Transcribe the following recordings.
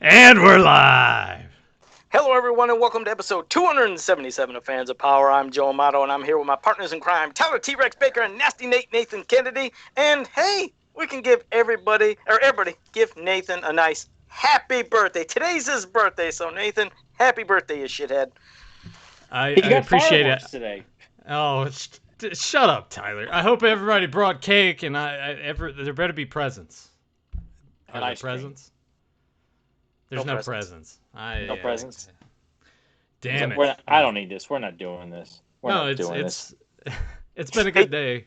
And we're live. Hello, everyone, and welcome to episode 277 of Fans of Power. I'm Joe Amato, and I'm here with my partners in crime, Tyler T-Rex Baker and Nasty Nate Nathan Kennedy. And hey, we can give everybody give Nathan a nice happy birthday. Today's his birthday, so Nathan, happy birthday, you shithead. I He got appreciate it. fireworks today. Oh, shut up, Tyler. I hope everybody brought cake, and there better be presents. And Are there ice cream. presents? There's no presents. No presents. Damn it! I don't need this. We're not doing this. We're not doing this. It's been a good day.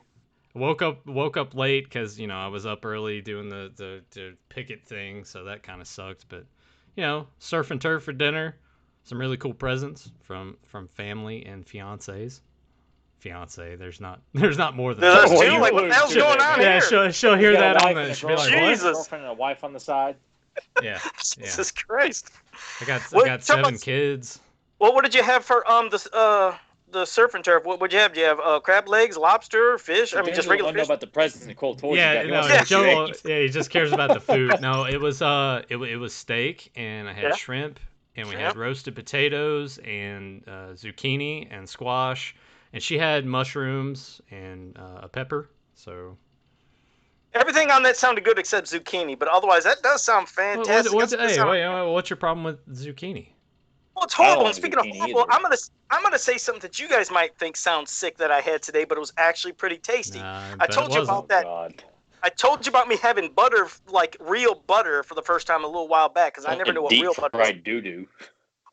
Woke up late because I was up early doing the picket thing, so that kind of sucked. But surf and turf for dinner. Some really cool presents from family and fiancés. Fiance, there's not more than There's that. two. Like, what the hell's going on Yeah, here? she'll hear You got that a on wife the. and a She'll be like, girlfriend, what? Jesus. girlfriend and a wife on the side. Yeah. Jesus Christ. I got What- 7 kids. Well, what did you have for the surf and turf? What would you have? Do you have crab legs, lobster, fish? I mean, just regular I know fish. about the presents and cold toys. Yeah, you no, got. Joe. Yeah, he just cares about the food. No, it was it was steak, and I had Yeah. shrimp, and we Shrimp. had roasted potatoes and zucchini and squash, and she had mushrooms and a pepper. So Everything on that sounded good except zucchini, but otherwise that does sound fantastic. what's your problem with zucchini? Well, it's horrible. I don't And speaking of like zucchini horrible, either. I'm gonna say something that you guys might think sounds sick that I had today, but it was actually pretty tasty. Nah, I bet it told you wasn't. about that. God. I told you about me having butter, like real butter, for the first time a little while back because I never knew what Deep real butter was. fried doo-doo.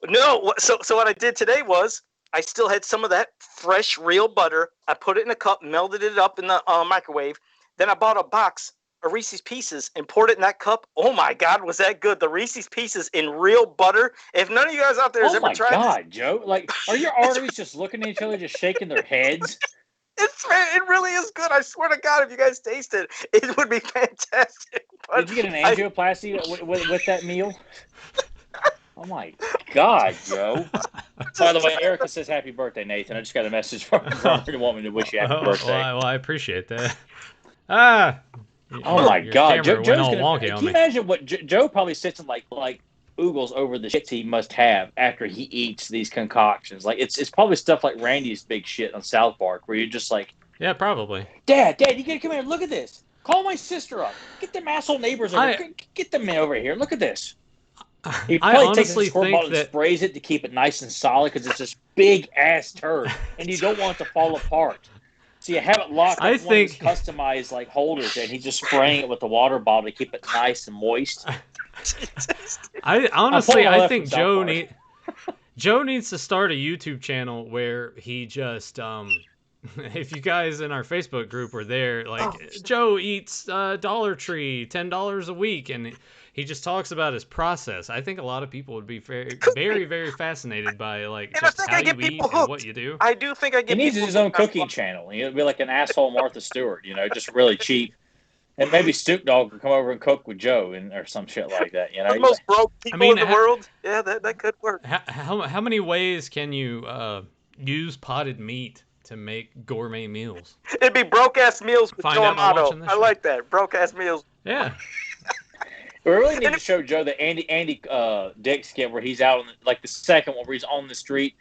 No, so what I did today was I still had some of that fresh real butter. I put it in a cup, melted it up in the microwave. Then I bought a box of Reese's Pieces and poured it in that cup. Oh my God, was that good? The Reese's Pieces in real butter. If none of you guys out there has Oh ever my tried God, Joe! Like, are your arteries just looking at each other, just shaking their heads? it really is good. I swear to God, if you guys taste it, it would be fantastic. But Did you get an angioplasty with that meal? Oh my God, Joe! By the way, Erica says happy birthday, Nathan. I just got a message from her to want me to wish you happy birthday. Well, I appreciate that. Ah. Oh my Your God, camera Joe's went all gonna. wonky Can on you me. imagine what Joe probably sits and like oogles over the shits he must have after he eats these concoctions? Like it's probably stuff like Randy's big shit on South Park, where you're just like, Yeah, probably. Dad, you gotta come here. Look at this. Call my sister up. Get them asshole neighbors over. Get them over here. Look at this. He I probably takes honestly a squirt think bottle and that sprays it to keep it nice and solid because it's this big ass turd, and you don't want it to fall apart. So you have it locked up I in one of these think- customized like holders, and he's just spraying it with the water bottle to keep it nice and moist. I honestly, pulling all I that think from South Joe Park. Joe needs to start a YouTube channel where he just if you guys in our Facebook group were there, like Joe eats Dollar Tree $10 a week, and he just talks about his process. I think a lot of people would be very, very fascinated by like And I just think how I you get eat people and hooked. what you do. I do think I He get needs people his own hooked on cooking channel. He'll be like an asshole Martha Stewart, just really cheap. And maybe Snoop Dogg could come over and cook with Joe or some shit like that. the most broke people mean, in the world. Yeah, that could work. How many ways can you use potted meat to make gourmet meals? It'd be broke ass meals with Find Joe out by Amato. watching this I show. like that. Broke ass meals. Yeah. We really need to show Joe the Andy Dick skit where he's out on like the second one where he's on the street,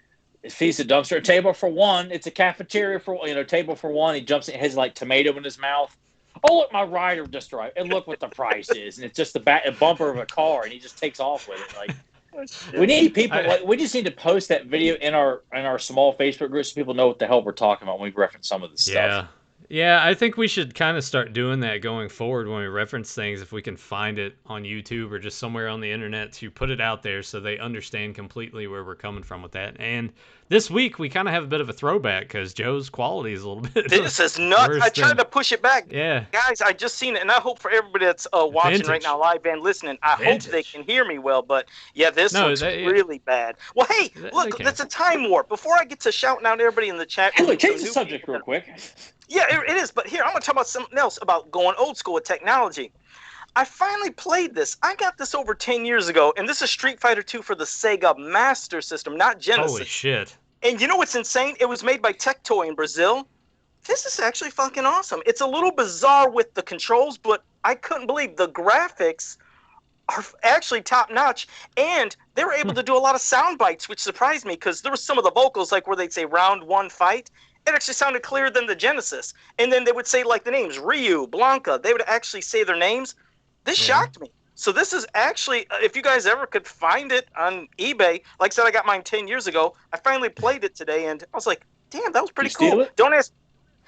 feeds the dumpster. Table for one. It's a cafeteria for table for one. He jumps in, has like tomato in his mouth. Oh look, my rider just arrived, and look what the price is, and it's just a bumper of a car, and he just takes off with it. Like we need people. We just need to post that video in our small Facebook group so people know what the hell we're talking about when we reference some of the stuff. Yeah, I think we should kind of start doing that going forward when we reference things, if we can find it on YouTube or just somewhere on the internet, to put it out there so they understand completely where we're coming from with that. And this week we kind of have a bit of a throwback because Joe's quality is a little bit This is nuts. worse I tried than- to push it back. Yeah. Guys, I just seen it, and I hope for everybody that's watching Vintage. right now, live and listening, I hope Vintage. they can hear me well. But yeah, this No, looks they- really bad. Well, hey, They look, can. that's a time warp. Before I get to shouting out everybody in the chat, Hey, look, change new the subject people- real quick. Yeah, it is. But here, I'm going to talk about something else about going old school with technology. I finally played this. I got this over 10 years ago, and this is Street Fighter 2 for the Sega Master System, not Genesis. Holy shit. And you know what's insane? It was made by Tectoy in Brazil. This is actually fucking awesome. It's a little bizarre with the controls, but I couldn't believe the graphics are actually top notch, and they were able to do a lot of sound bites, which surprised me because there was some of the vocals like where they'd say round one fight. It actually sounded clearer than the Genesis, and then they would say like the names Ryu, Blanca. They would actually say their names. This shocked me. So this is actually, if you guys ever could find it on eBay, like I said, I got mine 10 years ago. I finally played it today, and I was like, damn, that was pretty cool. Steal it? Don't ask.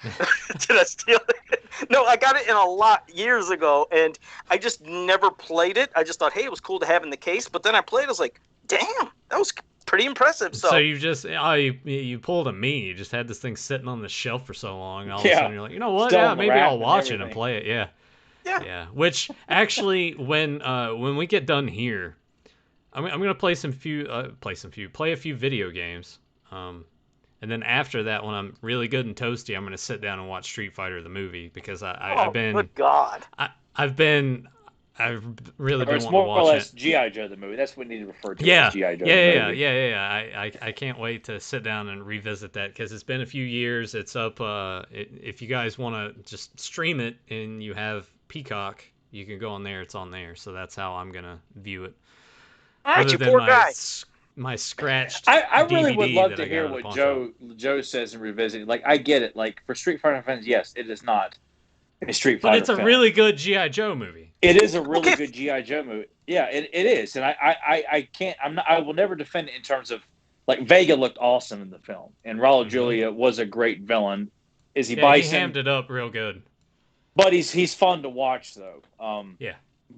Did I steal it? No, I got it in a lot years ago, and I just never played it. I just thought, hey, it was cool to have in the case. But then I played it. I was like, damn, that was pretty impressive. So you just you pulled a me. You just had this thing sitting on the shelf for so long. And all of a sudden you're like, you know what? Still Yeah, in the maybe rack I'll and watch it and everything. play it. Yeah. Yeah. Which actually, when we get done here, I'm gonna play a few video games. And then after that, when I'm really good and toasty, I'm gonna sit down and watch Street Fighter the movie because I've been good God. I've really Or been it's wanting more to or watch less it. G.I. Joe the movie. That's what we need to refer to Yeah, as G.I. Joe yeah. the movie. I can't wait to sit down and revisit that because it's been a few years. It's up. If you guys want to just stream it and you have Peacock, you can go on there. It's on there. So that's how I'm gonna view it. All right, Other you than poor my guy. my scratched I really DVD would love that to I got hear at a what pawn shop. Joe says and revisit. Like, I get it. Like, for Street Fighter fans, yes, it is not a Street But Fighter it's a film. really good GI Joe movie. It is a really Okay. good G.I. Joe movie. Yeah, it is. And I can't, I will never defend it in terms of, like, Vega looked awesome in the film. And Raul Julia was a great villain. Is he Yeah, Bison? he hammed it up real good. But he's fun to watch, though. Yeah.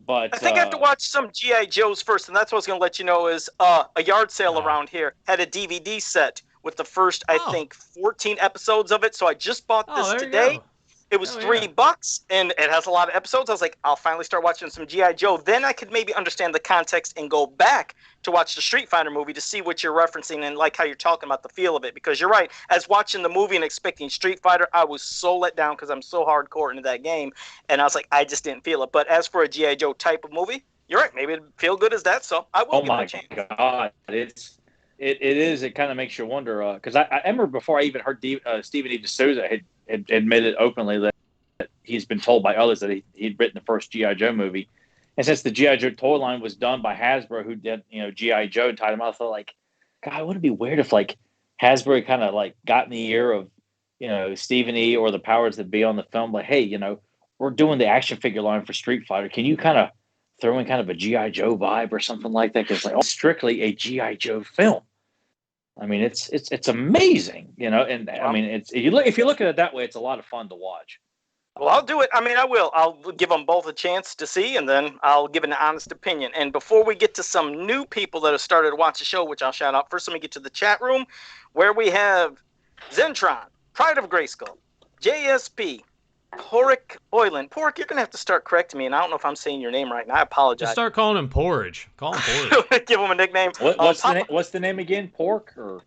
But I think I have to watch some G.I. Joes first, and that's what I was going to let you know is a yard sale Oh. around here had a DVD set with the first, I Oh. think, 14 episodes of it. So I just bought Oh, this there you today. go. It was Hell $3, and it has a lot of episodes. I was like, I'll finally start watching some G.I. Joe. Then I could maybe understand the context and go back to watch the Street Fighter movie to see what you're referencing and like how you're talking about the feel of it. Because you're right, as watching the movie and expecting Street Fighter, I was so let down because I'm so hardcore into that game, and I was like, I just didn't feel it. But as for a G.I. Joe type of movie, you're right. Maybe it'd feel good as that, so I will oh give it my a chance. God, it kind of makes you wonder. Because I remember before I even heard Stephen E. D'Souza had admitted openly that he's been told by others that he'd written the first G.I. Joe movie. And since the G.I. Joe toy line was done by Hasbro, who did, G.I. Joe and tied him out, I thought, like, God, wouldn't it be weird if, like, Hasbro kind of, like, got in the ear of, Stephen E. or the powers that be on the film, like, hey, we're doing the action figure line for Street Fighter. Can you kind of throw in kind of a G.I. Joe vibe or something like that? Because, like, it's strictly a G.I. Joe film. I mean, it's amazing, and I mean, if you look at it that way, it's a lot of fun to watch. Well, I'll do it. I mean, I will. I'll give them both a chance to see, and then I'll give an honest opinion. And before we get to some new people that have started to watch the show, which I'll shout out first, let me get to the chat room, where we have Zentron, Pride of Grayskull, JSP, Porrick Boylan. Porrick, you're going to have to start correcting me, and I don't know if I'm saying your name right now. I apologize. Just start calling him Porridge. Call him Porridge. Give him a nickname. What's the name again? Pork or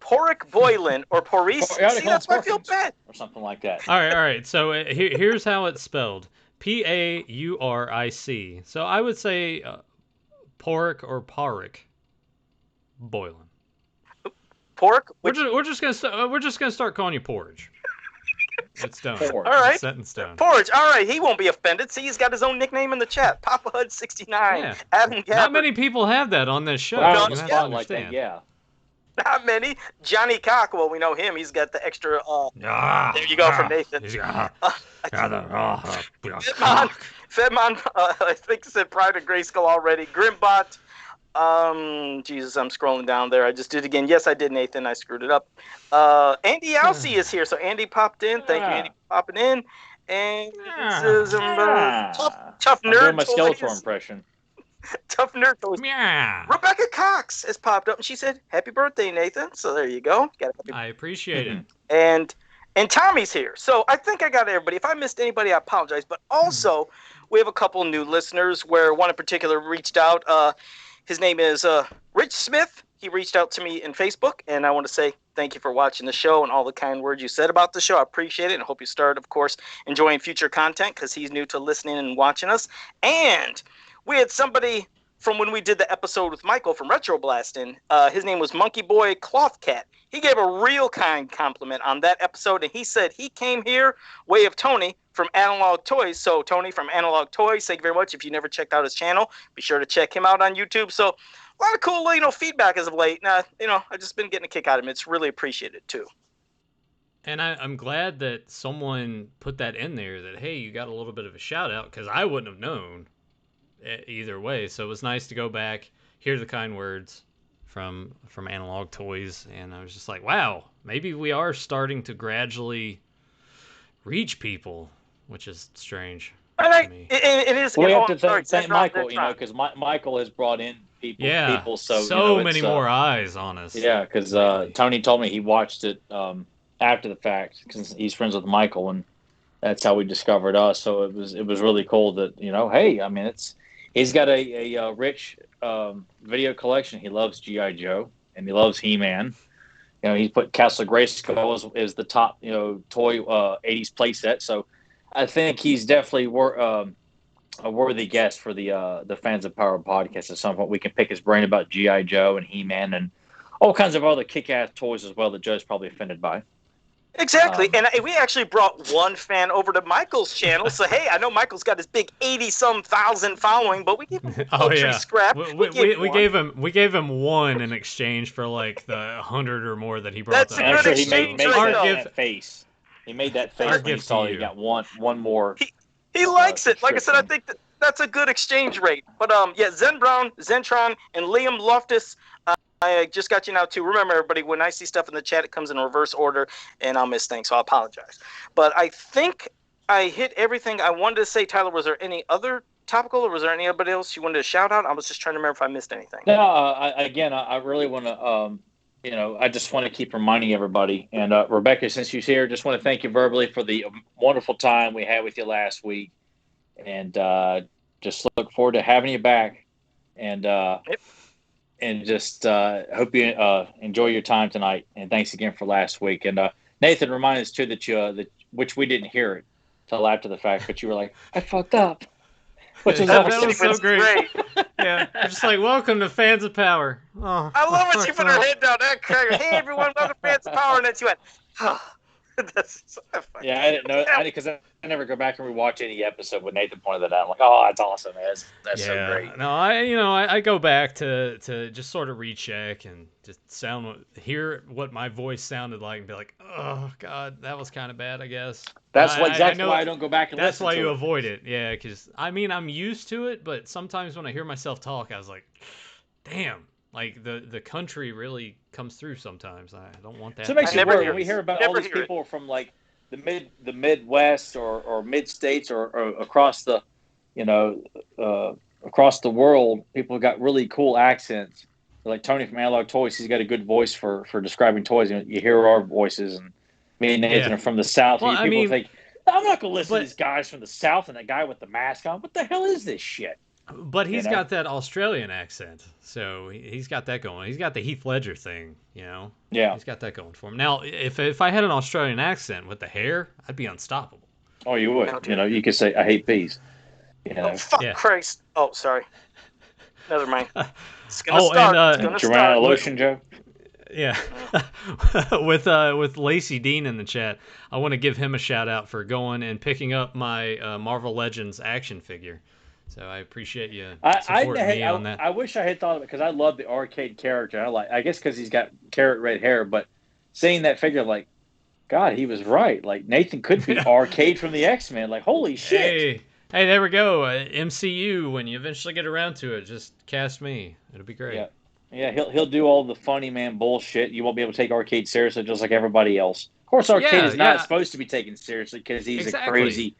Porrick Boylan or Porrice. See, that's why I feel bad. or something like that. All right. So here's how it's spelled: Pauric. So I would say Porrick or Porrick Boylan. Pork. We're just gonna start calling you Porridge. It's done. Porridge. All right. It's set in stone. Porridge. All right, he won't be offended. See, he's got his own nickname in the chat. Papa Hud 69. Yeah. Adam Not Gabbard. many people have that on this show. Wow, You have to spot like that, understand. yeah. Not many. Johnny Cock. Well, we know him. He's got the extra. There you go from Nathan. Fedmon. I think it said Pride of Grayskull already. Grimbot. Jesus, I'm scrolling down there. I just did it again. Yes, I did, Nathan. I screwed it up. Andy Alcey is here. So Andy popped in. Thank you, Andy, for popping in. And this is tough I'm doing nerd my Skeletor toys. impression. Tough nerd toys. Yeah. Rebecca Cox has popped up and she said, "Happy birthday, Nathan." So there you go. Got a happy I appreciate it. and Tommy's here. So I think I got everybody. If I missed anybody, I apologize. But also, we have a couple new listeners where one in particular reached out. His name is Rich Smith. He reached out to me in Facebook, and I want to say thank you for watching the show and all the kind words you said about the show. I appreciate it, and hope you start, of course, enjoying future content because he's new to listening and watching us. And we had somebody from when we did the episode with Michael from Retro Blasting. His name was Monkey Boy Cloth Cat. He gave a real kind compliment on that episode, and he said he came here way of Tony from Analog Toys. So Tony from Analog Toys, thank you very much. If you never checked out his channel, be sure to check him out on YouTube. So a lot of cool, feedback as of late. I've just been getting a kick out of him. It's really appreciated too. And I'm glad that someone put that in there, that, hey, you got a little bit of a shout out, because I wouldn't have known either way. So it was nice to go back, hear the kind words from Analog Toys, and I was just like, wow, maybe we are starting to gradually reach people, which is strange to me. It is. Well, we have to thank Michael, because Michael has brought in people. So many more eyes on us. Yeah, because Tony told me he watched it after the fact, because he's friends with Michael, and that's how we discovered us. So it was really cool that, hey, I mean, he's got a rich video collection. He loves G.I. Joe, and he loves He-Man. He's put Castle Grayskull as the top, toy 80s playset. So I think he's definitely a worthy guest for the Fans of Power podcast. At some point, we can pick his brain about G.I. Joe and He-Man and all kinds of other kick-ass toys as well that Joe's probably offended by. Exactly, and we actually brought one fan over to Michael's channel. So hey, I know Michael's got his big 80-some thousand following, but we gave him scrap. We gave him one in exchange for like the 100 or more that he brought. That's a good exchange. He made that face. He made that face when he saw he got one more. He likes it. Like I said, I think that's a good exchange rate. But Zen Brown, Zentron, and Liam Loftus. I just got you now too. Remember, everybody, when I see stuff in the chat, it comes in reverse order, and I'll miss things, so I apologize. But I think I hit everything I wanted to say. Tyler, was there any other topical, or was there anybody else you wanted to shout out? I was just trying to remember if I missed anything. No, I really want to, I just want to keep reminding everybody. And Rebecca, since you're here, just want to thank you verbally for the wonderful time we had with you last week, and just look forward to having you back. And And just hope you enjoy your time tonight. And thanks again for last week. And Nathan, remind us too that which we didn't hear it till after the fact, but you were like, I fucked up. Which was that was so great. Yeah, just like, welcome to Fans of Power. Oh, I love when she put her head down. Hey everyone, welcome to Fans of Power, and then she went, oh. That's so funny. Yeah, I didn't know because I never go back and rewatch any episode when Nathan pointed that out. I'm like, oh, that's awesome, man. That's so great. No, I go back to just sort of recheck and just hear what my voice sounded like and be like, oh God, that was kind of bad, I guess. That's exactly why I don't go back and listen. That's why you avoid it, yeah. Because I'm used to it, but sometimes when I hear myself talk, I was like, damn. Like the country really comes through sometimes. I don't want that. So it makes you worry when we hear about all these people from like the Midwest or mid states or across the across the world. People have got really cool accents. Like Tony from Analog Toys, he's got a good voice for describing toys. You hear our voices, and me and Nathan are from the South. Well, people think I'm not going to listen to these guys from the South and that guy with the mask on. What the hell is this shit? But he's got that Australian accent, so he's got that going. He's got the Heath Ledger thing, Yeah. He's got that going for him. Now, if I had an Australian accent with the hair, I'd be unstoppable. Oh, you would. You could say, I hate bees. Oh, fuck Christ. Oh, sorry. Never mind. It's going to start. And Joanna Lotion, Joe? Yeah. with Lacey Dean in the chat, I want to give him a shout out for going and picking up my Marvel Legends action figure. So I appreciate you supporting me on that. I wish I had thought of it because I love the arcade character. I guess because he's got carrot red hair, but seeing that figure, like, God, he was right. Like Nathan could be Arcade from the X-Men. Like, holy shit! Hey, there we go. MCU. When you eventually get around to it, just cast me. It'll be great. Yeah. He'll do all the funny man bullshit. You won't be able to take Arcade seriously, just like everybody else. Of course, Arcade is not supposed to be taken seriously because he's a crazy,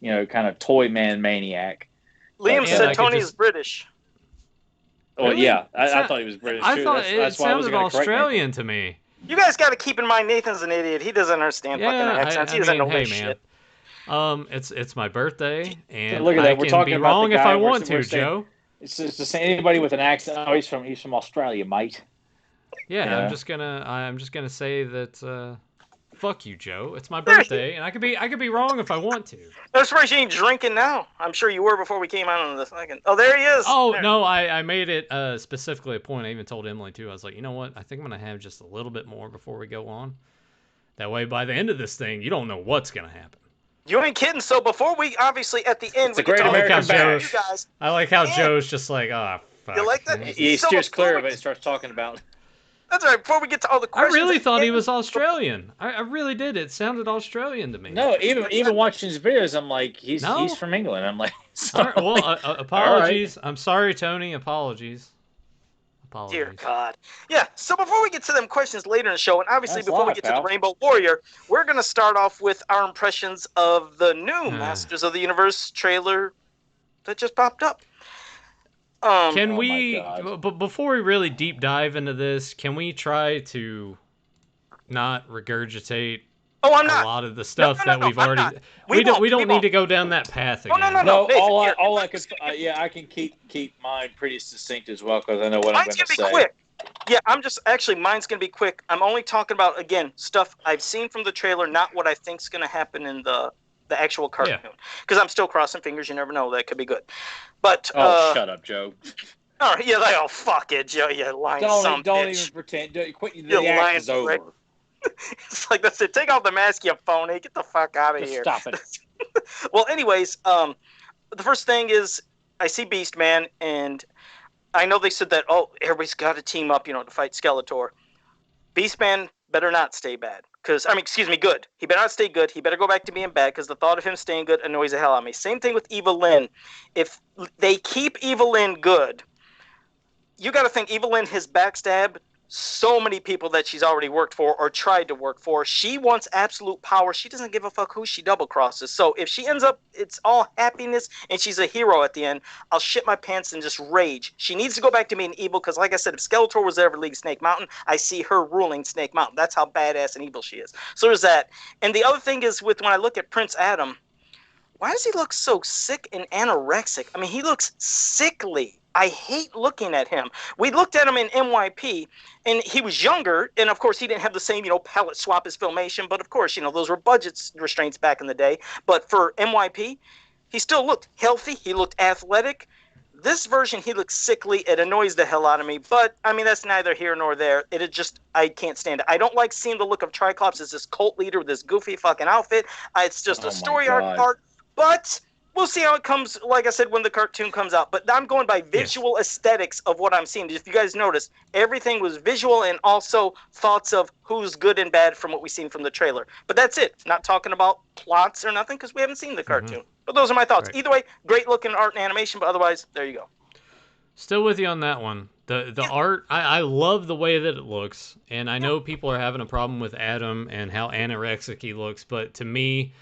kind of toy man maniac. Liam said Tony's British. Oh, really? Yeah. I thought he was British, too. I thought it sounded Australian to me. You guys got to keep in mind Nathan's an idiot. He doesn't understand fucking accents. He doesn't know this shit. It's my birthday, and look at that. I can be wrong if I want to, Joe. It's just to say anybody with an accent. Oh, he's from Australia, mate. Yeah, I'm just gonna say that fuck you, Joe. It's my birthday, and I could be wrong if I want to. I'm surprised you ain't drinking now. I'm sure you were before we came out on the second. Oh, there he is. Oh, there. no, I made it specifically a point. I even told Emily, too. I was like, you know what? I think I'm going to have just a little bit more before we go on. That way, by the end of this thing, you don't know what's going to happen. You ain't kidding. So before we, obviously, at the end, It's we a great get to American introduce bash. you guys. I like how And- Joe's just like, oh, fuck. You like that? He So steers before clear we- of it and starts talking about. That's right. Before we get to all the I questions. really thought he and- was Australian. I really did. It sounded Australian to me. No, even watching his videos, I'm like, he's No. from England. I'm like, All right, well, apologies. I'm sorry, Tony. Apologies. Dear God. Yeah, so before we get to them questions later in the show, and obviously That's before we live, get to pal. the Rainbow Warrior, we're going to start off with our impressions of the new Masters of the Universe trailer that just popped up. Can Oh we, my God. but before we really deep dive into this, can we try to not regurgitate Oh, I'm a not. lot of the stuff no, that no, we've I'm already... not. We don't won't. need to go down that path Oh, again. no, No, Nathan, all here, I could, I can keep mine pretty succinct as well because I know what I'm Mine's going to gonna say. be quick. Yeah, mine's gonna be quick. I'm only talking about, again, stuff I've seen from the trailer, not what I think's gonna happen in the actual cartoon. Because I'm still crossing fingers. You never know. That could be good. But Oh, shut up, Joe. all right, yeah, like, oh fuck it, Joe. You lying son Don't bitch. even pretend. Quit. You The act lying is over. prick. It's like that's it. Take off the mask, you phony. Get the fuck out of Just here. stop it. Well, anyways, the first thing is I see Beast Man, and I know they said that everybody's got to team up, to fight Skeletor. Beast Man better not stay bad, good. He better not stay good. He better go back to being bad because the thought of him staying good annoys the hell out of me. Same thing with Evelyn. If they keep Evelyn good, you got to think Evelyn has backstabbed so many people that she's already worked for or tried to work for. She wants absolute power. She doesn't give a fuck who she double crosses. So if she ends up, it's all happiness and she's a hero at the end, I'll shit my pants and just rage. She needs to go back to being evil because, like I said, if Skeletor was ever leading Snake Mountain, I see her ruling Snake Mountain. That's how badass and evil she is. So there's that. And the other thing is when I look at Prince Adam, why does he look so sick and anorexic? I mean, he looks sickly. I hate looking at him. We looked at him in MYP, and he was younger, and of course he didn't have the same, palette swap as Filmation, but of course, those were budget restraints back in the day. But for MYP, he still looked healthy. He looked athletic. This version, he looks sickly. It annoys the hell out of me, but, I mean, that's neither here nor there. I can't stand it. I don't like seeing the look of Triclops as this cult leader with this goofy fucking outfit. It's just a story arc part, but... We'll see how it comes, like I said, when the cartoon comes out. But I'm going by visual aesthetics of what I'm seeing. If you guys notice, everything was visual and also thoughts of who's good and bad from what we've seen from the trailer. But that's it. Not talking about plots or nothing because we haven't seen the cartoon. But those are my thoughts. Right. Either way, great looking art and animation, but otherwise, there you go. Still with you on that one. The art, I love the way that it looks. And I know people are having a problem with Adam and how anorexic he looks. But to me...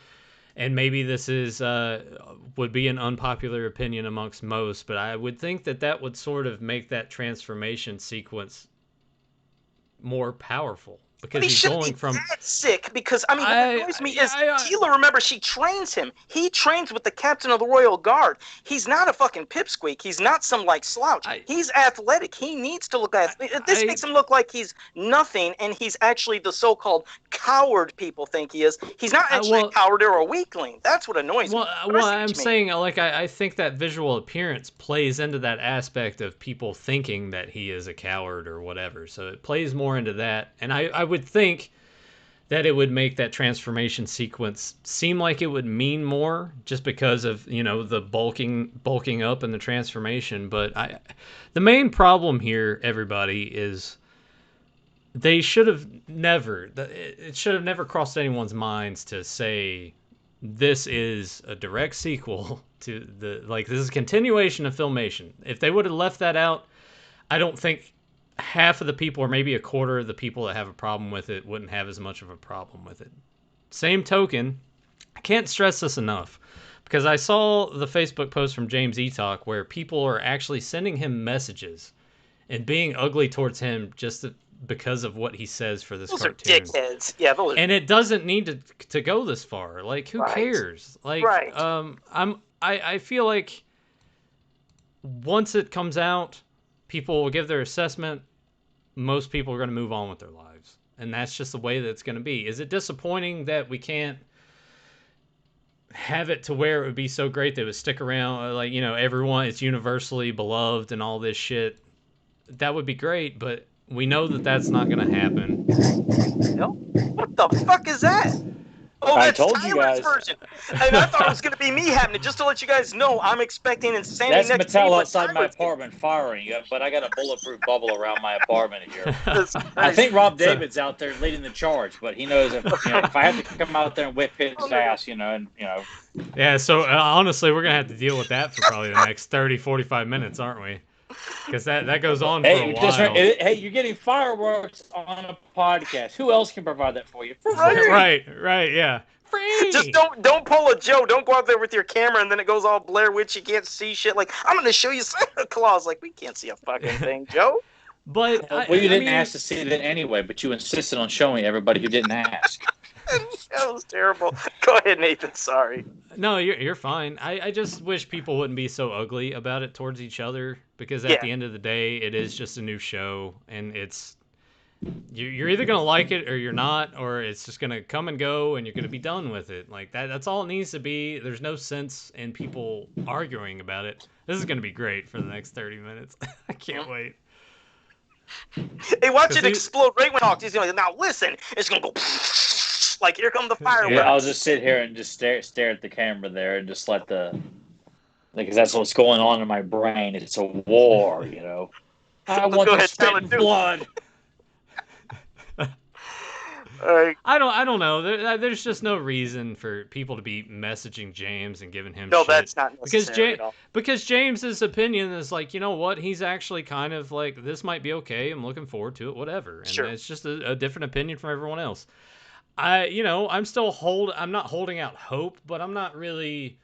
And maybe this would be an unpopular opinion amongst most, but I would think that would sort of make that transformation sequence more powerful. Because he's going from that sick. Because what annoys me is Teela. Remember, she trains him. He trains with the captain of the Royal Guard. He's not a fucking pipsqueak. He's not some slouch. He's athletic. He needs to look athletic. This makes him look like he's nothing, and he's actually the so-called coward people think he is. He's not actually a coward or a weakling. That's what annoys me. Well, I'm saying I think that visual appearance plays into that aspect of people thinking that he is a coward or whatever. So it plays more into that, and I would think that it would make that transformation sequence seem like it would mean more just because of, the bulking up and the transformation. But the main problem here, everybody, is they should have never, it should have never crossed anyone's minds to say this is a direct sequel to this is a continuation of Filmation. If they would have left that out, I don't think half of the people or maybe a quarter of the people that have a problem with it wouldn't have as much of a problem with it. Same token, I can't stress this enough because I saw the Facebook post from James Etalk where people are actually sending him messages and being ugly towards him just because of what he says for this cartoon. Those are dickheads. Yeah, those are... And it doesn't need to go this far. Like, who cares? Like, I feel like once it comes out, people will give their assessment. Most people are going to move on with their lives. and that's just the way that it's going to be. Is it disappointing that we can't have it to where it would be so great that it would stick around, like, you know, everyone, it's universally beloved and all this shit? That would be great, but we know that that's not going to happen. Nope. What the fuck is that? Oh, I that's told you Tyler's guys. version. And I thought it was going to be me having it. Just to let you guys know, I'm expecting insanity That's next to me. Mattel but outside my Tyler's gonna- apartment firing, but I got a bulletproof bubble around my apartment here. That's I crazy. think Rob David's out there leading the charge, but he knows if, you know, if I have to come out there and whip his ass, you know, and you know, Yeah, so honestly, we're going to have to deal with that for probably the next 30, 45 minutes, aren't we? Because that goes on for a while. hey, you're getting fireworks on a podcast. Who else can provide that for you? Right, yeah. Free. Just don't pull a Joe. Don't go out there with your camera and then it goes all Blair Witch. You can't see shit. Like, I'm going to show you Santa Claus. Like, we can't see a fucking thing, Joe. But Well, you didn't ask to see it anyway, but you insisted on showing everybody who didn't ask. That was terrible. Go ahead, Nathan. Sorry. No, you're fine. I just wish people wouldn't be so ugly about it towards each other, because at the end of the day, it is just a new show, and it's you're either gonna like it or you're not, or it's just gonna come and go, and you're gonna be done with it. Like that's all it needs to be. There's no sense in people arguing about it. This is gonna be great for the next 30 minutes. I can't wait. Hey, watch it explode right when it talks. He's going to now listen. It's going to go like, here come the fireworks. Yeah, I'll just sit here and just stare at the camera there and just let because that's what's going on in my brain. It's a war, you know. I want to spit blood. All right. I don't know. There's just no reason for people to be messaging James and giving him No, shit. that's not necessary at all. Because James's opinion is like, you know what? He's actually kind of like, this might be okay. I'm looking forward to it, whatever. And it's just a different opinion from everyone else. I'm not holding out hope, but I'm not really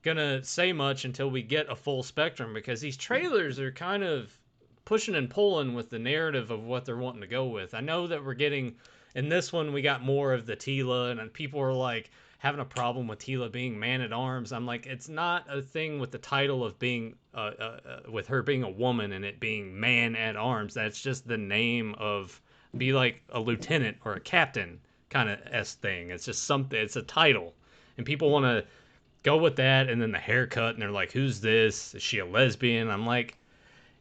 gonna say much until we get a full spectrum, because these trailers are kind of pushing and pulling with the narrative of what they're wanting to go with. I know that we're getting, in this one, we got more of the Teela, and people are like having a problem with Teela being man-at-arms. I'm like, it's not a thing with the title of being, with her being a woman and it being man-at-arms. That's just the name of, be like a lieutenant or a captain kind of thing. It's just something, it's a title. And people want to go with that, and then the haircut, and they're like, who's this? Is she a lesbian? I'm like,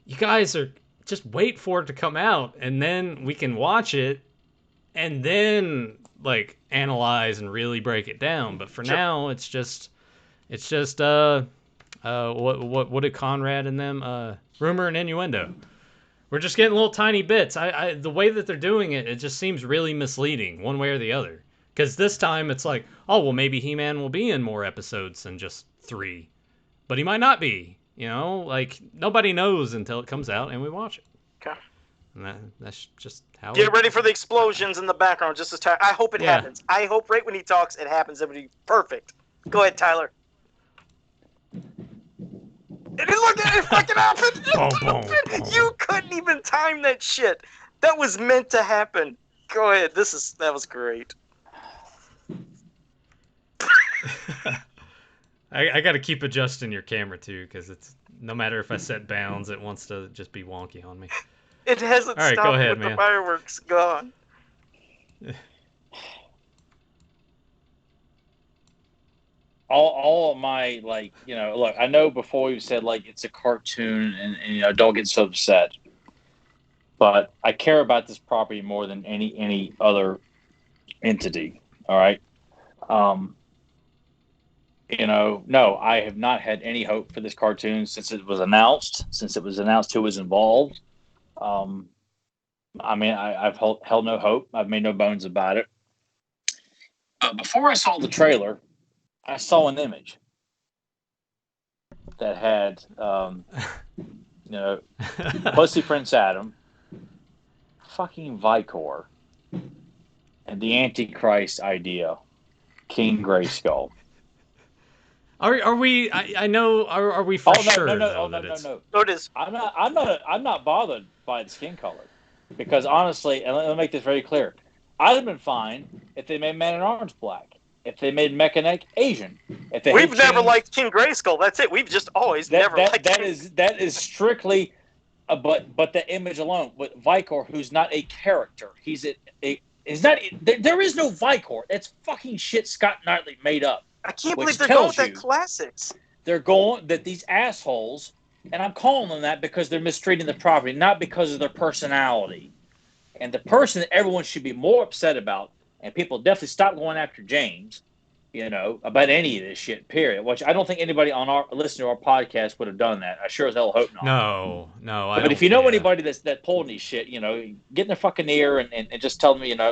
you guys are, just wait for it to come out, and then we can watch it, and then like analyze and really break it down. But for now, it's just what did Conrad and them rumor and innuendo. We're just getting little tiny bits. The way that they're doing it, it just seems really misleading one way or the other. Because this time it's like, oh well, maybe He-Man will be in more episodes than just 3, but he might not be. You know, like nobody knows until it comes out and we watch it. Okay. And that's just how. Get ready for the explosions in the background. Just as I hope it happens. I hope right when he talks, it happens. It'll be perfect. Go ahead, Tyler. And look at it fucking happened. You couldn't even time that shit. That was meant to happen. Go ahead. That was great. I got to keep adjusting your camera too, because it's no matter if I set bounds, it wants to just be wonky on me. It hasn't All right, stopped go ahead, with man. the fireworks gone. All of my, like, you know, look, I know before you said like it's a cartoon and you know, don't get so upset, but I care about this property more than any other entity. All right. You know, no, I have not had any hope for this cartoon since it was announced. Who was involved. I mean, I've held no hope. I've made no bones about it. Before I saw the trailer, I saw an image that had, you know, Pussy Prince Adam, fucking Vicor, and the Antichrist idea, King Grayskull. Are we? I know. Are we for sure? No. No, it is. I'm not bothered by the skin color, because honestly, and let me make this very clear, I'd have been fine if they made Man-at-Arms black, if they made Mechanic Asian, if they. We've never liked King Grayskull. That's it. We've just always never liked. That is strictly, but the image alone with Vicor, who's not a character, he's Is not there is no Vicor. That's fucking shit Scott Knightley made up. I can't Which believe they're going with tells that you- classics. They're going that these assholes, and I'm calling them that because they're mistreating the property, not because of their personality. And the person that everyone should be more upset about, and people definitely stop going after James, about any of this shit, period. Which I don't think anybody on our listening to our podcast would have done that. I sure as hell hope not. No. But if you know anybody that pulled any shit, get in their fucking ear and just tell them, I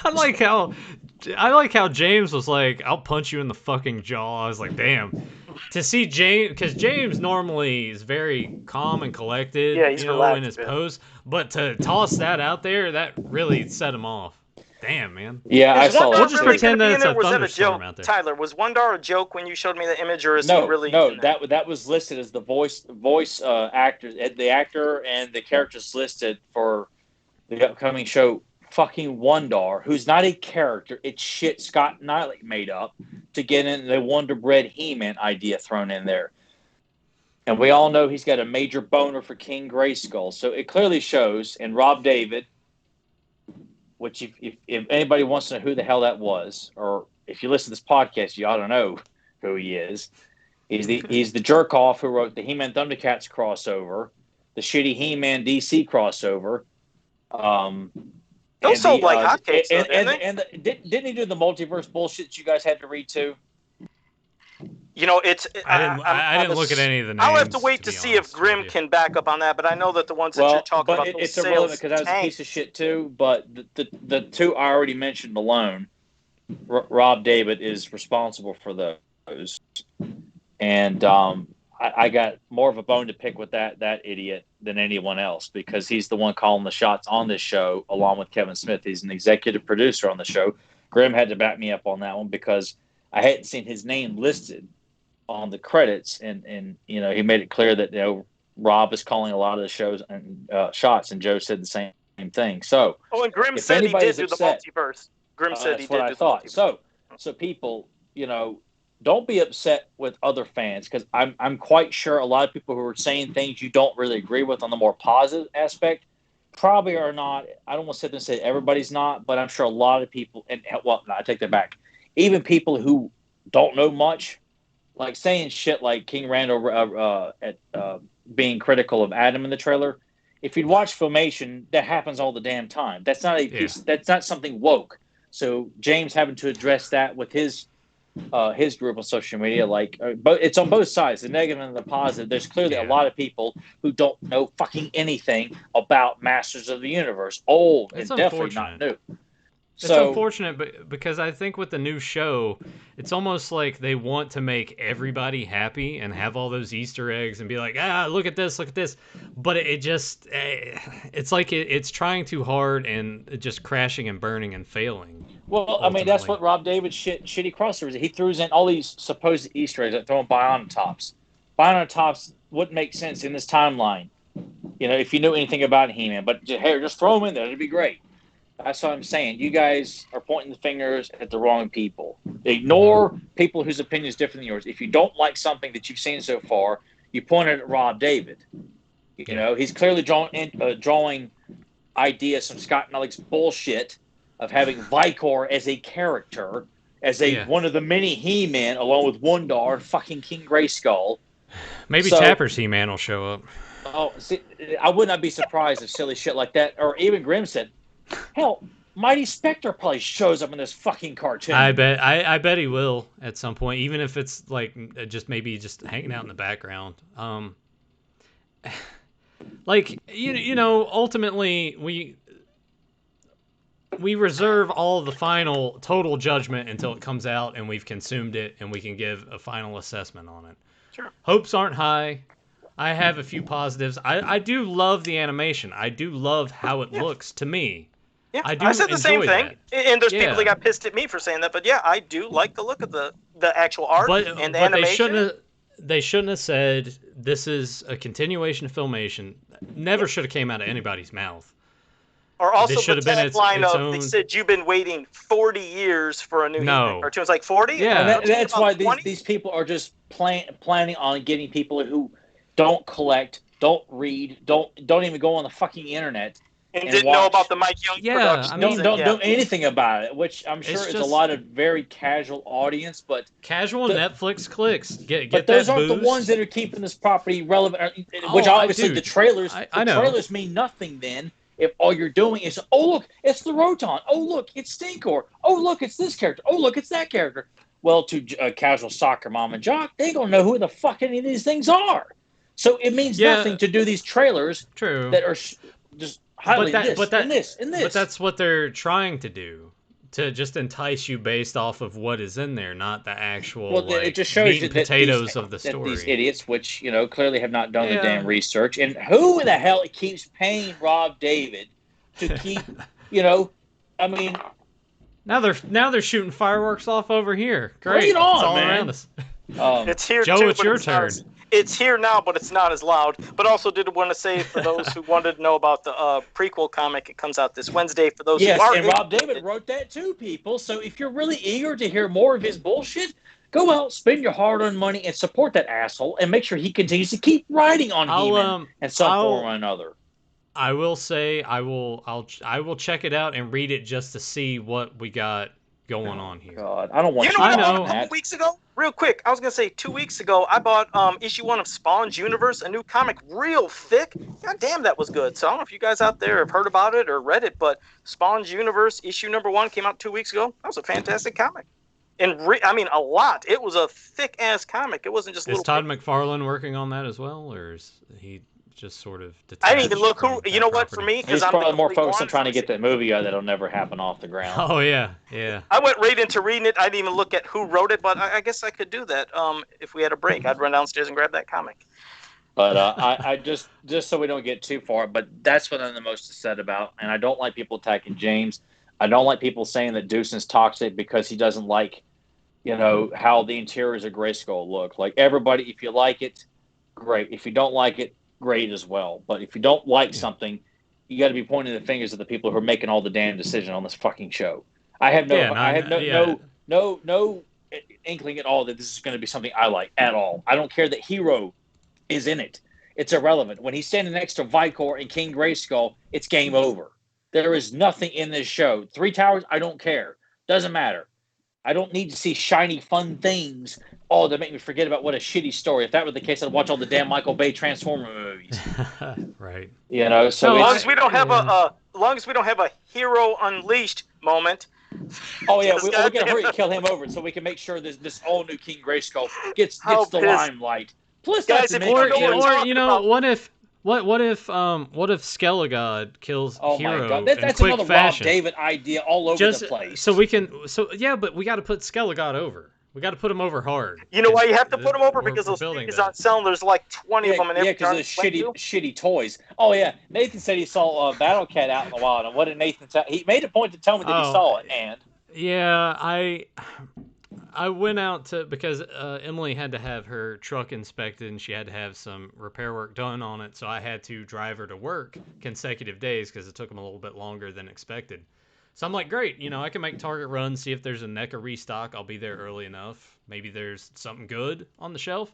like how James was like, "I'll punch you in the fucking jaw." I was like, "Damn." To see James, because James normally is very calm and collected, he's relaxed in his a bit. pose, but to toss that out there, that really set him off. Damn, man. Yeah, I Is saw Wondar that. We'll just really pretend gonna be that in it's there? a Was that a thunderstorm joke? out there. Tyler, was Wondar a joke when you showed me the image, or is he No, really? no, in there? that was listed as the voice actor, the actor and the characters listed for the upcoming show. Fucking Wondar, who's not a character, it's shit Scott Knightley made up to get in the Wonder Bread He-Man idea thrown in there. And we all know he's got a major boner for King Grayskull, so it clearly shows. And Rob David, which if anybody wants to know who the hell that was, or if you listen to this podcast, you ought to know who he is. He's the jerk off who wrote the He-Man Thundercats crossover, the shitty He-Man DC crossover. Those sold like hotcakes, though, didn't they? Didn't he do the multiverse bullshit that you guys had to read too? I didn't look at any of the names. I'll have to wait to be see if honest with Grimm you. can back up on that, but I know that the ones that you're talking about, it's those irrelevant sales because that was a piece of shit too. But the two I already mentioned alone, Rob David is responsible for those, and I got more of a bone to pick with that idiot than anyone else because he's the one calling the shots on this show along with Kevin Smith. He's an executive producer on the show. Grimm had to back me up on that one because I hadn't seen his name listed on the credits, and he made it clear that Rob is calling a lot of the shows and shots, and Joe said the same thing. So, and Grimm said he did do the multiverse. Grimm said he did do the multiverse. So people, don't be upset with other fans because I'm quite sure a lot of people who are saying things you don't really agree with on the more positive aspect probably are not. I don't want to sit there and say everybody's not, but I'm sure a lot of people. And well, no, I take that back. Even people who don't know much, like saying shit like King Randall being critical of Adam in the trailer. If you'd watch Filmation, that happens all the damn time. That's not a piece. That's not something woke. So James having to address that with his group on social media, but it's on both sides, the negative and the positive. There's clearly a lot of people who don't know fucking anything about Masters of the Universe, old It's and definitely not new. It's unfortunate, but because I think with the new show, it's almost like they want to make everybody happy and have all those Easter eggs and be like, look at this. But it's like it's trying too hard and just crashing and burning and failing. Well, ultimately. I mean, that's what Rob David's shitty crossovers. He throws in all these supposed Easter eggs that throw in Bionotops. Bionotops wouldn't make sense in this timeline, if you knew anything about He-Man. But just throw them in there. It'd be great. That's what I'm saying. You guys are pointing the fingers at the wrong people. Ignore people whose opinion is different than yours. If you don't like something that you've seen so far, you point it at Rob David. He's clearly drawing ideas from Scott Knightley's bullshit of having Vicor as a character, as one of the many He-Men, along with Wondar, fucking King Grayskull. Maybe Tapper's He-Man will show up. Oh, see, I would not be surprised if silly shit like that, or even Grimm said, hell, Mighty Spectre probably shows up in this fucking cartoon. I bet he will at some point, even if it's like just hanging out in the background. Ultimately we reserve all of the final total judgment until it comes out and we've consumed it and we can give a final assessment on it. Sure. Hopes aren't high. I have a few positives. I do love the animation. I do love how it looks to me. Yeah, I said the same thing. And there's people that got pissed at me for saying that, but yeah, I do like the look of the actual art and the animation. They shouldn't have said this is a continuation of Filmation. Never should have came out of anybody's mouth. Or also the tagline of, they said you've been waiting 40 years for a new cartoon. It's like 40? Yeah, that's why these people are just planning on getting people who don't collect, don't read, don't even go on the fucking internet And didn't know about the Mike Young production. I mean, don't know anything about it, which I'm sure is a lot of very casual audience, but casual Netflix clicks. Get but those aren't the ones that are keeping this property relevant. Which obviously the trailers, trailers mean nothing then. If all you're doing is, oh look, it's the Roton. Oh look, it's Stinkor. Oh look, it's this character. Oh look, it's that character. Well, to a casual soccer mom and jock, they don't know who the fuck any of these things are. So it means nothing to do these trailers that are just highlighting this. But that's what they're trying to do, to just entice you based off of what is in there, not the actual it just shows meat and potatoes of the that story. These idiots, which clearly have not done the damn research, and who the hell keeps paying Rob David to keep, I mean. Now they're shooting fireworks off over here. Great. Bring it on, it's all man. around us. It's here Joe, too, it's your turn. It's here now, but it's not as loud. But also did want to say, for those who wanted to know about the prequel comic, it comes out this Wednesday. For those who are and Rob David wrote that too, people. So if you're really eager to hear more of his bullshit, go out, spend your hard-earned money, and support that asshole, and make sure he continues to keep writing on He-Man in some form or another. I will say I will check it out and read it just to see what we got going on here. God, I don't want you know. A couple weeks ago, real quick, I was gonna say 2 weeks ago, I bought issue 1 of Spawn's Universe, a new comic, real thick. God damn, that was good. So I don't know if you guys out there have heard about it or read it, but Spawn's Universe issue number 1 came out 2 weeks ago. That was a fantastic comic, and I mean a lot. It was a thick ass comic. It wasn't just. Is Todd McFarlane working on that as well, or is he just sort of detached? I didn't even look who. You know what? For me, he's probably more focused on trying to get that movie out that'll never happen off the ground. Oh yeah. I went right into reading it. I didn't even look at who wrote it, but I guess I could do that. If we had a break, I'd run downstairs and grab that comic. But I just so we don't get too far. But that's what I'm the most upset about, and I don't like people attacking James. I don't like people saying that Deuce's toxic because he doesn't like, how the interiors of Grayskull look. Like everybody, if you like it, great. If you don't like it, great as well. But if you don't like something, you got to be pointing the fingers at the people who are making all the damn decision on this fucking show. I have no inkling at all that this is going to be something I like at all. I don't care that Hero is in it. It's irrelevant. When he's standing next to Vicor and King Grayskull, it's game over. There is nothing in this show. 3 Towers, I don't care. Doesn't matter. I don't need to see shiny, fun things. Oh, that make me forget about what a shitty story. If that were the case, I'd watch all the damn Michael Bay Transformer movies. Right. So as long as we don't have a Hero Unleashed moment. Oh yeah, we're gonna hurry and kill him over so we can make sure this all new King Grayskull gets the limelight. Plus, guys, what if Skelegod kills Hero? My God. That's in quick another fashion. Rob David idea all over the place. But we got to put Skelegod over. We got to put him over hard. You know why you have to put him over? Because those figures on sale, there's like 20 of them in every because of the shitty toys. Oh yeah, Nathan said he saw Battle Cat out in the wild. And what did Nathan tell? He made a point to tell me that he saw it. And yeah, I went out because Emily had to have her truck inspected and she had to have some repair work done on it, so I had to drive her to work consecutive days because it took them a little bit longer than expected. So I'm like, great, I can make Target run, see if there's a NECA restock. I'll be there early enough. Maybe there's something good on the shelf.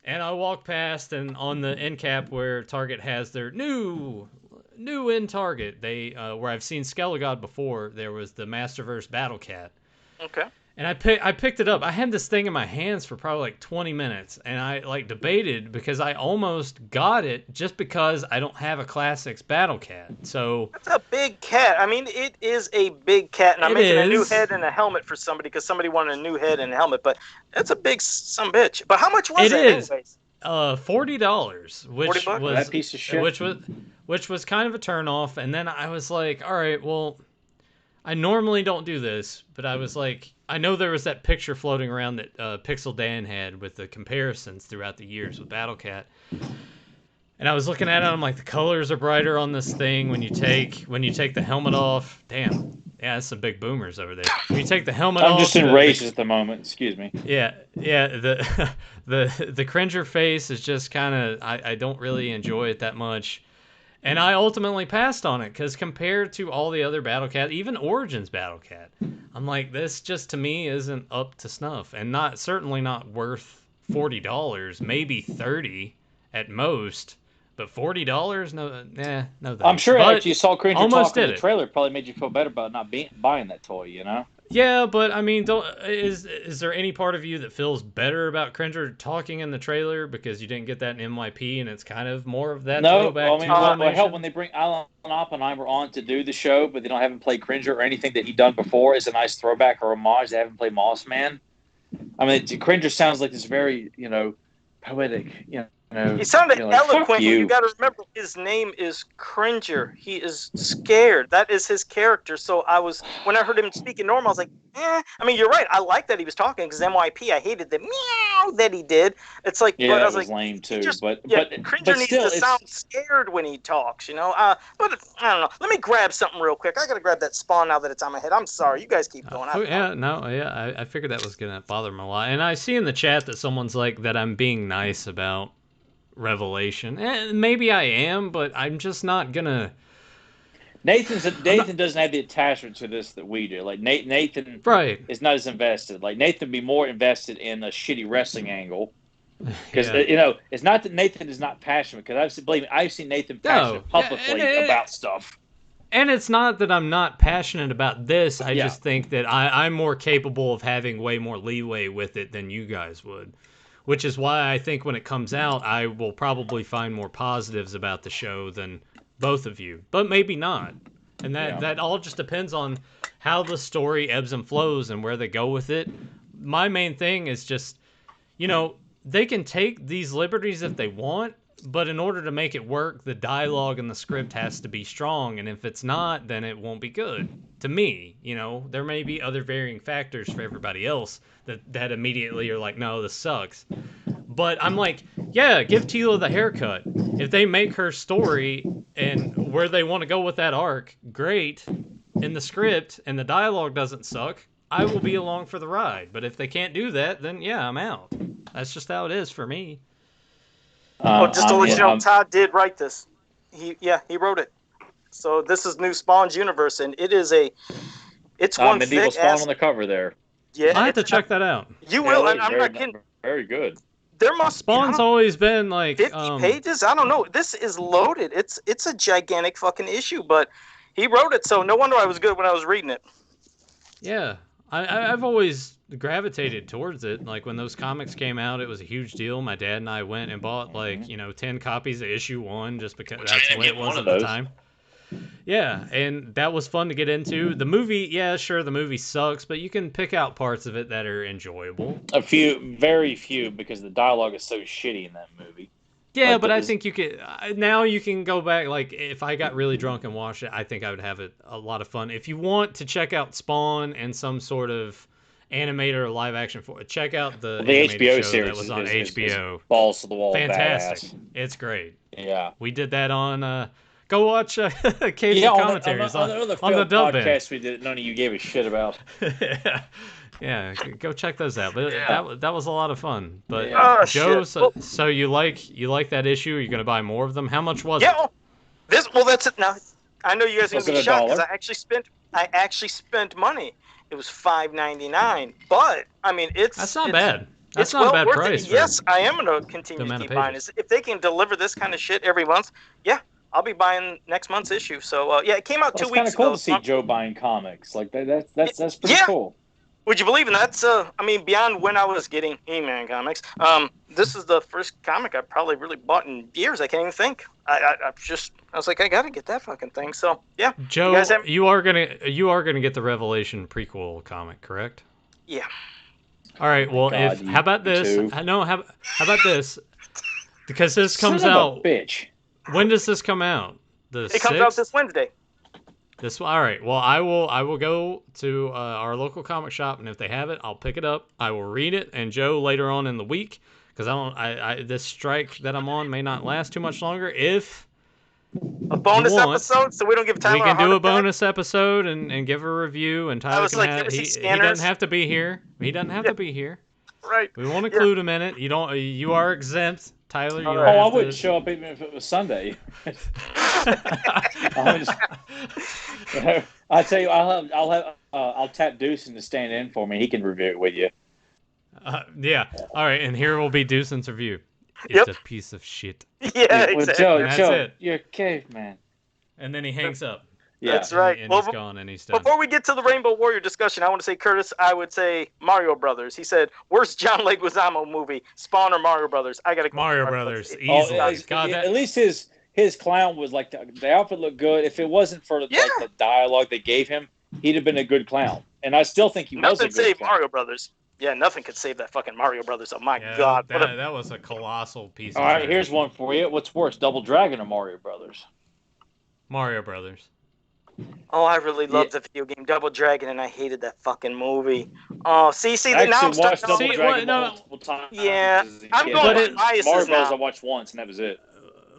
And I walk past, and on the end cap where Target has their new in Target, where I've seen Skelegod before, there was the Masterverse Battle Cat. Okay. And I picked it up. I had this thing in my hands for probably like 20 minutes, and I debated because I almost got it just because I don't have a Classics Battle Cat. So that's a big cat. I mean, it is a big cat, and I'm making a new head and a helmet for somebody because somebody wanted a new head and a helmet. But that's a big bitch. But how much was it anyways? $40, which was that piece of shit. Which was kind of a turnoff. And then I was like, all right, well, I normally don't do this, but I was like, I know there was that picture floating around that Pixel Dan had with the comparisons throughout the years with Battle Cat. And I was looking at it, I'm like, the colors are brighter on this thing when you take the helmet off. Damn. Yeah, that's some big boomers over there. When you take the helmet off. I'm just enraged at the moment. Excuse me. Yeah. The Cringer face is just kind of, I don't really enjoy it that much. And I ultimately passed on it because compared to all the other Battle Cat, even Origins Battle Cat, I'm like, this just to me isn't up to snuff, and certainly not worth $40, maybe $30 at most. But $40? No, no thanks. I'm sure but after you saw Cringer almost talk in did the it. trailer, it probably made you feel better about not buying that toy. You know? Yeah, but I mean, is there any part of you that feels better about Cringer talking in the trailer because you didn't get that in MYP and it's kind of more of that No, throwback I mean, to well, help Filmation? when they bring Alan Oppenheimer on to do the show, but they don't have him play Cringer or anything that he done before. Is a nice throwback or homage. They haven't played Moss Man. I mean, Cringer sounds like this very, poetic, He sounded like, eloquent. fuck you. You got to remember, his name is Cringer. He is scared. That is his character. So when I heard him speaking normal, I was like, eh. I mean, you're right. I like that he was talking because MYP. I hated the meow that he did. It's like, Yeah, but I that was was like, lame too. Cringer needs still, to sound scared when he talks. But I don't know. Let me grab something real quick. I got to grab that Spawn now that it's on my head. I'm sorry. You guys keep going. I figured that was gonna bother him a lot. And I see in the chat that someone's like that I'm being nice about Revelation. Maybe I am, but I'm just not gonna. Nathan doesn't have the attachment to this that we do. Like Nathan Right. is not as invested. Like Nathan would be more invested in a shitty wrestling angle. Because it's not that Nathan is not passionate. Because I've seen Nathan passionate publicly about stuff. And it's not that I'm not passionate about this. I just think that I'm more capable of having way more leeway with it than you guys would. Which is why I think when it comes out, I will probably find more positives about the show than both of you. But maybe not. And that all just depends on how the story ebbs and flows and where they go with it. My main thing is just, they can take these liberties if they want, but in order to make it work, the dialogue and the script has to be strong. And if it's not, then it won't be good. To me, there may be other varying factors for everybody else that immediately are like, no, this sucks. But I'm like, yeah, give Teela the haircut. If they make her story and where they want to go with that arc, great, in the script, and the dialogue doesn't suck, I will be along for the ride. But if they can't do that, then yeah, I'm out. That's just how it is for me. Just to let you know, Todd did write this. He wrote it. So this is new Spawn's universe, and it's one medieval thick Spawn on the cover there. Yeah, I have to check that out. You will, and I'm not kidding. Very good. There must Spawn's always been like 50 pages. I don't know. This is loaded. It's a gigantic fucking issue, but he wrote it, so no wonder I was good when I was reading it. Yeah, I've always gravitated towards it. Like when those comics came out, it was a huge deal. My dad and I went and bought 10 copies of issue 1 just because that's the way it was at the time. Yeah, and that was fun to get into. The movie, yeah, sure, the movie sucks, but you can pick out parts of it that are enjoyable. Very few, because the dialogue is so shitty in that movie. Yeah, but I think you could now you can go back. Like if I got really drunk and watched it, I think I would have a lot of fun. If you want to check out Spawn and some sort of animator or live action for it, check out the HBO show series that was on HBO. Is balls to the wall. Fantastic! Badass. It's great. Yeah, we did that on. Go watch KZ commentaries on the Dub podcast we did. None of you gave a shit about. Yeah, go check those out. But that was a lot of fun. But Joe, so you like that issue? Are you going to buy more of them? How much was it? That's it. Now I know you guys are going to be shocked because I actually spent money. It was $5.99, but I mean that's not bad. That's not a bad price. Yes, I am going to continue to keep buying. If they can deliver this kind of shit every month, I'll be buying next month's issue. So it came out 2 weeks ago. It's kind of cool to see Joe buying comics like that. That's pretty cool. Would you believe in that? That's beyond when I was getting He-Man comics. This is the first comic I probably really bought in years. I can't even think. I was like, I gotta get that fucking thing. So yeah, Joe, you are gonna get the Revelation prequel comic, correct? Yeah. All right. Well, how about this? No, how about this? Because this comes out. Bitch. When does this come out? It comes out this Wednesday. All right. Well, I will go to our local comic shop, and if they have it, I'll pick it up. I will read it, and Joe later on in the week, because this strike that I'm on may not last too much longer. If a bonus episode, so we don't give Tyler. We can do a bonus episode and give a review, and Tyler he doesn't have to be here. He doesn't have to be here. Right. We won't include him in it. You are exempt. Tyler, I wouldn't show up even if it was Sunday. I'll tell you, I'll tap Deucin to stand in for me. He can review it with you. Yeah. All right, and here will be Deucin's review. is a piece of shit. Yeah, exactly. Joe, That's Joe, it. you're a caveman. And then he hangs up. Yeah. That's right. And Well, he's gone and he's done. Before we get to the Rainbow Warrior discussion, I want to say, Curtis, I would say Mario Brothers. He said, worst John Leguizamo movie, Spawn or Mario Brothers? I got to go Mario Brothers, Brothers. easily. God, at least his clown was like the outfit looked good. If it wasn't for like the dialogue they gave him, he'd have been a good clown. And I still think he was a Nothing good saved clown. Mario Brothers. Yeah, nothing could save that fucking Mario Brothers. Oh my God! That was a colossal piece. All of right, trash. here's one for you. What's worse, Double Dragon or Mario Brothers? Mario Brothers. Oh, I really loved the video game Double Dragon, and I hated that fucking movie. Oh, see, I now I'm actually watched starting Double to... Dragon no. multiple times. Yeah, as a I'm kid. going with with Mario biases Bros. now. I watched once, and that was it.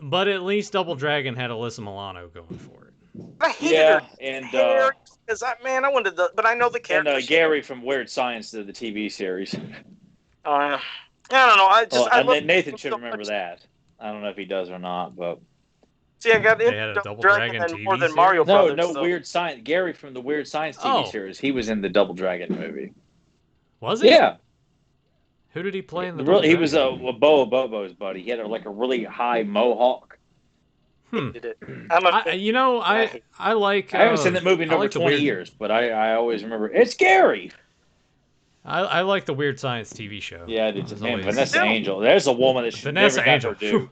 But at least Double Dragon had Alyssa Milano going for it. I hated Yeah, her and hair, because I wanted the... But I know the character. Gary from Weird Science did the TV series. I don't know. I love Nathan should so remember much. that. I don't know if he does or not, but See, I got They into had a Double Double Dragon Dragon and more TV than Mario no, Brothers. so- Weird Science. Gary from the Weird Science TV Oh. series. He was in the Double Dragon movie. Was he? Yeah, Who did he play in the? really, he Double was Dragon? a Boa Bobo's buddy. He had like a really high mohawk. Did it. I'm a I like. I haven't seen that movie in I over like the 20 weird- years, but I always remember it's Gary. I like the Weird Science TV show. Yeah, I did. It's Man, always- Vanessa Still. Angel. There's a woman that should Vanessa never Angel. have her do. Phew.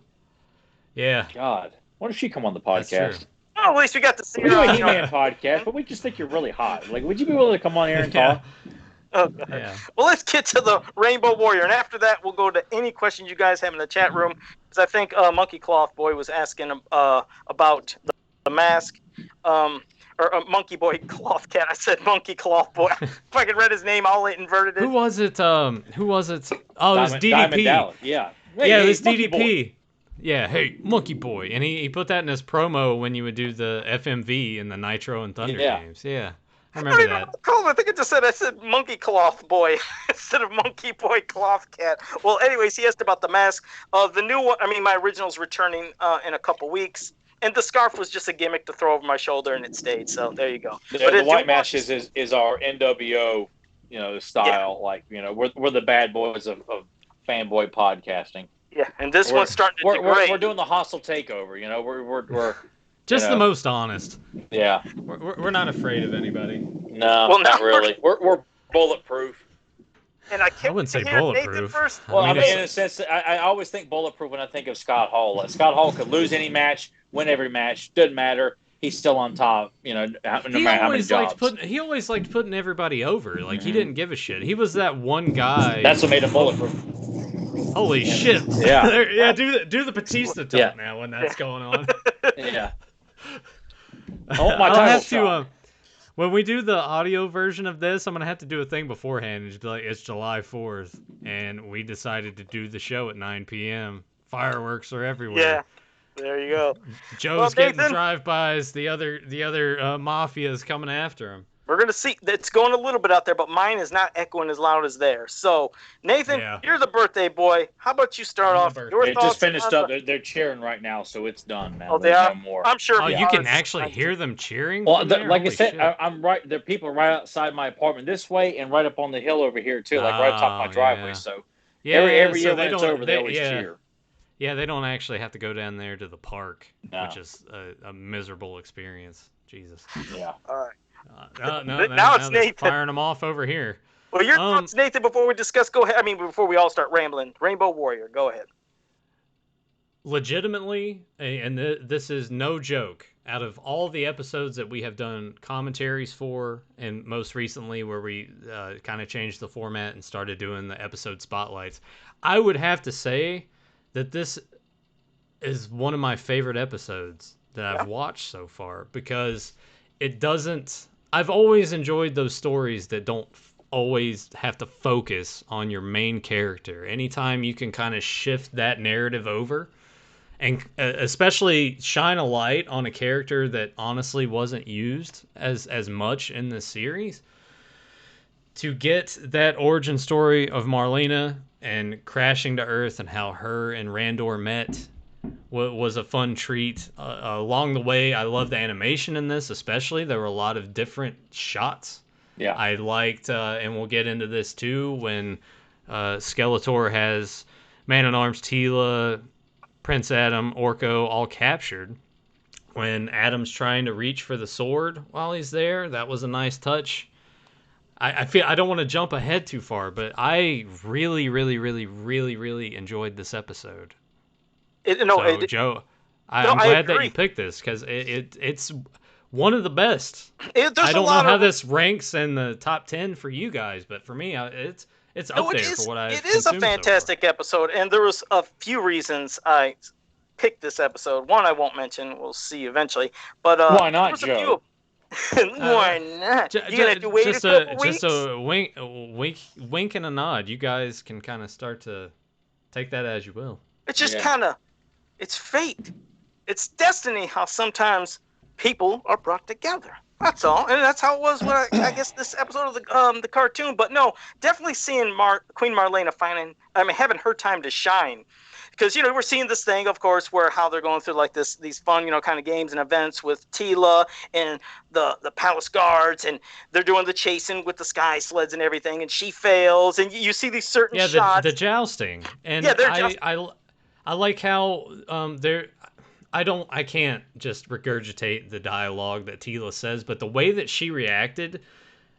Yeah. God, why does she come on the That's true. podcast? Well, at least we got to see We do her. a on- He-Man podcast, but we just think you're really hot. Like, would you be willing to come on here and talk? Oh, God. Yeah. Well, let's get to the Rainbow Warrior, and after that, we'll go to any questions you guys have in the chat room. Because I think Monkey Cloth Boy was asking about the mask, or Monkey Boy Cloth Cat. I said Monkey Cloth Boy. If I could read his name, I'll inverted it. Who was it? Oh, it was DDP. Diamond Dallas, yeah. Wait, Yeah, it hey, was Monkey Boy. DDP. Yeah, hey, Monkey Boy. And he put that in his promo when you would do the FMV in the Nitro and Thunder Yeah. games. Yeah, I I don't remember even know that. what to call him. I think I said Monkey Cloth Boy instead of Monkey Boy Cloth Cat. Well, anyways, he asked about the mask. The new one, my original's returning in a couple weeks. And the scarf was just a gimmick to throw over my shoulder, and it stayed. So there you go. The, But the it- white mask is our NWO, style. Like, we're the bad boys of fanboy podcasting. Yeah, and this We're- one's starting to We're degrade. we're doing the hostile takeover. We're Just you the know. most honest. yeah. We're not afraid of anybody. No, Well, not now really. We're bulletproof. And I can't wouldn't say hear Nathan bulletproof. first. Well, I mean, it's- in a sense, I always think bulletproof when I think of Scott Hall. Like, Scott Hall could lose any match, win every match, doesn't matter. He's still on top. No matter how many jobs. He always liked putting everybody over. Like he didn't give a shit. He was that one guy. That's what made him bulletproof. Holy shit. Yeah. Yeah. Do the Batista talk Yeah. now when that's going on. Yeah. I want my I'll title have to. shot. When we do the audio version of this, I'm gonna have to do a thing beforehand and just be like, it's July 4th, and we decided to do the show at 9 p.m. Fireworks are everywhere. Yeah, there you go. Joe's Well, getting Nathan- drive-bys. The other mafia is coming after him. We're going to see. It's going a little bit out there, but mine is not echoing as loud as theirs. So, Nathan, Yeah. you're the birthday boy. How about you start I'm the off? birthday Your It thoughts just finished on up. the- They're cheering right now, so it's done, man. Oh, they There's are? no more. I'm sure. Oh, if you can ours- actually hear them cheering. Well, from there? like I Holy said, shit. I'm right. There are people right outside my apartment this way, and right up on the hill over here too, like right atop my Oh, driveway. yeah. So yeah, every so year when it's over, they always cheer. Yeah, they don't actually have to go down there to the park, No. which is a miserable experience. Jesus. Yeah. All right. No, Now it's they're Nathan. firing them off over here. Well, your Um, thoughts, Nathan, before we discuss, go ahead. Before we all start rambling. Rainbow Warrior, go ahead. Legitimately, and this is no joke, out of all the episodes that we have done commentaries for, and most recently where we kind of changed the format and started doing the episode spotlights, I would have to say that this is one of my favorite episodes that I've watched so far, because it doesn't... I've always enjoyed those stories that don't always have to focus on your main character. Anytime you can kind of shift that narrative over, and especially shine a light on a character that honestly wasn't used as much in the series, to get that origin story of Marlena and crashing to Earth and how her and Randor met was a fun treat. Along the way, I love the animation in this, especially. There were a lot of different shots. Yeah. I liked, and we'll get into this too, when Skeletor has Man-at-Arms Tila, Prince Adam, Orko all captured. When Adam's trying to reach for the sword while he's there, that was a nice touch. I feel I don't want to jump ahead too far, but I really, really, really, really, really enjoyed this episode. Joe, I'm glad that you picked this because it's one of the best. I don't know how this ranks in the top 10 for you guys, but for me, it's up there for what I've It is a fantastic episode, and there was a few reasons I picked this episode. One I won't mention. We'll see eventually. But why not, Joe? Why not? You gonna have to wait a couple weeks? Just a wink and a nod. You guys can kind of start to take that as you will. It's just kind of, it's fate. It's destiny how sometimes people are brought together. That's all, and that's how it was with I guess this episode of the cartoon. But no, definitely seeing Queen Marlena having her time to shine. Because, we're seeing this thing, of course, where how they're going through like these fun, kind of games and events with Tila and the palace guards, and they're doing the chasing with the sky sleds and everything, and she fails, and you see these certain shots. The jousting. And I like how I can't just regurgitate the dialogue that Tila says, but the way that she reacted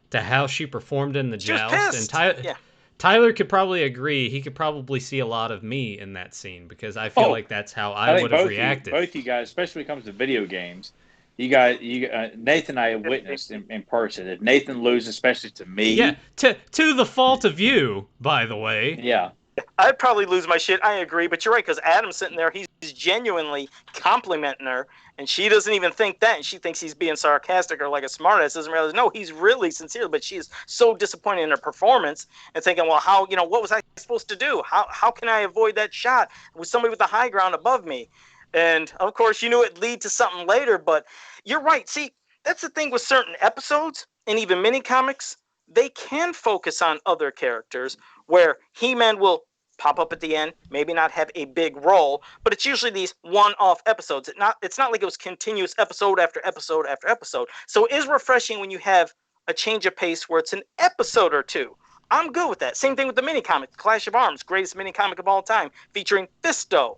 to how she performed in the joust, and Tyler could probably agree. He could probably see a lot of me in that scene because I feel like that's how I would have reacted. Both you guys, especially when it comes to video games, Nathan and I have witnessed in person. If Nathan loses, especially to me, to the fault of you, by the way. Yeah, I'd probably lose my shit. I agree, but you're right because Adam's sitting there. He's genuinely complimenting her, and she doesn't even think that, and she thinks he's being sarcastic or like a smartass. Doesn't realize no, he's really sincere. But she's so disappointed in her performance and thinking, well, how what was I supposed to do? How can I avoid that shot with somebody with the high ground above me? And of course, you knew it'd lead to something later. But you're right. See, that's the thing with certain episodes and even mini comics. They can focus on other characters where He-Man will pop up at the end, maybe not have a big role, but it's usually these one-off episodes. It's not like it was continuous episode after episode after episode. So it is refreshing when you have a change of pace where it's an episode or two. I'm good with that. Same thing with the mini comic, Clash of Arms, greatest mini comic of all time, featuring Fisto.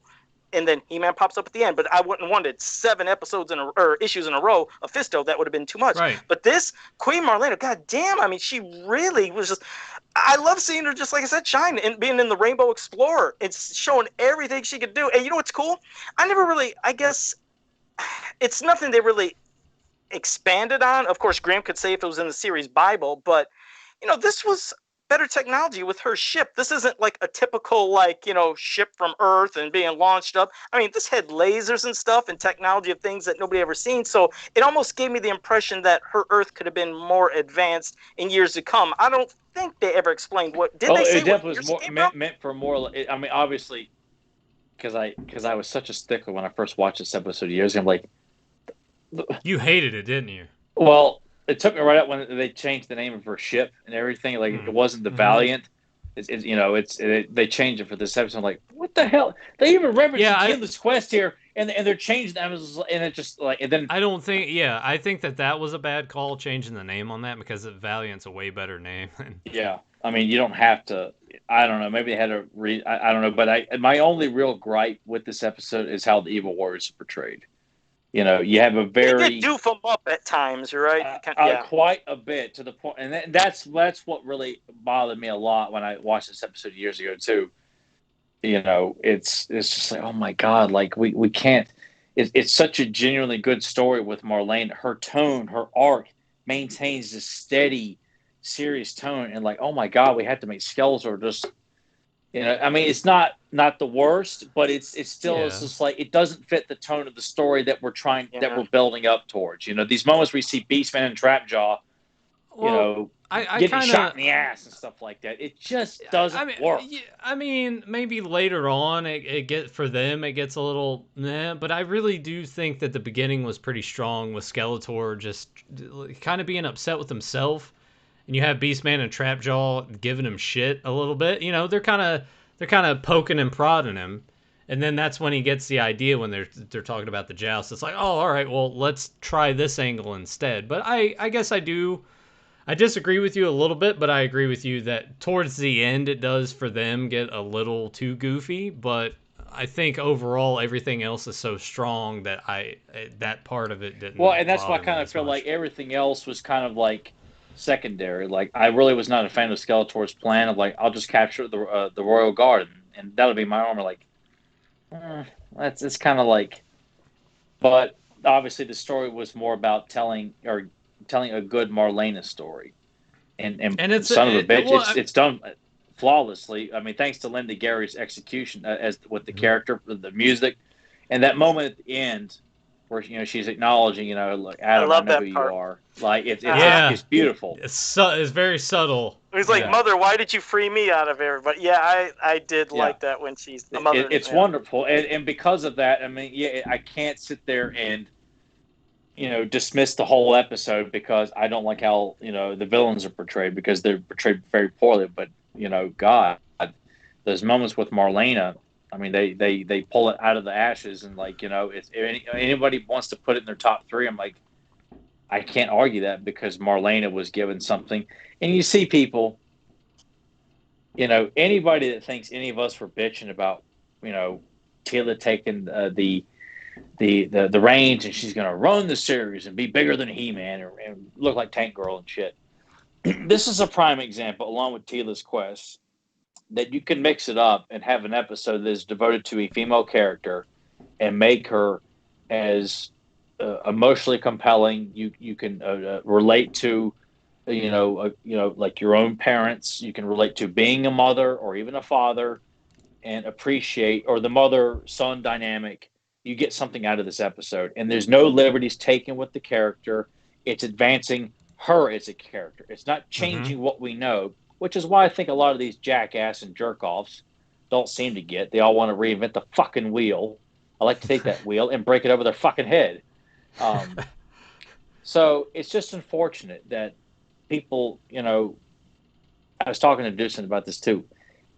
And then He-Man pops up at the end, but I wouldn't wanted 7 episodes or issues in a row of Fisto. That would have been too much. Right. But this Queen Marlena, god damn, she really was just. I love seeing her, just like I said, shine and being in the Rainbow Explorer. It's showing everything she could do. And you know what's cool? I guess it's nothing they really expanded on. Of course, Graham could say if it was in the series Bible, but this was better technology with her ship. This isn't like a typical ship from Earth and being launched up. This had lasers and stuff and technology of things that nobody ever seen. So it almost gave me the impression that her Earth could have been more advanced in years to come. I don't think they ever explained what did they say. It definitely was meant for more. Obviously, because I was such a stickler when I first watched this episode years ago. I'm like, you hated it, didn't you? Well, it took me right up when they changed the name of her ship and everything. Like it wasn't the Valiant. They changed it for this episode. I'm like, what the hell? They even referenced Endless Quest here, and they're changing them, and it just like and then I don't think. Yeah, I think that was a bad call changing the name on that because Valiant's a way better name. Yeah, you don't have to. I don't know. Maybe they had to I don't know. But my only real gripe with this episode is how the Evil Warriors are portrayed. You have a very they did doof them up at times, right? Quite a bit to the point, and that's what really bothered me a lot when I watched this episode years ago too. It's just like, oh my god, like we can't. It's such a genuinely good story with Marlene. Her tone, her arc maintains this steady, serious tone, and like, oh my god, we had to make Skeletor just. It's not the worst, but it's still it's just like it doesn't fit the tone of the story that we're that we're building up towards. These moments where we see Beastman and Trapjaw, getting shot in the ass and stuff like that. It just doesn't work. Maybe later on it gets a little but I really do think that the beginning was pretty strong with Skeletor just kind of being upset with himself. And you have Beastman and Trapjaw giving him shit a little bit. They're kind of poking and prodding him, and then that's when he gets the idea when they're talking about the joust. It's like, oh, all right, well, let's try this angle instead. But I guess I do I disagree with you a little bit, but I agree with you that towards the end it does for them get a little too goofy. But I think overall everything else is so strong that that part of it Well, didn't and that's why I bother me kind of as feel like much. everything else was kind of like secondary. Like I really was not a fan of Skeletor's plan of like I'll just capture the Royal Guard and that'll be my armor. Like that's it's kind of like, but obviously the story was more about telling a good Marlena story, and And son of a bitch, well, it's done flawlessly. I mean, thanks to Linda Gary's execution as with the mhm. character, the music, and that moment at the end where she's acknowledging, like I Adam, I love know who that you part. are. Like Uh-huh. Yeah, it's beautiful. it's very subtle. He's like, Yeah, "Mother, why did you free me out of everybody?" Yeah, I did yeah. like that when she's the mother. It's Yeah. wonderful, and because of that, I mean, yeah, I can't sit there and dismiss the whole episode because I don't like how the villains are portrayed because they're portrayed very poorly. But God, those moments with Marlena, I mean, they pull it out of the ashes, and like if anybody wants to put it in their top three, I'm like, I can't argue that because Marlena was given something, and you see people, anybody that thinks any of us were bitching about, Tila taking the reins and she's going to run the series and be bigger than He-Man and look like Tank Girl and shit. This is a prime example, along with Tila's Quest, that you can mix it up and have an episode that is devoted to a female character and make her as emotionally compelling. You can relate to, like your own parents. You can relate to being a mother or even a father and appreciate, or the mother-son dynamic. You get something out of this episode, and there's no liberties taken with the character. It's advancing her as a character. It's not Hmm. changing what we know, which is why I think a lot of these jackass and jerk-offs don't seem to get. They all want to reinvent the fucking wheel. I like to take that wheel and break it over their fucking head. So it's just unfortunate that people, I was talking to Deucin about this too.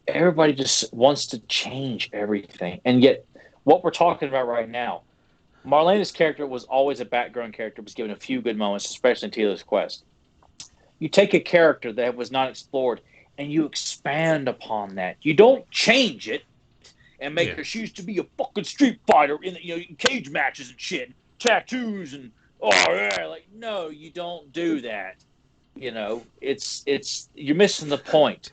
Everybody just wants to change everything. And yet, what we're talking about right now, Marlena's character was always a background character, was given a few good moments, especially in Tila's Quest. You take a character that was not explored and you expand upon that. You don't change it and make Yeah. her she used to be a fucking street fighter in cage matches and shit, tattoos and yeah, like no, you don't do that. It's you're missing the point.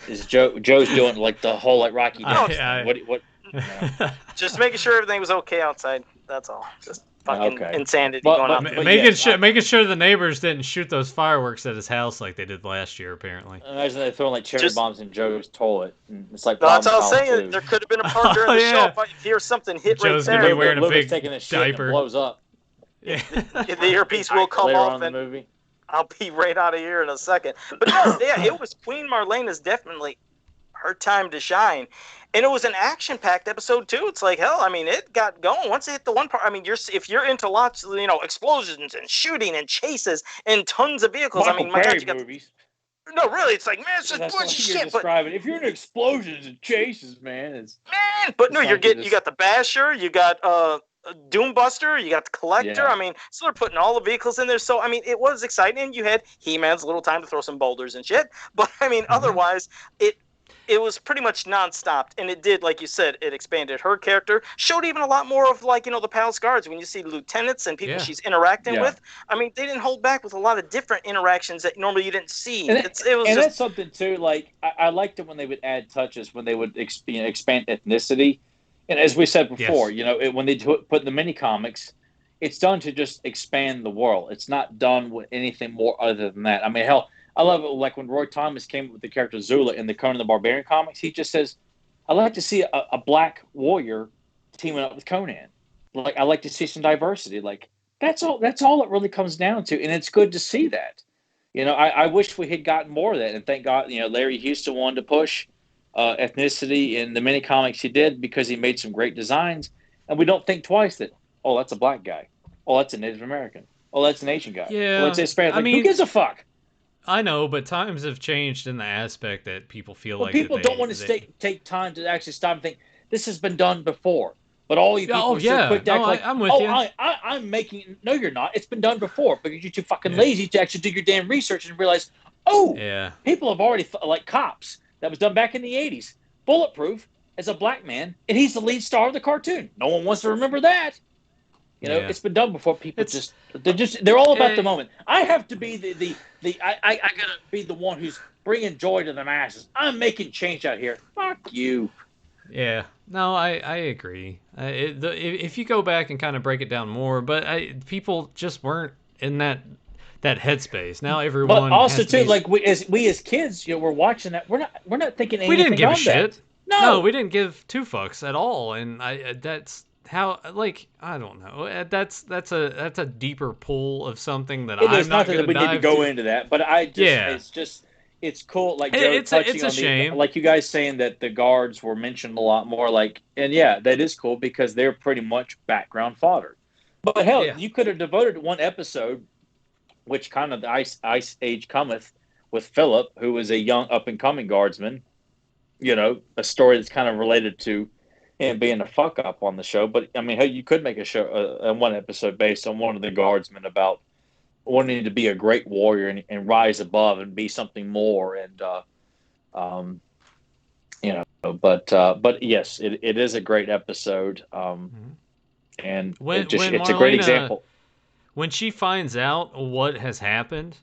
Is Joe's doing like the whole like Rocky dance thing? What? No. Just making sure everything was okay outside. That's all. Just fucking Okay. insanity But going but on. but Making yes, sure the neighbors didn't shoot those fireworks at his house like they did last year, apparently. imagine they throwing like cherry Just- bombs in Joe's toilet. And it's like No, that's all Problem I'm Child saying. 2. There could have been a part during Oh, the yeah. show if I hear something hit Joe's right gonna be there. wearing a Luger's big taking a shit and diaper. it blows up Yeah. The earpiece will come later off on in the and movie. I'll be right out of here in a second. But no, yeah, it was Queen Marlena's definitely her time to shine. And it was an action-packed episode too. It's like hell. I mean, it got going once it hit the one part. I mean, if you're into lots, explosions and shooting and chases and tons of vehicles. Michael I mean, my God, Berry you got movies. no, really. It's like man, it's just That's bunch what of you're shit. But describing. If you're in explosions and chases, man, it's but no, it's you're like getting you got the Basher, you got Doombuster, you got the Collector. Yeah. I mean, so they're putting all the vehicles in there. So I mean, it was exciting. And you had He-Man's little time to throw some boulders and shit. But I mean, otherwise, it was pretty much nonstop, and it did, like you said, it expanded her character, showed even a lot more of like the Palace Guards when you see lieutenants and people Yeah. she's interacting Yeah. with. I mean, they didn't hold back with a lot of different interactions that normally you didn't see. And, It was and just that's something too. Like I liked it when they would add touches, when they would expand ethnicity, and as we said before, Yes. when they put the mini comics, it's done to just expand the world. It's not done with anything more other than that. I mean, hell, I love it. Like when Roy Thomas came up with the character Zula in the Conan the Barbarian comics, he just says, "I like to see a black warrior teaming up with Conan. Like I like to see some diversity. Like that's all. That's all it really comes down to, and it's good to see that." I wish we had gotten more of that, and thank God, Larry Houston wanted to push ethnicity in the mini comics he did because he made some great designs, and we don't think twice that, oh, that's a black guy, oh, that's a Native American, oh, that's an Asian guy, Yeah, oh, that's a Hispanic. I Like, who mean- gives a fuck? I know, but times have changed in the aspect that people feel Well, like people that don't want to take time to actually stop and think this has been done before. But all you people Oh are yeah, so quick to no, act like, I'm with oh, you. I'm making. No, you're not. It's been done before, but you're too fucking Yeah. lazy to actually do your damn research and realize, oh, Yeah, people have already like Cops that was done back in the '80s. Bulletproof as a black man, and he's the lead star of the cartoon. No one wants to remember that. You know, yeah. it's been done before. People It's they're all about the eh, moment. I have to be I gotta be the one who's bringing joy to the masses. I'm making change out here. Fuck you. yeah. No, I agree. If you go back and kind of break it down more, but people just weren't in that headspace. Now But everyone also has to too, be. like we as kids, we're watching that. We're not thinking We didn't anything give a on that. shit. No, No, we didn't give two fucks at all, and that's how like I don't know. That's a deeper pull of something that it I'm is not not that gonna we need to dive go to. into that. But Yeah, it's cool. Like Joe touching it's a on the shame. like you guys saying that the guards were mentioned a lot more. Like, and yeah, that is cool because they're pretty much background fodder. But hell, Yeah. you could have devoted one episode, which kind of the ice age cometh with Philip, who was a young up and coming guardsman. You know, a story that's kind of related to him being a fuck up on the show. But I mean, hey, you could make a show, one episode based on one of the guardsmen about wanting to be a great warrior and rise above and be something more. And um, you know, but yes, it is a great episode. And When it's a great Marlena example. when she finds out what has happened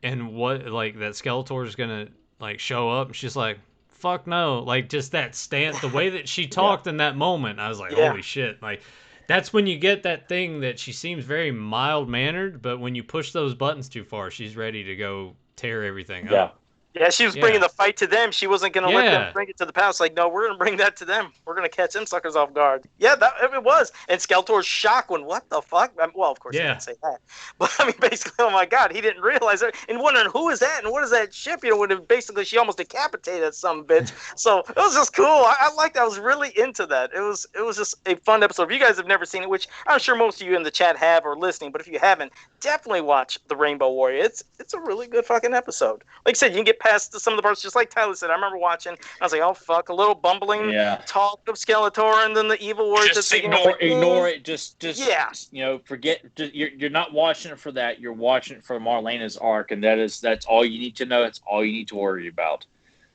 and what like that Skeletor's gonna like show up, she's like, "Fuck no!" Like just that stance, the way that she talked in that moment, I was like, Yeah. "Holy shit!" Like that's when you get that thing that she seems very mild mannered, but when you push those buttons too far, she's ready to go tear everything Yeah. up. Yeah, she was Yeah. bringing the fight to them. She wasn't going to let them Yeah. bring it to the palace. Like, no, we're going to bring that to them. We're going to catch them suckers off guard. Yeah, that it was. And Skeletor's shock when, what the fuck? Well, of course, he Yeah. didn't say that. But, I mean, basically, oh, my God, he didn't realize it. And wondering, who is that? And what is that ship? You know, when basically she almost decapitated some bitch. So it was just cool. I liked that. I was really into that. It was just a fun episode. If you guys have never seen it, which I'm sure most of you in the chat have or listening, but if you haven't, definitely watch The Rainbow Warrior. It's a really good fucking episode. Like I said, you can get past some of the parts, just like Tyler said. I remember watching, I was like, oh, fuck, a little bumbling talk of Skeletor and then the evil warrior. Just ignore it. Just yeah. You know, forget. You're not watching it for that. You're watching it for Marlena's arc, and that's all you need to know. That's all you need to worry about.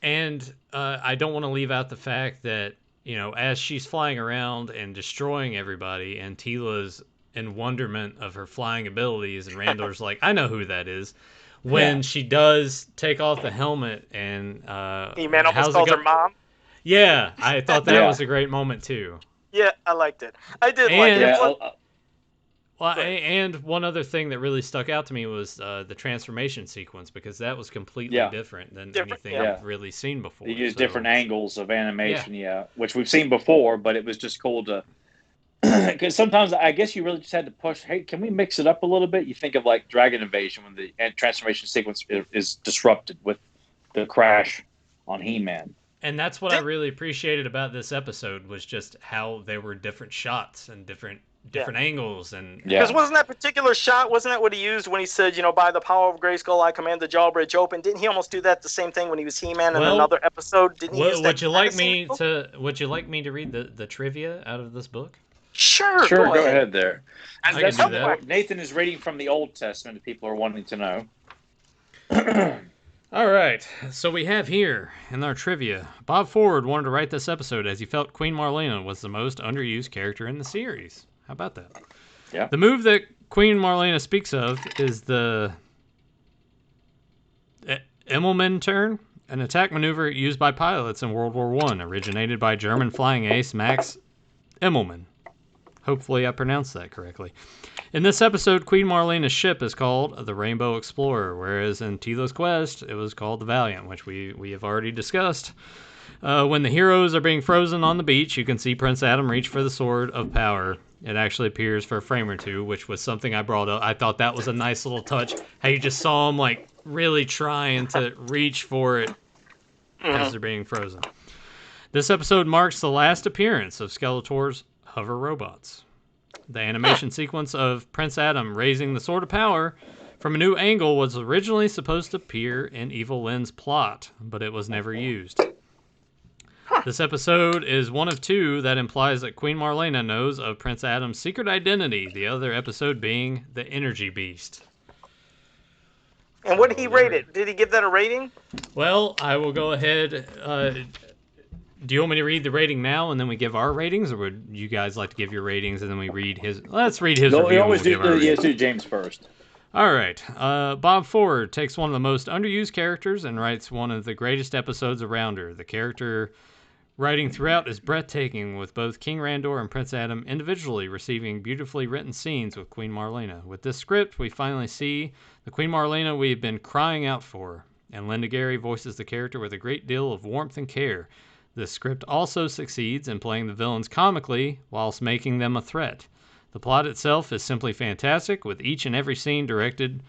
And I don't want to leave out the fact that, you know, as she's flying around and destroying everybody, and Tila's in wonderment of her flying abilities, and Randor's like, I know who that is. When she does take off the helmet and He-Man almost called her mom. Yeah, I thought that was a great moment too. Yeah, I liked it. I did like it. Well, and one other thing that really stuck out to me was the transformation sequence, because that was completely different than anything I've really seen before. They use different angles of animation, which we've seen before, but it was just cool to. Because sometimes I guess you really just had to push. Hey, can we mix it up a little bit? You think of like Dragon Invasion when the transformation sequence is disrupted with the crash on He-Man. And that's what I really appreciated about this episode, was just how there were different shots and different angles. And because wasn't that particular shot, wasn't that what he used when he said, you know, by the power of Grayskull I command the drawbridge open? Didn't he almost do that the same thing when he was He-Man in another episode? Didn't he use that? Would you like me to read the trivia out of this book? Sure, go ahead there. I can do that. Nathan is reading from the Old Testament if people are wanting to know. All right, so we have here in our trivia, Bob Ford wanted to write this episode as he felt Queen Marlena was the most underused character in the series. How about that? Yeah. The move that Queen Marlena speaks of is the Immelmann turn, an attack maneuver used by pilots in World War I, originated by German flying ace Max Immelmann. Hopefully I pronounced that correctly. In this episode, Queen Marlena's ship is called the Rainbow Explorer, whereas in Tila's Quest, it was called the Valiant, which we have already discussed. When the heroes are being frozen on the beach, you can see Prince Adam reach for the Sword of Power. It actually appears for a frame or two, which was something I brought up. I thought that was a nice little touch. How you just saw him like really trying to reach for it as they're being frozen. This episode marks the last appearance of Skeletor's hover robots. The animation sequence of Prince Adam raising the Sword of Power from a new angle was originally supposed to appear in Evil Lynn's plot, but it was never used. This episode is one of two that implies that Queen Marlena knows of Prince Adam's secret identity, the other episode being the Energy Beast. And what did he rate it? Did he give that a rating? Well, I will go ahead. Do you want me to read the rating now and then we give our ratings, or would you guys like to give your ratings and then we read his? Let's read his review. We always do James first. All right. Bob Ford takes one of the most underused characters and writes one of the greatest episodes around her. The character writing throughout is breathtaking, with both King Randor and Prince Adam individually receiving beautifully written scenes with Queen Marlena. With this script, we finally see the Queen Marlena we've been crying out for, and Linda Gary voices the character with a great deal of warmth and care. The script also succeeds in playing the villains comically whilst making them a threat. The plot itself is simply fantastic, with each and every scene directed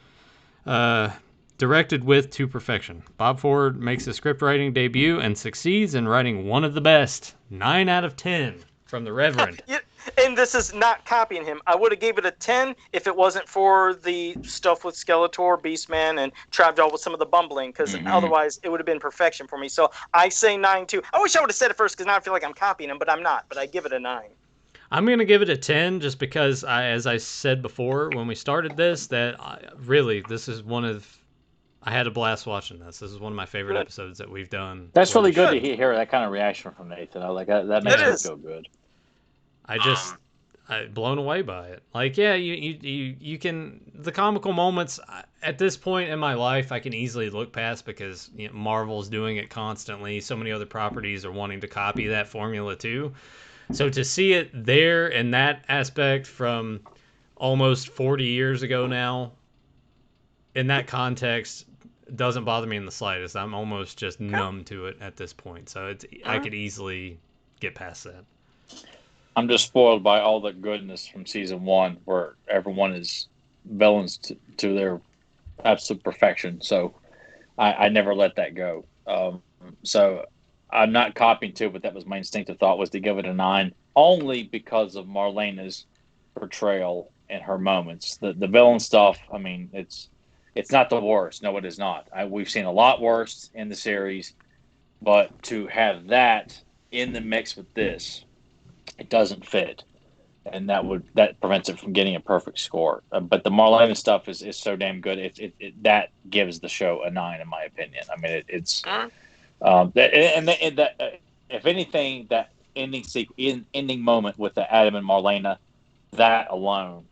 with to perfection. Bob Ford makes a script writing debut and succeeds in writing one of the best. 9 out of 10 from the Reverend. Yeah, and this is not copying him. I would have gave it a 10 if it wasn't for the stuff with Skeletor, Beastman, and Trapjaw with some of the bumbling, because otherwise it would have been perfection for me. So I say 9 too. I wish I would have said it first, because now I feel like I'm copying him, but I'm not. But I give it a 9. I'm going to give it a 10 just because, as I said before when we started this, this is one of... I had a blast watching this. This is one of my favorite episodes that we've done. That's really good to hear that kind of reaction from Nathan. I like that makes me feel good. I'm blown away by it. Like, yeah, you can, the comical moments at this point in my life, I can easily look past because Marvel's doing it constantly. So many other properties are wanting to copy that formula too. So to see it there in that aspect from almost 40 years ago now, in that context, doesn't bother me in the slightest. I'm almost just numb to it at this point. So I could easily get past that. I'm just spoiled by all the goodness from season 1, where everyone is villains to their absolute perfection. So I never let that go. So I'm not copying too, but that was my instinctive thought, was to give it a 9, only because of Marlena's portrayal and her moments. The villain stuff, I mean, it's not the worst. No, it is not. We've seen a lot worse in the series, but to have that in the mix with this, it doesn't fit, and that prevents it from getting a perfect score. But the Marlena stuff is so damn good. It that gives the show a 9, in my opinion. I mean, if anything, that ending moment with the Adam and Marlena, that alone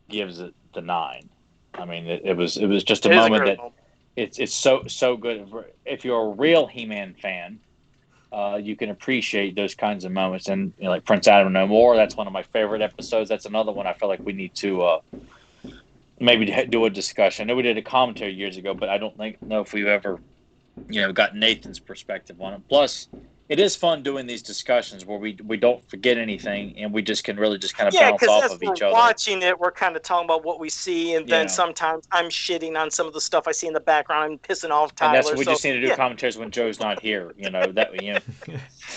gives it the 9. I mean, it was just a moment that it's so good. If you're a real He-Man fan, you can appreciate those kinds of moments. And like Prince Adam No More, that's one of my favorite episodes. That's another one I feel like we need to maybe do a discussion. I know we did a commentary years ago, but I don't know if we've ever got Nathan's perspective on it. Plus, it is fun doing these discussions where we don't forget anything, and we just can really just kind of bounce off of each other. Watching it, we're kind of talking about what we see, and then sometimes I'm shitting on some of the stuff I see in the background. I'm pissing off Tyler. And that's what we just need to do commentaries when Joe's not here.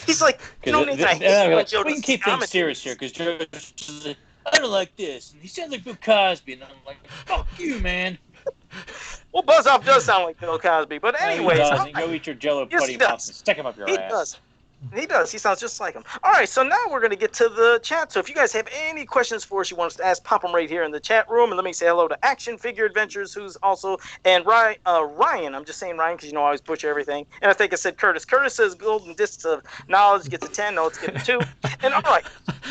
He's like, we can keep things serious here because Joe's like, I don't like this, and he sounds like Bill Cosby, and I'm like, fuck you, man. Well, Buzz Off does sound like Bill Cosby, but anyways, go eat your Jello putty muffins and stick him up your ass. He does. He sounds just like him. All right, so now we're going to get to the chat. So if you guys have any questions for us you want us to ask, pop them right here in the chat room. And let me say hello to Action Figure Adventures, who's also, and Ryan. I'm just saying Ryan because I always butcher everything. And I think I said Curtis. Curtis says Golden Discs of Knowledge gets a 10. No, it's getting a 2. And all right.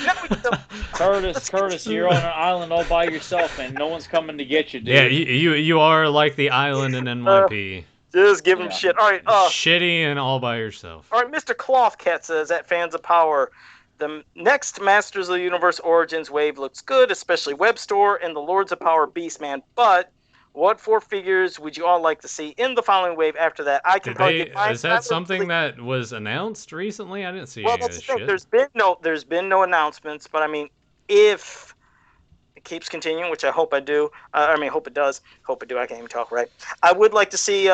Now we get to, Curtis, you're on an island all by yourself, man. No one's coming to get you, dude. Yeah, you are like the island in NYP. Just give him shit. All right. Shitty and all by yourself. All right, Mr. Clothcat says at Fans of Power, the next Masters of the Universe Origins wave looks good, especially Web Store and the Lords of Power Beastman. But what 4 figures would you all like to see in the following wave after that? I can is that something that was announced recently? I didn't see any of this shit. There's been no announcements, but I mean, if it keeps continuing, which I hope I do. Hope it does. Hope I do. I can't even talk right. I would like to see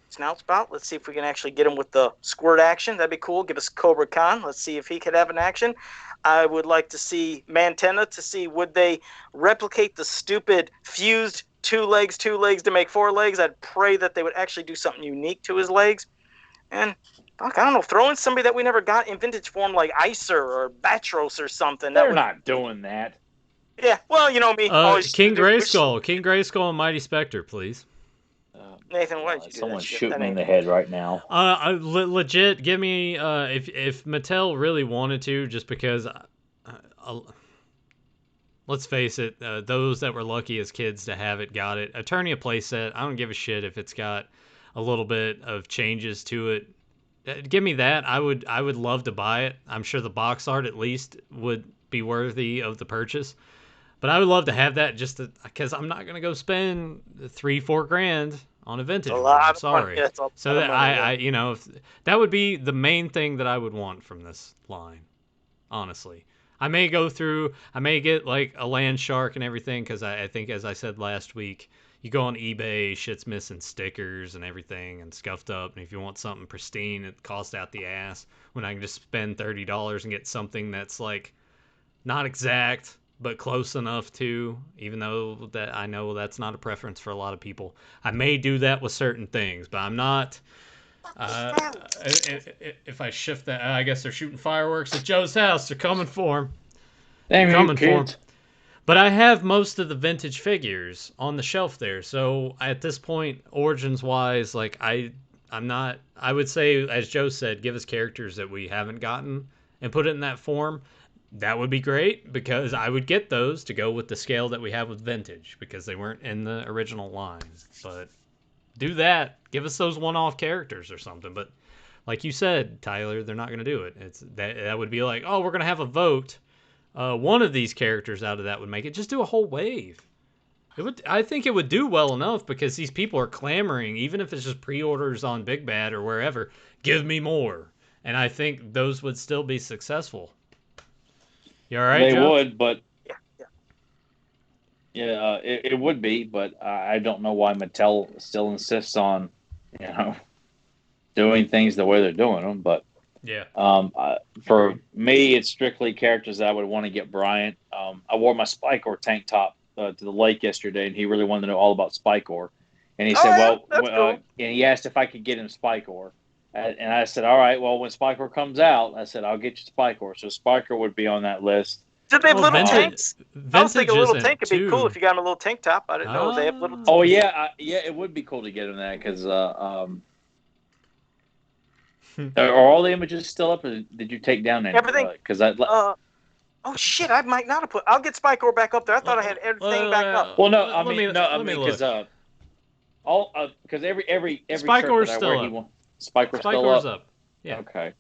Snout Spout. Let's see if we can actually get him with the squirt action. That'd be cool. Give us Cobra Khan. Let's see if he could have an action. I would like to see Mantenna to see would they replicate the stupid fused 2 legs to make 4 legs. I'd pray that they would actually do something unique to his legs. And Fuck, I don't know. Throw in somebody that we never got in vintage form, like Icer or Batros or something. They're not doing that. Yeah, well, you know me. King Grayskull and Mighty Spectre, please. Nathan, why did you do Someone's that shit? shooting me in the head right now. Legit, give me if Mattel really wanted to, just because. Let's face it, those that were lucky as kids to have it got it. Eternia playset, I don't give a shit if it's got a little bit of changes to it. Give me that. I would love to buy it. I'm sure the box art at least would be worthy of the purchase. But I would love to have that just because I'm not gonna go spend $3-4 grand on a vintage one. I'm sorry. Yeah, so that I that would be the main thing that I would want from this line. Honestly, I may get like a Land Shark and everything, because I think, as I said last week, you go on eBay, shit's missing stickers and everything and scuffed up, and if you want something pristine, it costs out the ass, when I can just spend $30 and get something that's like not exact but close enough to, even though that I know that's not a preference for a lot of people. I may do that with certain things, but I'm not. If I shift that, I guess they're shooting fireworks at Joe's house. They're coming for him. They're coming for him. But I have most of the vintage figures on the shelf there, so at this point, Origins-wise, like I would say, as Joe said, give us characters that we haven't gotten and put it in that form. That would be great, because I would get those to go with the scale that we have with vintage, because they weren't in the original lines. But do that. Give us those one-off characters or something. But like you said, Tyler, they're not going to do it. That would be like, oh, we're going to have a vote. One of these characters out of that would make it. Just do a whole wave. I think it would do well enough, because these people are clamoring, even if it's just pre-orders on Big Bad or wherever, give me more. And I think those would still be successful. You all right, They Joe? would, but it would be, but I don't know why Mattel still insists on, doing things the way they're doing them. But yeah, for me, it's strictly characters that I would want to get Bryant. I wore my Spikor tank top to the lake yesterday, and he really wanted to know all about Spikor. And he said, cool. And he asked if I could get him Spikor. And I said, all right, well, when Spikor comes out, I said, I'll get you Spikor. So Spikor would be on that list. Did they have little tanks? I was thinking a little tank would be cool if you got him a little tank top. I didn't know they have little tanks. Oh, yeah. It would be cool to get him that, because are all the images still up, or did you take down any? Everything. Oh, shit, I might not have put... I'll get Spikor back up there. I thought I had everything back up. Well, no, I mean, because every Spikor's still up. Spikor's still up. Yeah. Okay.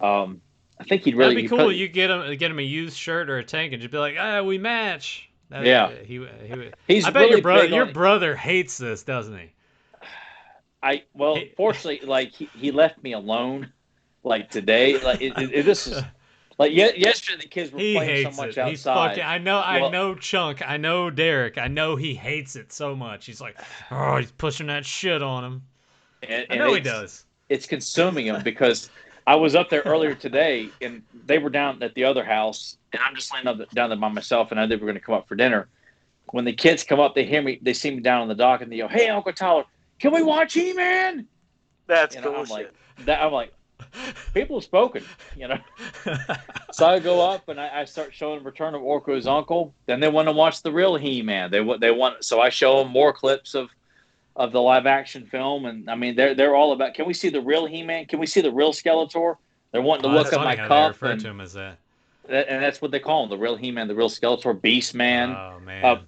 I think he'd really... That'd be cool. You get him a used shirt or a tank and just be like, we match. He's I bet really your brother hates this, doesn't he? Fortunately, like he left me alone. Like today, like this is like yesterday the kids were playing so much outside. I know Chunk. I know Derek. I know he hates it so much. He's like, he's pushing that shit on him. And I know he does. It's consuming him, because I was up there earlier today, and they were down at the other house, and I'm just laying down there by myself, and I knew they were going to come up for dinner. When the kids come up, they hear me. They see me down on the dock, and they go, "Hey, Uncle Tyler, can we watch He-Man?" That's cool. I'm like, people have spoken, So I go up and I start showing them Return of Orko's uncle. Then they want to watch the real He-Man. They want. So I show them more clips of the live action film, and I mean they're all about. Can we see the real He-Man? Can we see the real Skeletor? They're wanting to look at my cup. They refer to him as that. And that's what they call him, the real He-Man, the real Skeletor, Beast Man. Oh man.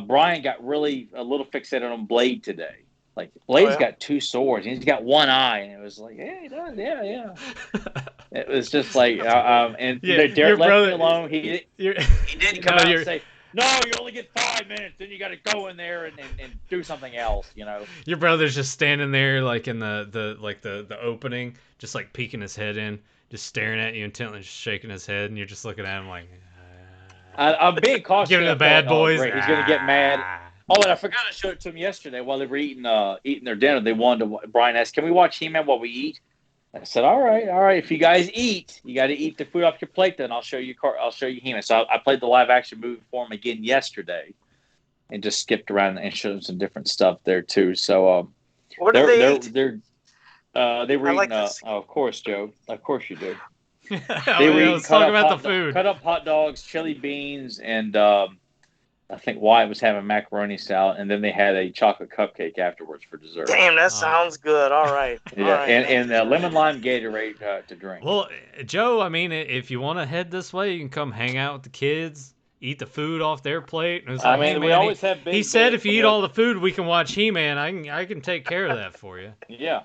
Brian got really a little fixated on Blade today. Like, Blade's got two swords, and he's got one eye, and it was like, yeah, he does, yeah. It was just like, Derek left me alone. He didn't come out and say, no, you only get 5 minutes, then you got to go in there and do something else, Your brother's just standing there, like in the opening, just like peeking his head in, just staring at you intently, just shaking his head, and you're just looking at him like. I'm being cautious. Giving the bad boys. He's going to get mad. Oh, and I forgot to show it to him yesterday while they were eating their dinner. They wanted to. Brian asked, "Can we watch He-Man while we eat?" I said, "All right. If you guys eat, you got to eat the food off your plate. Then I'll show you He-Man." So I played the live action movie for him again yesterday, and just skipped around and showed him some different stuff there too. So what do they eat? They were I eating. like this. Oh, of course, Joe. Of course you do. Oh, They were yeah, eating let's talk about the food. cut up hot dogs, chili beans, and I think Wyatt was having macaroni salad, and then they had a chocolate cupcake afterwards for dessert. Damn, that sounds good. All right. Yeah, All right. and lemon lime Gatorade to drink. Well, Joe, I mean, if you want to head this way, you can come hang out with the kids, eat the food off their plate. And it's like, I mean, hey, we man, always have big. he said big, if you eat all the food, we can watch He-Man. I can take care of that for you. Yeah.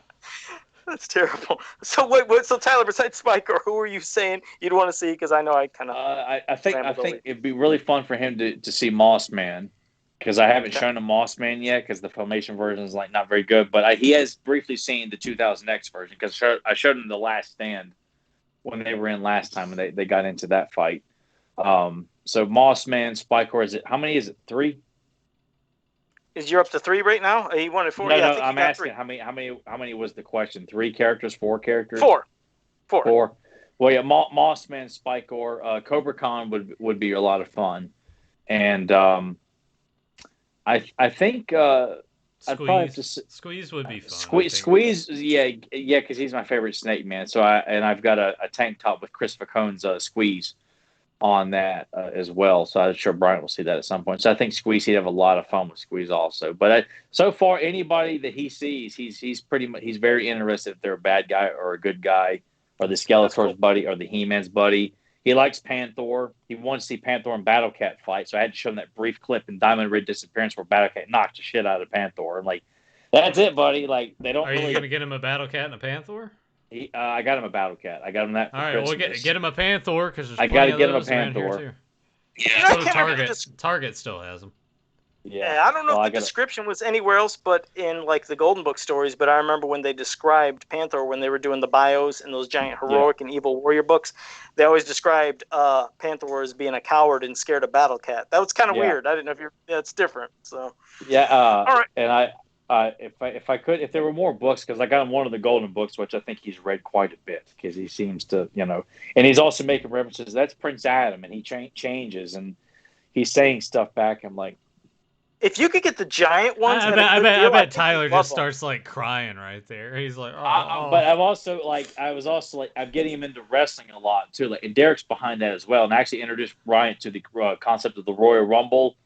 That's terrible. So wait, so Tyler, besides Spiker, who are you saying you'd want to see? Because I know I kind of. I think it'd be really fun for him to see Moss Man, because I haven't shown him Moss Man yet, because the Filmation version is like not very good. But he has briefly seen the 2000X version, because I showed him The Last Stand when they were in last time, and they got into that fight. So Moss Man, Spikor, is it? How many is it? 3? Is you up to 3 right now? He wanted 4. No, yeah, no. I'm asking 3. how many was the question? 3 characters, 4 characters? 4. 4. Well, yeah, Moss Man, Spikor, Cobra Khan would be a lot of fun, and I think I'd probably have to Squeeze would be fun. Squeeze, yeah, because he's my favorite Snake Man. So I've got a tank top with Chris Falcone's Squeeze on that as well. So I'm sure Bryant will see that at some point. So I think Squeeze, he'd have a lot of fun with Squeeze also. But so far, anybody that he sees, he's very interested if they're a bad guy or a good guy, or the Skeletor's buddy or the He-Man's buddy. He likes Panther. He wants to see Panther and Battle Cat fight. So I had to show him that brief clip in Diamond Red Disappearance where Battle Cat knocked the shit out of Panther. And like, that's it, buddy. Like, they don't. Are you gonna get him a Battle Cat and a Panther? I got him a Battle Cat. I got him that. For all right, Christmas. well get him a Panther, because I got to get him a Panther. Yeah, Target still has them. Yeah, I don't know if the description was anywhere else but in like the Golden Book stories, but I remember when they described Panther, when they were doing the bios in those giant heroic and evil warrior books, they always described Panther as being a coward and scared of Battle Cat. That was kind of weird. I didn't know if it's different. So all right. And if there were more books, because I got him one of the Golden Books, which I think he's read quite a bit, because he seems to, and he's also making references. That's Prince Adam, and he changes, and he's saying stuff back. I'm like, if you could get the giant ones, I bet Tyler just starts like crying right there. He's like, oh. But I'm getting him into wrestling a lot too. Like, and Derek's behind that as well. And I actually introduced Ryan to the concept of the Royal Rumble.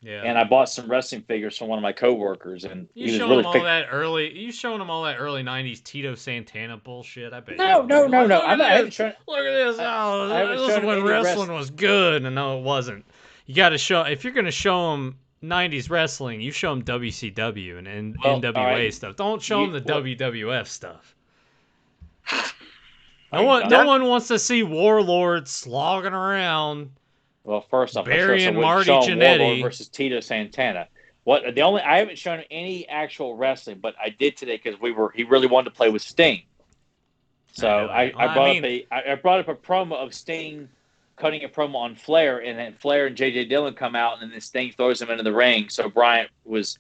Yeah. And I bought some wrestling figures from one of my coworkers, and you showing him all that early. You showing him all that early '90s Tito Santana bullshit. I bet. No. I haven't shown. Look at this. This is when wrestling was good, and no, it wasn't. You got to show, if you're gonna show him 90s wrestling, you show them WCW and NWA stuff. Don't show them the WWF stuff. No one wants to see Warlord slogging around. Well, first off, burying Marty Jannetty versus Tito Santana. I haven't shown any actual wrestling, but I did today because he really wanted to play with Sting. So I brought up a promo of Sting cutting a promo on Flair, and then Flair and J.J. Dillon come out, and then Sting throws him into the ring. So Bryant was,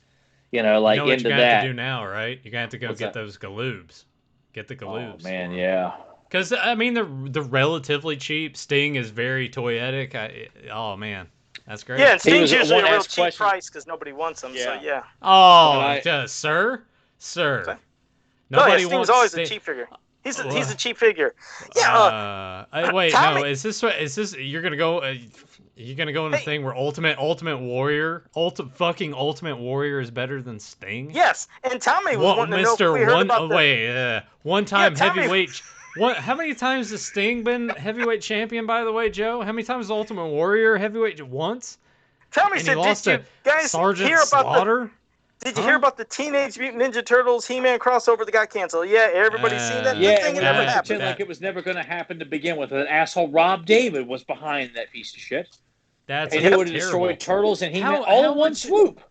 into that. What you're gonna have to do now, right? You're gonna have to go get those Galoobs. Get the Galoobs. Oh man, yeah. Because I mean, they're relatively cheap. Sting is very toyetic. Oh man, that's great. Yeah, and Sting's usually a real cheap price because nobody wants them. Yeah. So yeah. Oh, sir. Nobody Sting's always a cheap figure. He's a cheap figure. Yeah. Wait, Tommy. No. Is this? You're gonna go. You're gonna go in the thing where Ultimate Warrior, Ultimate Warrior is better than Sting? Yes. And Tommy was wanting to know if we heard about one-time heavyweight. How many times has Sting been heavyweight champion? By the way, Joe, how many times is Ultimate Warrior heavyweight? Once. Tommy said, "Did you guys hear about Slaughter? Did you hear about the Teenage Mutant Ninja Turtles He-Man crossover that got canceled?" Yeah, everybody's seen that. Yeah, thing never happened. Like it was never going to happen to begin with. An asshole Rob David was behind that piece of shit. He would have destroyed Turtles and He-Man all in one swoop.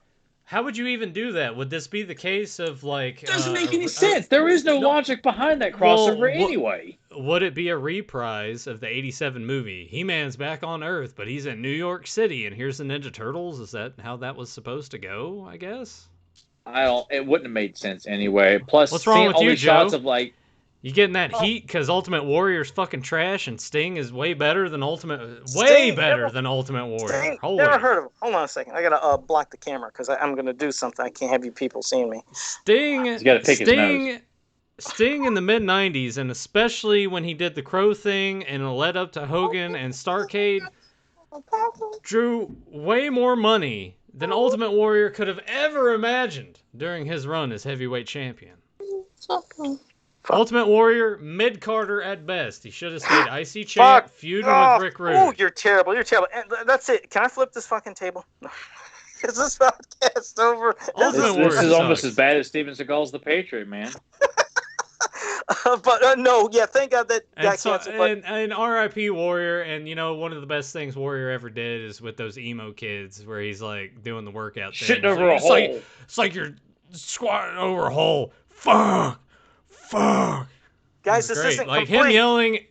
How would you even do that? Would this be the case of like? It doesn't make any sense. There is no logic behind that crossover anyway. Would it be a reprise of the '87 movie? He-Man's back on Earth, but he's in New York City, and here's the Ninja Turtles. Is that how that was supposed to go? I guess. It wouldn't have made sense anyway. Plus, what's wrong with you, Joe? Shots of like, you getting that heat because Ultimate Warrior's fucking trash and Sting is way better than Ultimate Warrior. Never heard of him. Hold on a second. I gotta block the camera because I'm gonna do something. I can't have you people seeing me. Sting. He's got to pick his nose. Sting in the mid '90s, and especially when he did the Crow thing and it led up to Hogan and Starrcade, drew way more money than Ultimate Warrior could have ever imagined during his run as heavyweight champion. Ultimate Warrior, mid-carder at best. He should have stayed IC champ, feuding with Rick Rude. Oh, you're terrible. You're terrible. And that's it. Can I flip this fucking table? Is this podcast over? This is almost as bad as Steven Seagal's The Patriot, man. But no, yeah, thank God that got canceled. And R.I.P. Warrior, and one of the best things Warrior ever did is with those emo kids, where he's like doing the workout thing. Shitting over a hole. It's like you're squatting over a hole. Fuck. Guys, this isn't like complete.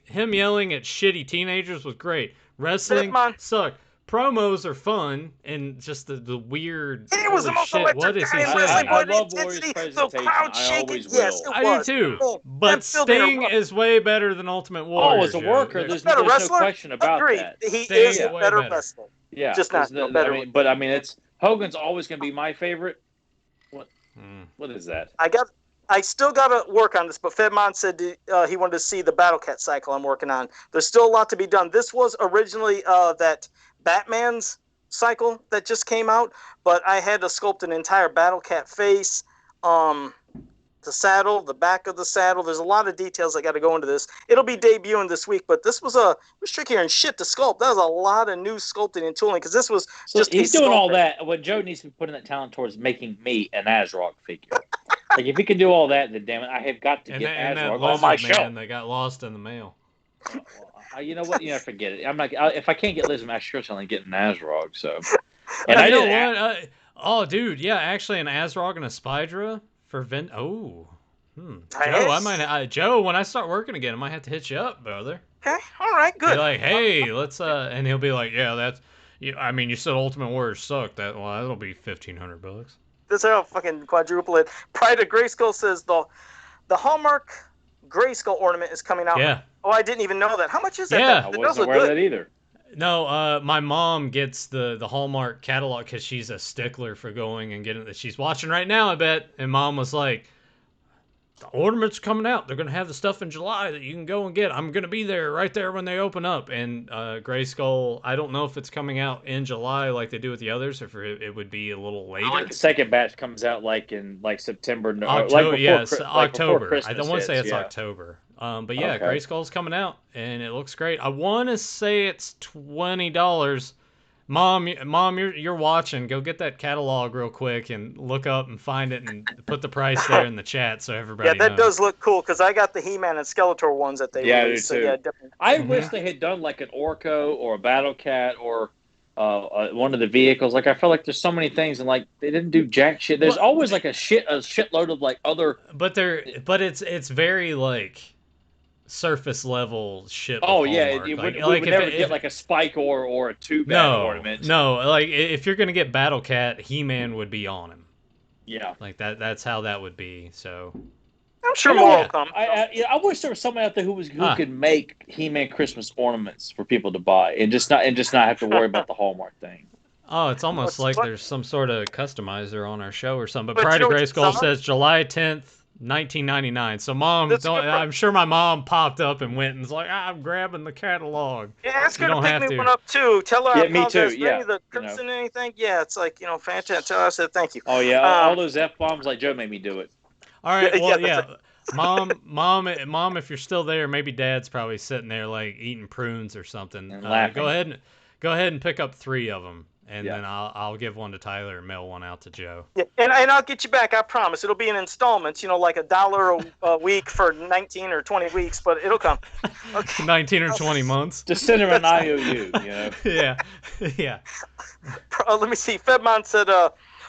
him yelling at shitty teenagers was great. Wrestling sucked. Promos are fun, and just the weird. He was the most electric what is he guy in saying? wrestling. I love Warrior's presentation. I always will. Yes, it I was. do too. Oh, But Sting is way better than Ultimate Warrior. Oh, as a worker, there's no question about that. He Sting is a better wrestler. Yeah, just not better. It's Hogan's always going to be my favorite. What is that? I still got to work on this, but Fedmon said he wanted to see the Battle Cat cycle I'm working on. There's still a lot to be done. This was originally that Batman's cycle that just came out, but I had to sculpt an entire Battle Cat face, the saddle, the back of the saddle. There's a lot of details that got to go into this. It'll be debuting this week, but this was trickier and shit to sculpt. That was a lot of new sculpting and tooling because this was just he's doing all that. What Joe needs to be putting that talent towards making me an Azrog figure. Like if he can do all that, then damn it, I have got to get Azrog on my show. They got lost in the mail. You know what? Forget it. I'm not. If I can't get Liz, I'm sure only getting Azrog. So, and I know what? Dude, yeah, actually, an Azrog and a Spydra for Vin. Oh, Joe, Joe, when I start working again, I might have to hit you up, brother. Okay, all right, good. Be like, hey, let's and he'll be like, yeah, that's. I mean, you said Ultimate Warrior sucked. That'll be $1,500. This is how fucking quadruple it. Pride of Grayskull says the Hallmark Grayskull ornament is coming out. Yeah. Oh, I didn't even know that. How much is that? Yeah. I wasn't aware of that either. No, my mom gets the Hallmark catalog because she's a stickler for going and getting it. She's watching right now, I bet. And Mom was like, the ornament's coming out. They're going to have the stuff in July that you can go and get. I'm going to be there right there when they open up. And Grayskull, I don't know if it's coming out in July like they do with the others, or if it would be a little later. Like the second batch comes out in September. October, October. Like I don't want to say it's October. But yeah, okay. Grayskull's coming out, and it looks great. I want to say it's $20. Mom, you're watching. Go get that catalog real quick and look up and find it and put the price there in the chat so everybody knows. Does look cool because I got the He-Man and Skeletor ones that they released. So definitely. I wish they had done like an Orko or a Battle Cat or one of the vehicles. Like I feel like there's so many things and like they didn't do jack shit. There's always like a shitload of like other. But it's very like surface level shit. Oh yeah, we would never get like a Spike or a two-bat ornament. No, like if you're gonna get Battle Cat, He-Man would be on him. Yeah, like that's how that would be. So I'm sure more will come. I wish there was somebody out there who could make He-Man Christmas ornaments for people to buy and just not have to worry about the Hallmark thing. Oh, it's almost like there's some sort of customizer on our show or something. But Pride of Grayskull says July 10th. 1999. So Mom, I'm sure my mom popped up and went and was like, I'm grabbing the catalog. Yeah, it's going to pick me one up too. Tell her I apologize for any of the cursing and anything. Yeah, it's like, fantastic. Tell her I said thank you. Oh yeah, all those F-bombs like Joe made me do it. All right, well, yeah. Mom, if you're still there, maybe Dad's probably sitting there like eating prunes or something. And laughing. Go ahead and pick up 3 of them. And then I'll give one to Tyler and mail one out to Joe. Yeah, and I'll get you back. I promise. It'll be in installments. Like $1 a week for 19 or 20 weeks, but it'll come. Okay. 19 or 20 months. Just send her an IOU. Yeah. Let me see. Fedmon said,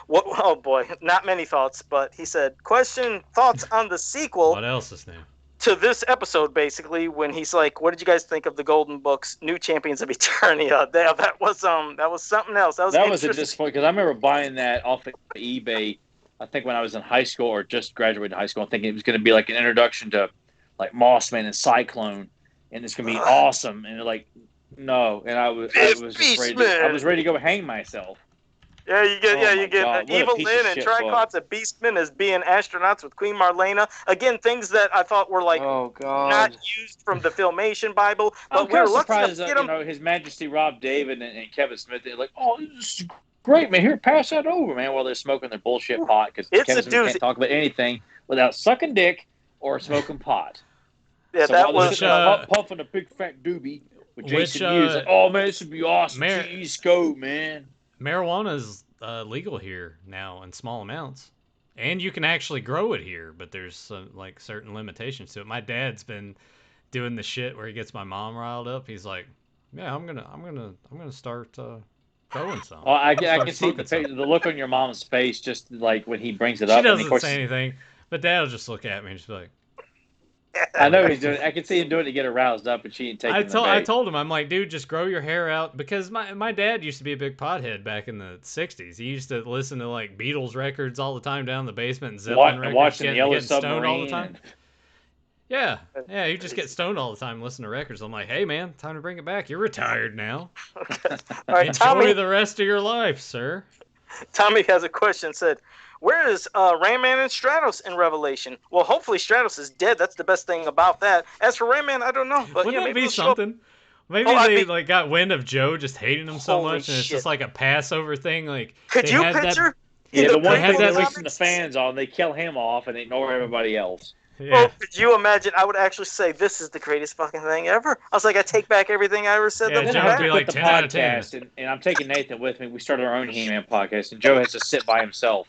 "What? Oh boy, not many thoughts." But he said, thoughts on the sequel." What else is new? To this episode, basically, when he's like, "What did you guys think of the Golden Book's New Champions of Eternia?" That was something else. That was a disappointment because I remember buying that off of eBay. I think when I was in high school or just graduated high school, thinking it was going to be like an introduction to like Mossman and Cyclone, and it's going to be awesome. And they're like, no, and I was just ready. I was ready to go hang myself. Yeah, you get Oh my God, what a Evil piece of Lyn and shit book. Triclops and Beastmen as being astronauts with Queen Marlena. Again, things that I thought were like Oh God. not used from the Filmation Bible, I'm but we kind were of lucky enough surprised to get that them. His Majesty Rob David and Kevin Smith, they're like, oh, this is great, man. Here, pass that over, man. While they're smoking their bullshit pot because It's Kevin a Smith doozy. can't talk about anything without sucking dick or smoking pot. Yeah, So that while they're was. sitting there puffing a big fat doobie with Jason Mewes, like, oh man, this would be awesome. Jeez, go, man. Marijuana is legal here now in small amounts, and you can actually grow it here, but there's like certain limitations to it. My dad's been doing the shit where he gets my mom riled up. He's like, "Yeah, I'm gonna start growing some." Oh, I Start can see smoking the look on your mom's face just like when he brings it She up. And of doesn't course, say anything, but Dad will just look at me and just be like, I know he's doing it. I can see him doing it to get her roused up, and she ain't taking the bait. I told him, I'm like, dude, just grow your hair out, because my dad used to be a big pothead back in the '60s. He used to listen to like Beatles records all the time down in the basement and Zeppelin records, watching the Yellow getting stoned all the Submarine. time. Yeah, he just get stoned all the time listening to records. I'm like, hey man, time to bring it back. You're retired now. All right, Enjoy Tommy. the rest of your life, sir. Tommy has a question. Said, "Where is Rayman and Stratos in Revelation?" Well, hopefully Stratos is dead. That's the best thing about that. As for Rayman, I don't know, but Wouldn't yeah, that maybe be they'll show up. something? Maybe Oh, they like got wind of Joe just hating him so Holy much, and it's shit. just like a Passover thing. Like, Could they you had picture? Yeah, the one had thing that they listen to comics? fans on, they kill him off and ignore everybody else. Yeah. Oh, could you imagine? I would actually say this is the greatest fucking thing ever. I was like, I take back everything I ever said. Yeah, that Joe was would be bad. like the 10 out of 10. podcast, and I'm taking Nathan with me. We started our own He-Man podcast, and Joe has to sit by himself.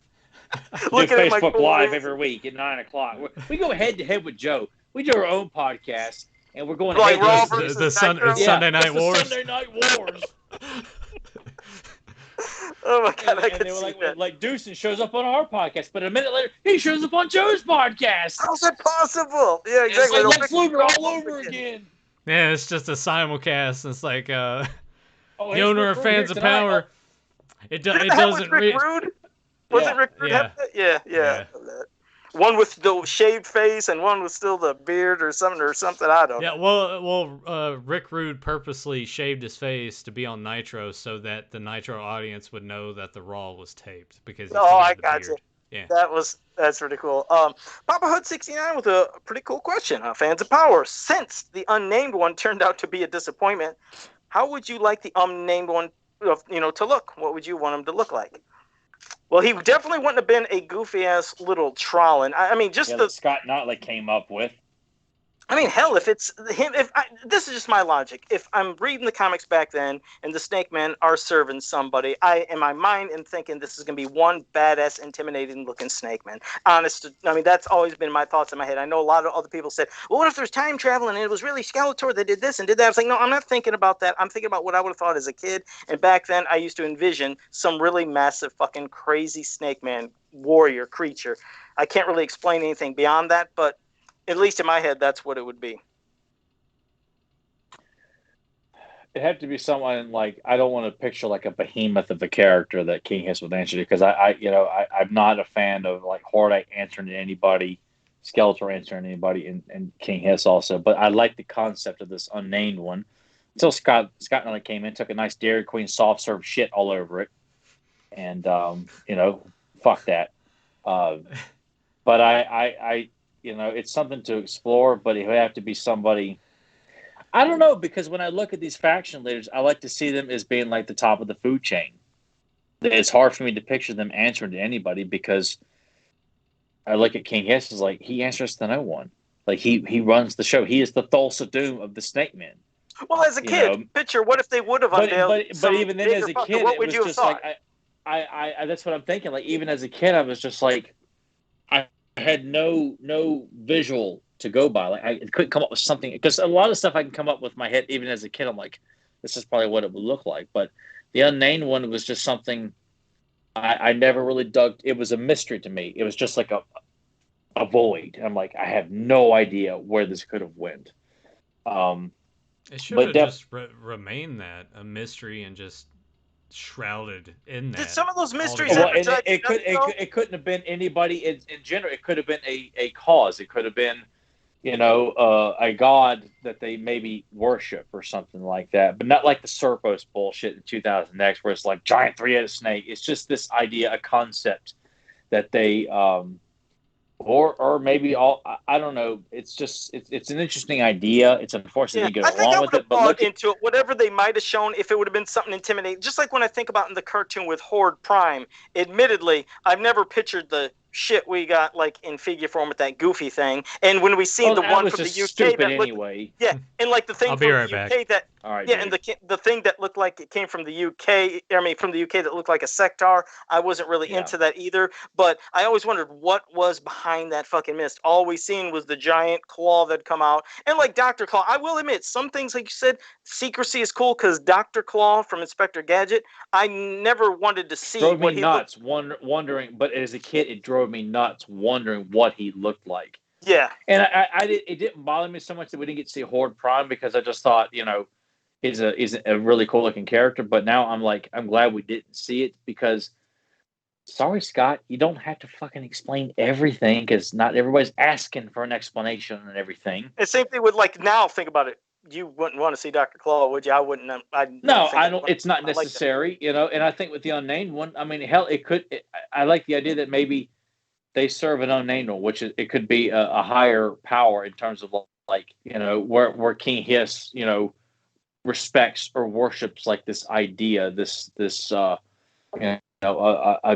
Do Looking at my Facebook cool Live rings. every week at 9 o'clock. We go head to head with Joe. We do our own podcast, and we're going Like head Raw to head. versus Sunday Yeah, Night it's the Wars. Sunday Night Wars. Oh my god, I And can they were see that. like Deucen shows up on our podcast, but a minute later he shows up on Joe's podcast. How's that possible? Yeah, It's exactly. like They'll Lex fix it Luger all over again. Yeah, it's just a simulcast. It's like Oh, the here's owner Rick of Rude Fans here of tonight. Power. It Didn't that doesn't with Rick Rude? Was it Rick Rude? Yeah. Yeah. Yeah. One with the shaved face and one with still the beard or something. I don't know. Yeah, well, Rick Rude purposely shaved his face to be on Nitro so that the Nitro audience would know that the Raw was taped because he Oh, still I had the got you. beard. Yeah. That's pretty cool. Papa Hood 69 with a pretty cool question. Fans of Power, since the unnamed one turned out to be a disappointment, how would you like the unnamed one, to look? What would you want him to look like? Well, he definitely wouldn't have been a goofy ass little Trollin. I mean, just that Scott Notley came up with. I mean, hell, if it's him, this is just my logic. If I'm reading the comics back then and the Snake Men are serving somebody, in my mind am thinking this is going to be one badass, intimidating looking Snake Man. That's always been my thoughts in my head. I know a lot of other people said, well, what if there's time travel and it was really Skeletor that did this and did that? I was like, no, I'm not thinking about that. I'm thinking about what I would have thought as a kid. And back then I used to envision some really massive fucking crazy Snake Man warrior creature. I can't really explain anything beyond that, but at least in my head, that's what it would be. It had to be someone like, I don't want to picture like a behemoth of a character that King Hiss would answer to, because I'm not a fan of like Hordak answering to anybody, Skeletor answering to anybody, and King Hiss also. But I like the concept of this unnamed one. Until Scott Notley came in, took a nice Dairy Queen soft serve shit all over it, and fuck that. But I it's something to explore, but it would have to be somebody. I don't know, because when I look at these faction leaders, I like to see them as being like the top of the food chain. It's hard for me to picture them answering to anybody, because I look at King Hiss as like, he answers to no one. Like he runs the show. He is the Thulsa Doom of the Snake Men. Well, as a kid, picture what if they would have unveiled. But even then, as a kid, what it would was you have just thought? like I that's what I'm thinking. Like even as a kid, I was just like, I had no visual to go by. Like I couldn't come up with something, because a lot of stuff I can come up with in my head even as a kid. I'm like, this is probably what it would look like. But the unnamed one was just something I never really dug. It was a mystery to me. It was just like a void. I'm like, I have no idea where this could have went. It should have just remained that a mystery and just shrouded in that. Did some of those mysteries well, ever it couldn't have been anybody in general. It could have been a cause. It could have been a god that they maybe worship or something like that, but not like the Serpos bullshit in 2000X where it's like giant three-headed snake. It's just this idea, a concept that they, or maybe all, I don't know. It's just, it's an interesting idea. It's unfortunate Yeah, they get I think I along would with have it, but bought look at, into it. Whatever they might have shown, if it would have been something intimidating, just like when I think about in the cartoon with Horde Prime. Admittedly, I've never pictured the shit we got like in figure form with that goofy thing. And when we seen well, the that one was from the just UK stupid that looked, anyway. yeah, and like the thing I'll be from right the back. UK that. All right, Yeah, dude. and the thing that looked like it came from the UK, I mean, from the UK that looked like a sectar, I wasn't really Yeah. into that either. But I always wondered what was behind that fucking mist. All we seen was the giant claw that come out. And like Dr. Claw, I will admit, some things, like you said, secrecy is cool because Dr. Claw from Inspector Gadget, I never wanted to see Drove what me he looked. nuts, wondering. But as a kid, it drove me nuts, wondering what he looked like. Yeah, And it didn't bother me so much that we didn't get to see Horde Prime because I just thought, he's a really cool looking character. But now I'm glad we didn't see it because, sorry, Scott, you don't have to fucking explain everything because not everybody's asking for an explanation and everything. and same thing with like now. Think about it. You wouldn't want to see Dr. Claw, would you? I wouldn't. No, think I don't. It's not I like that. necessary, And I think with the unnamed one, I mean, hell, it could. I like the idea that maybe they serve an unnamed one, which it could be a higher power in terms of where King Hiss, respects or worships like this idea, this a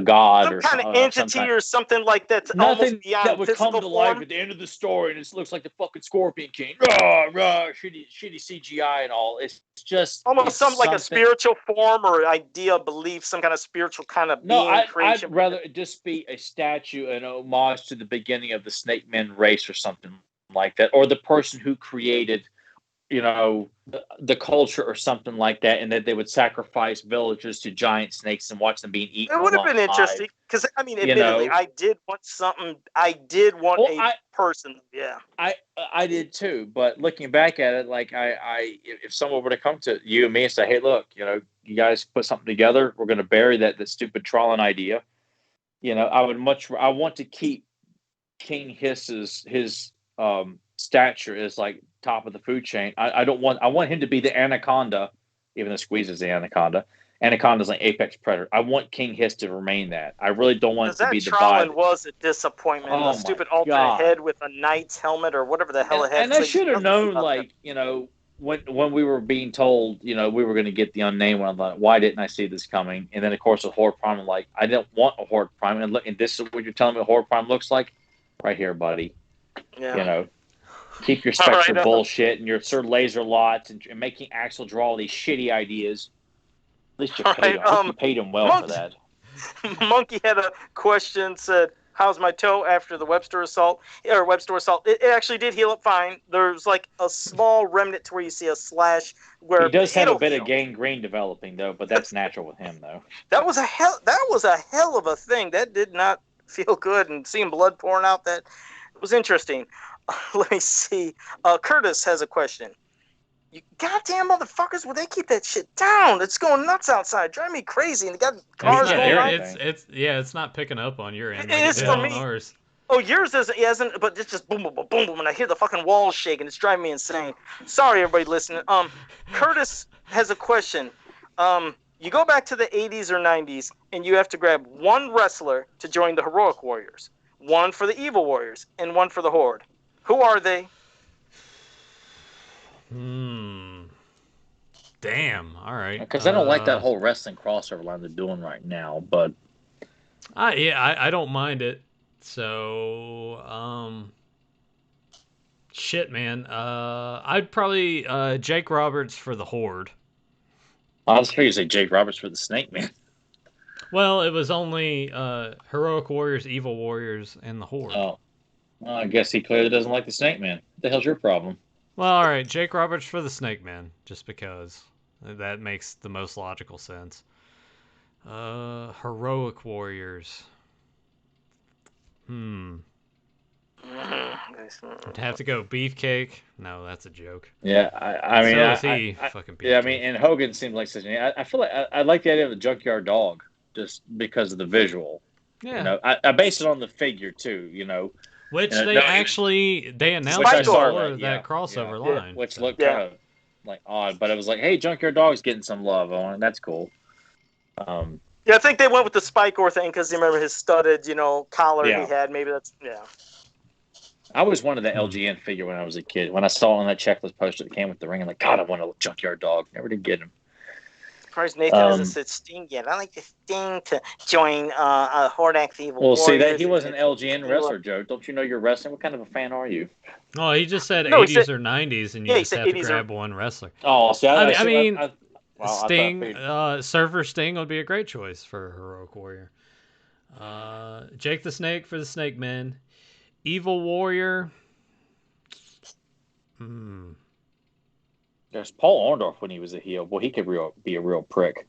god Some or kind of entity or something like that. nothing Almost beyond that would come physical to life form. at the end of the story, and it looks like the fucking Scorpion King. Shitty CGI and all. It's just Almost it's like a spiritual form or idea, belief, some kind of spiritual kind of being I'd creation. rather it just be a statue, an homage to the beginning of the Snake Men race or something like that, or the person who created, the culture or something like that, and that they would sacrifice villagers to giant snakes and watch them being eaten. It would have been interesting because, I mean, admittedly, I did want something. I did want a person. Yeah, I did too. But looking back at it, like if someone were to come to you and me and say, "Hey, look, you guys put something together. We're going to bury that stupid Tron idea." I want to keep King Hiss's his stature is like top of the food chain. I want him to be the anaconda, even though Squeeze is the anaconda. Anaconda's like apex predator. I want King Hiss to remain that. I really don't want it to be the Trollan was a disappointment. Oh, the stupid alternate head with a knight's helmet or whatever the hell it had. And I should have known, when we were being told, we were going to get the unnamed one. I'm like, why didn't I see this coming? And then of course with Horde Prime, I'm like, I didn't want a Horde Prime. And look, and this is what you're telling me Horde Prime looks like, right here, buddy. Yeah. Keep your Spectre bullshit and your Sir Laser Lots and making Axel draw all these shitty ideas. At least you paid him. You paid him well for that. Monkey had a question, said, "How's my toe after the web store assault?" It actually did heal up fine. There's like a small remnant to where you see a slash. Where he does have a bit of gangrene developing though, but that's natural with him though. That was a hell of a thing. That did not feel good, and seeing blood pouring out, that was interesting. Let me see. Curtis has a question. You goddamn motherfuckers, will they keep that shit down? It's going nuts outside. Drive me crazy. And they got cars going on. It's not picking up on your end. It is for me. Ours. Oh, yours isn't, but it's just boom, boom, boom, boom, boom, and I hear the fucking walls shaking. It's driving me insane. Sorry, everybody listening. Curtis has a question. You go back to the 80s or 90s, and you have to grab one wrestler to join the Heroic Warriors, one for the Evil Warriors, and one for the Horde. Who are they? Damn. All right. Because I don't like that whole wrestling crossover line they're doing right now, but I don't mind it. So, shit, man. I'd probably Jake Roberts for the Horde. I was figuring to say Jake Roberts for the Snake Man. Well, it was only Heroic Warriors, Evil Warriors, and the Horde. Oh. Well, I guess he clearly doesn't like the Snake Man. What the hell's your problem? Well, all right, Jake Roberts for the Snake Man, just because that makes the most logical sense. Heroic Warriors. I'd have to go Beefcake. No, that's a joke. Yeah, I mean, so is he fucking Beefcake. Yeah, I mean, and Hogan seems like such an. I feel like I like the idea of the Junkyard Dog just because of the visual. Yeah. I base it on the figure too. Which No, they announced Spike before that, that crossover Yeah. line. which so. looked Yeah. kind of like odd, but it was like, hey, Junkyard Dog's getting some love on it. That's cool. Yeah, I think they went with the Spikor thing because you remember his studded, collar Yeah. he had. Maybe that's I always wanted the LGN figure when I was a kid. When I saw it on that checklist poster that came with the ring, I'm like, God, I want a Junkyard Dog. Never did get him. Surprised Nathan hasn't said Sting yet. I like the Sting to join Hordak's Evil Well, Warriors. see that he was an LGN wrestler, Joe. Don't you know you're wrestling? What kind of a fan are you? Oh, he just said No, he 80s said- or 90s, and you Yeah, he just said have to 80s or- grab one wrestler. Oh, see, I mean, well, I Sting, figured- Surfer Sting would be a great choice for Heroic Warrior. Jake the Snake for the Snake Men. Evil Warrior. There's Paul Orndorff when he was a heel. Boy, he could be a real prick.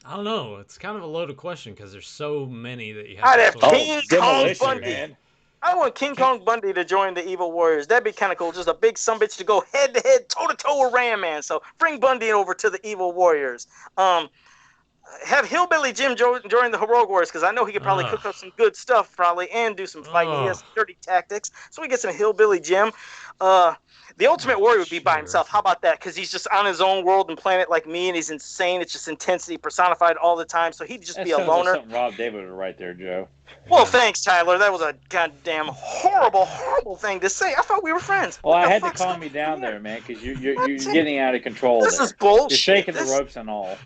I don't know. It's kind of a loaded question because there's so many that you have I'd to have sort King of- Kong Demolition, Bundy. man. I want King Kong Bundy to join the Evil Warriors. That'd be kind of cool. Just a big sumbitch to go head to head, toe to toe with Ram Man. So bring Bundy over to the Evil Warriors. Have Hillbilly Jim join the Heroic Warriors because I know he could probably cook up some good stuff probably and do some fighting. He has dirty tactics. So we get some Hillbilly Jim. The Ultimate Warrior would be by himself. How about that? Because he's just on his own world and planet like me, and he's insane. It's just intensity personified all the time. So he'd just be a That sounds like loner. something Rob David would write there, Joe. Well, thanks, Tyler. That was a goddamn horrible, horrible thing to say. I thought we were friends. Well, What I the had to fuck's calm going you down on there, man, because you're getting out of control. This there. is bullshit. You're shaking This the ropes and all.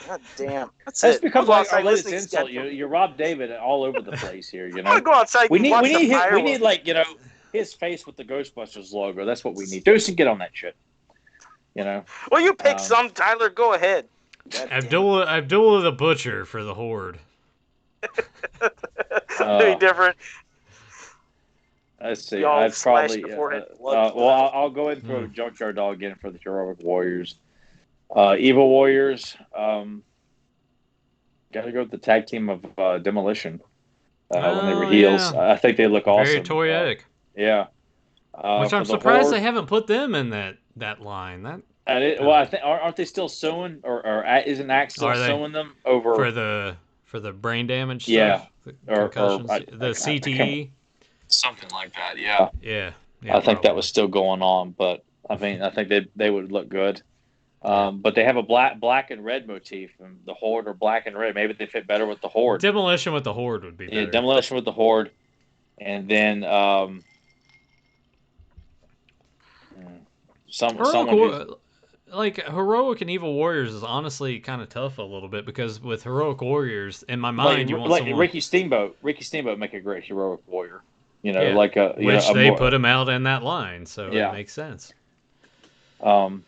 God damn. That's That's it. because I'll go our outside latest listening to insult. Sketch. You're Rob David all over the place here. You I'm know, gonna go outside. we and need watch we the need his, we fireworks. need like his face with the Ghostbusters logo. That's what we need. Deuce, get on that shit. You know. Well, you pick some, Tyler. Go ahead. Abdullah the Butcher for the Horde. Very different. Let's see. Y'all I'd slashed probably. the forehead. Blood Well, I'll go ahead and throw Junkyard Dog in for the Heroic Warriors. Evil Warriors. Got to go with the tag team of Demolition when they were heels. Yeah. I think they look awesome. Very toyetic. Yeah. Which I'm surprised they haven't put them in that line. I think aren't they still suing or isn't Axe still suing them over for the brain damage stuff? Yeah. The concussions, the CTE. Something like that. Yeah. Yeah. I think that was still going on, but I mean, I think they would look good. But they have a black and red motif, and the Horde are black and red. Maybe they fit better with the Horde. Demolition with the Horde would be better. Yeah, Demolition with the Horde, and then Heroic and Evil Warriors is honestly kind of tough a little bit because with Heroic Warriors, in my mind, you want someone Ricky Steamboat. Ricky Steamboat make a great Heroic Warrior. You know, which they put him out in that line, so it makes sense. Trying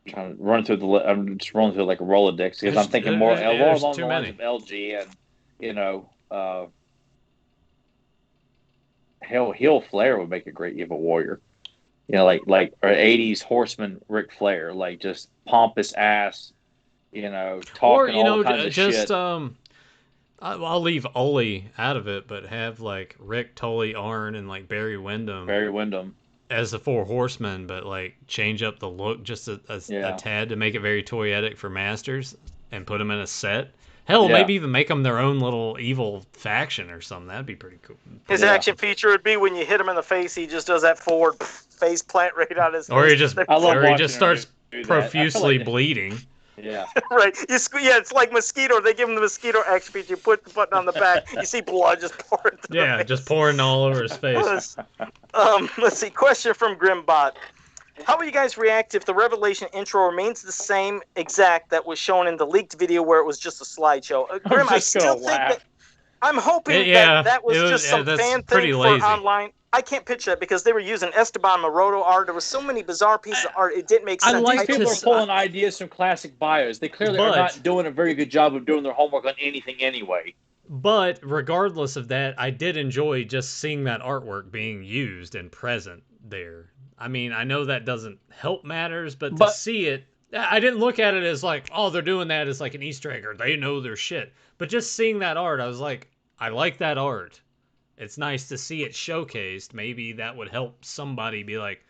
to run through I'm just rolling through like a Rolodex because I'm thinking more along the lines of LG and Heel Flair would make a great Evil Warrior. You know, like or 80s Horseman Ric Flair, like just pompous ass, talking all kinds of shit. I'll leave Ole out of it, but have like Rick, Tully, Arn, and like Barry Windham as the Four Horsemen, but like change up the look just a tad to make it very toyetic for Masters and put them in a set. Hell, maybe even make them their own little evil faction or something. That'd be pretty cool. His action feature would be when you hit him in the face, he just does that forward face plant right out his face. Or he just starts profusely bleeding. Yeah. Right. It's like Mosquito. They give him the Mosquito action feature. You put the button on the back. You see blood just pouring. Just pouring all over his face. Let's see. Question from Grimbot. How will you guys react if the Revelation intro remains the same exact that was shown in the leaked video where it was just a slideshow? Grim, I still think that. I'm hoping that was just some fan thing for online. I can't picture that because they were using Esteban Maroto art. There was so many bizarre pieces of art. It didn't make sense. People are pulling ideas from classic bios. They clearly are not doing a very good job of doing their homework on anything anyway. But regardless of that, I did enjoy just seeing that artwork being used and present there. I mean, I know that doesn't help matters, but to see it, I didn't look at it as like, oh, they're doing that as like an Easter egg or they know their shit. But just seeing that art, I was like, I like that art. It's nice to see it showcased. Maybe that would help somebody be like,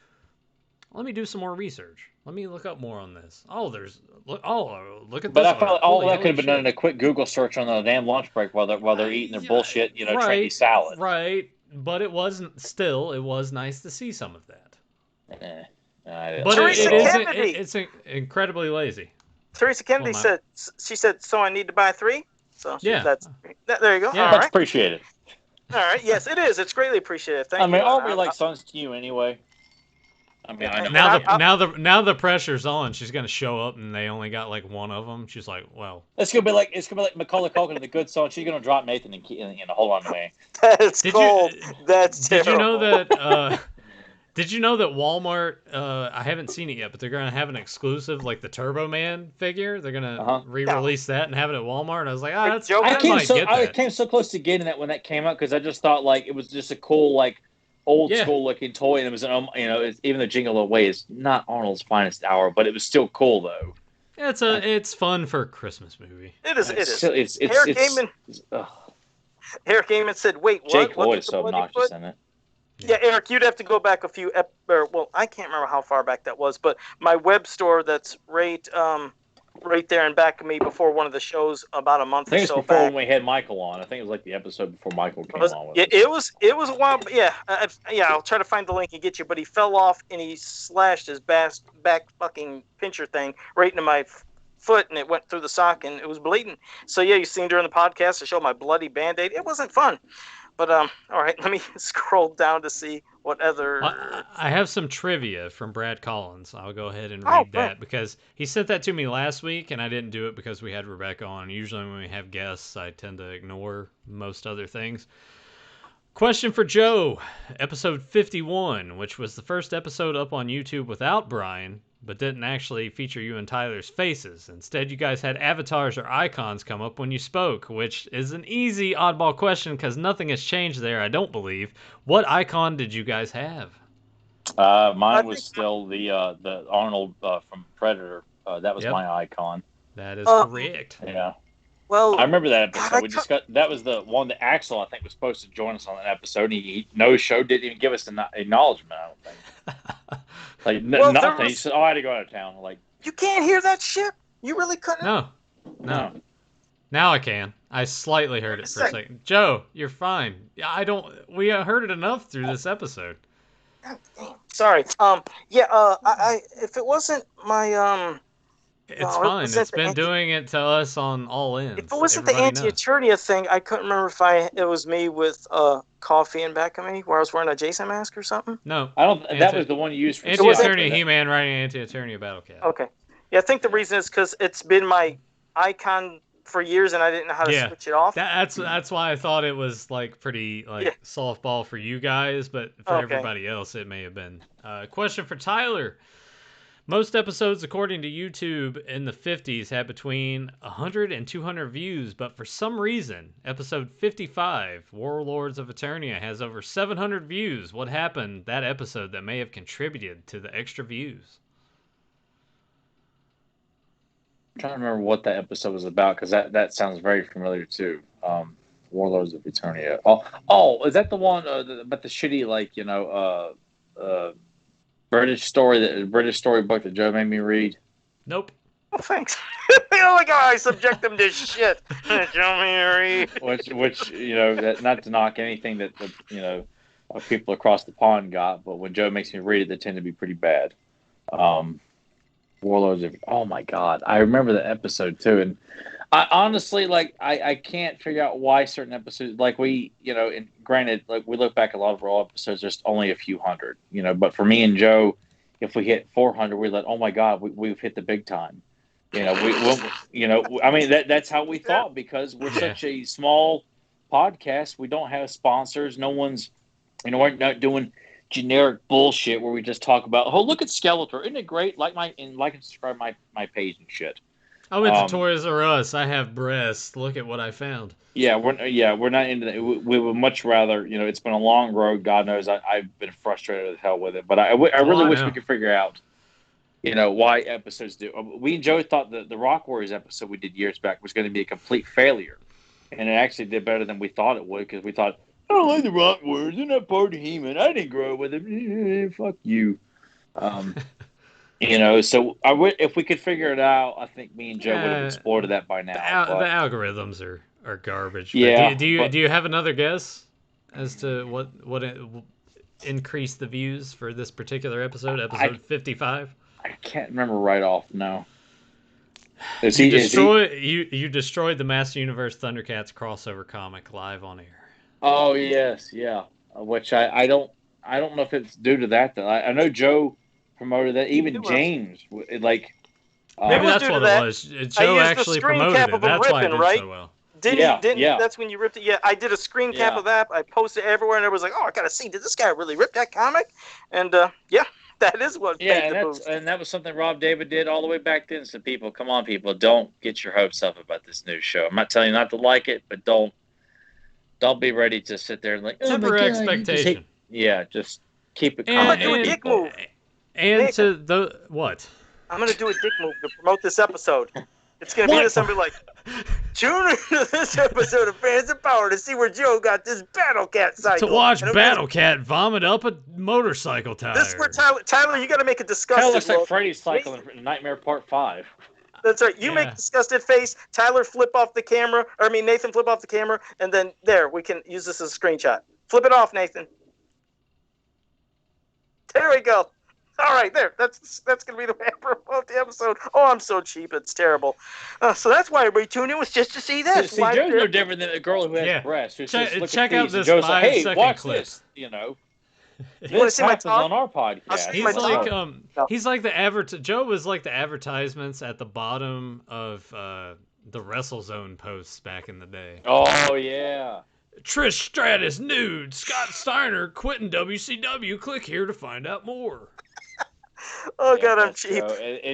let me do some more research. Let me look up more on this. Oh, look at But this I felt art. like all Holy that could have been done shit. in a quick Google search on the damn lunch break while they're eating their Yeah, bullshit, trendy right, salad. right. But it wasn't. Still, it was nice to see some of that. I didn't But like it Teresa at all. Kennedy. it's incredibly lazy. Teresa Kennedy said, she said, so I need to buy 3. So Yeah. there you go. Yeah. All Much right. appreciated. All right. Yes, it is. It's greatly appreciated. Thank I you. mean, aren't we like sons to you anyway? I mean, I know. Now the pressure's on. She's gonna show up and they only got like one of them. She's like, well, It's gonna be like Macaulay Culkin in The Good Son. She's gonna drop Nathan and hold on to me. That's cold. That's terrible. Did you know that? Did you know that Walmart? I haven't seen it yet, but they're gonna have an exclusive, like the Turbo Man figure. They're gonna re-release that and have it at Walmart. And I was like, I came so close to getting that when that came out because I just thought like it was just a cool like old school looking toy, and it was even though Jingle All the Way is not Arnold's finest hour, but it was still cool though. Yeah, it's fun for a Christmas movie. It is. Eric Gaiman said, "Wait, what?" Jake Lloyd is so obnoxious in it. Yeah, Eric, you'd have to go back a few. I can't remember how far back that was, but my web store that's right there in back of me before one of the shows about a month or so back. I think it's before when we had Michael on. I think it was like the episode before Michael came on with us. It was a while. Yeah, I'll try to find the link and get you. But he fell off and he slashed his back fucking pincher thing right into my foot, and it went through the sock and it was bleeding. So yeah, you seen during the podcast I showed my bloody Band-Aid. It wasn't fun. But all right, let me scroll down to see what other. I have some trivia from Brad Collins. I'll go ahead and read that because he sent that to me last week, and I didn't do it because we had Rebecca on. Usually, when we have guests, I tend to ignore most other things. Question for Joe, episode 51, which was the first episode up on YouTube without Brian, but didn't actually feature you and Tyler's faces. Instead, you guys had avatars or icons come up when you spoke, which is an easy oddball question because nothing has changed there, I don't believe. What icon did you guys have? Mine was still the Arnold from Predator. That was my icon. That is correct. Yeah. Well, I remember that episode. That was the one that Axel, I think, was supposed to join us on that episode. He didn't even give us an acknowledgement, I don't think. Nothing. He said, I had to go out of town. Like, you can't hear that shit? You really couldn't? No. Now I can. I slightly heard it for a second. Joe, you're fine. We heard it enough through this episode. Sorry. If it wasn't my It's fine. It's been doing it to us on All In. If it wasn't the Anti-Eternia thing, I couldn't remember if it was me with coffee in back of me where I was wearing a Jason mask or something. No. I don't. That was the one you used for Anti-Eternia He-Man riding Anti-Eternia Battle Cat. Okay. Yeah, I think the reason is because it's been my icon for years and I didn't know how to switch it off. That's why I thought it was like pretty softball for you guys, but for everybody else it may have been. Question for Tyler. Most episodes, according to YouTube, in the 50s had between 100 and 200 views, but for some reason, episode 55, Warlords of Eternia, has over 700 views. What happened that episode that may have contributed to the extra views? I'm trying to remember what that episode was about, because that sounds very familiar, too. Warlords of Eternia. Oh, is that the one about the shitty, British storybook that Joe made me read? Nope. Oh, thanks. Oh, I subject them to shit. Joe made me read. Which not to knock anything that people across the pond got, but when Joe makes me read it, they tend to be pretty bad. Warlords of, oh my God, I remember the episode too, and I honestly I can't figure out why certain episodes and granted, we look back at a lot of our episodes, there's only a few hundred, but for me and Joe, if we hit 400, we're like, oh my God, we've hit the big time. I mean that's how we thought, because we're such a small podcast. We don't have sponsors. No one's, we're not doing generic bullshit where we just talk about, oh, look at Skeletor, isn't it great? Like and subscribe my page and shit. I went to Toys R Us. I have breasts. Look at what I found. Yeah, we're not into that. We would much rather, it's been a long road. God knows I've been frustrated as hell with it. But I really wish we could figure out, why episodes do. We and Joe thought the Rock Warriors episode we did years back was going to be a complete failure. And it actually did better than we thought it would, because we thought, I don't like the Rock Warriors. They're not part of He-Man. I didn't grow up with them. Fuck you. Um, so if we could figure it out, I think me and Joe would have explored that by The, now. the But algorithms are garbage. But yeah, do you have another guess as to what increased the views for this particular episode 55? I can't remember right off. No, is You he? Is he? you destroyed the Master Universe Thundercats crossover comic live on air. Oh yes, yeah. Which I don't know if it's due to that though. I know Joe promoted that. Even It was. James, like, Maybe It was that's due what to it that. was. I Joe used the actually screen promoted cap it. of him That's why it ripping, did right? so well. Didn't yeah. that's when you ripped it? Yeah, I did a screen cap Yeah. of that. I posted it everywhere, and everyone was like, "Oh, I gotta see, did this guy really rip that comic?" And yeah, that is what Yeah, paid the boost. and that was something Rob David did all the way back then. So people, come on, people, don't get your hopes up about this new show. I'm not telling you not to like it, but don't be ready to sit there and like, oh my Temper God, expectation. yeah, just keep it I'm calm. gonna do a dick move. And Nick. to the what? I'm gonna do a dick move to promote this episode. It's gonna be What? this. I'm gonna be like, tune into this episode of Fans of Power to see where Joe got this Battle Cat To cycle. watch And I'm Battle Cat vomit up a motorcycle tire. This is where Tyler, you got to make a Kind of disgusted looks like look. Freddy's cycle in Nightmare Part 5. That's right. You Yeah. make a disgusted face. Tyler, flip off the camera. Or I mean, Nathan, flip off the camera, and then there we can use this as a screenshot. Flip it off, Nathan. There we go. All right, there. That's gonna be the way I promote the episode. Oh, I'm so cheap. It's terrible. So that's why everybody tuned in, was just to see this. See, Why Joe's no they're- different than a girl who has Yeah. breasts. Who Check- says, look check at out these. And this Joe's like, hey, 5-second watch clip. this. You wanna This see my happens tongue? on our I'll podcast. see He's my like tongue. he's like the Joe was like the advertisements at the bottom of the WrestleZone posts back in the day. Oh yeah. Trish Stratus nude. Scott Steiner quitting WCW. Click here to find out more. Oh Yeah, God, I'm that's cheap.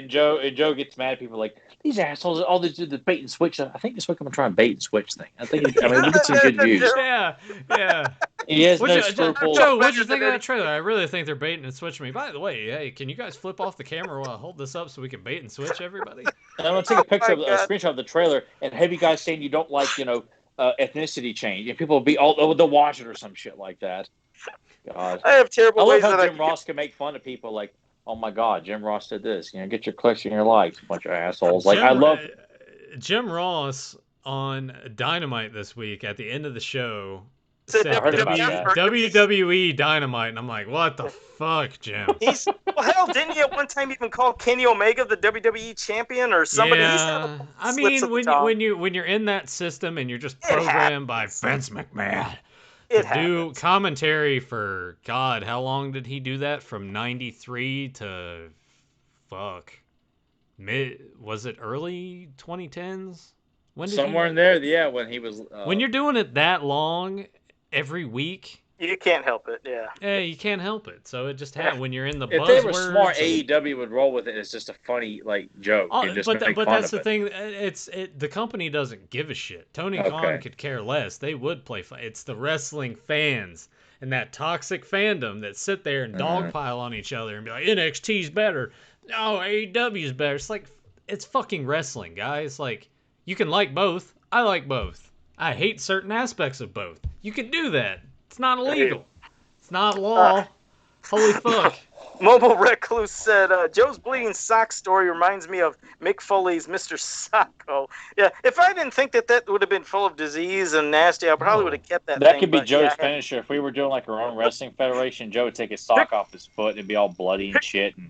Joe. And Joe gets mad at people like, these assholes, all they do the bait and switch. I think this week I'm gonna try a bait and switch thing. I mean, we get some good views. Yeah, yeah. He has no Joe, scruples. what'd you think of that trailer? I really think they're baiting and switching me. By the way, hey, can you guys flip off the camera while I hold this up so we can bait and switch everybody? And I'm gonna take a picture of my a God. screenshot of the trailer and have you guys saying you don't like, ethnicity change, and people will be they'll watch it or some shit like that. God, I have I terrible love ways how that Jim Ross can make fun of people like, oh my God, Jim Ross did this. Get your clicks and your likes, bunch of assholes. Like, I love. Jim Ross on Dynamite this week at the end of the show Said said I heard about that. WWE Dynamite, and I'm like, what the fuck, Jim? He's well, hell, didn't he at one time even call Kenny Omega the WWE champion or somebody? He's had Yeah, a I slips mean, of the tongue. when you're in that system and you're just It programmed by happens. Vince McMahon It to do happens. commentary for God, how long did he do that? From '93 to was it early 2010s? When did Somewhere in there, yeah, when he was. when you're doing it that long every week, You can't help it. Yeah. you can't help it. So it just happens when you're in the if they were buzzwords smart, and- AEW would roll with it. It's just a funny joke. Oh, and just but make but fun that's of the it. thing. The company doesn't give a shit. Tony Okay. Khan could care less. They would play. It's the wrestling fans and that toxic fandom that sit there and dogpile on each other and be like, NXT's better. No, AEW's better. It's like, it's fucking wrestling, guys. Like, you can like both. I like both. I hate certain aspects of both. You can do that. It's not illegal. It's not law. Holy fuck. Mobile Recluse said, Joe's bleeding sock story reminds me of Mick Foley's Mr. Socko. Yeah, if I didn't think that would have been full of disease and nasty, I probably would have kept that That thing, could be but Joe's yeah, finisher. If we were doing like our own wrestling federation, Joe would take his sock off his foot and it'd be all bloody and shit. And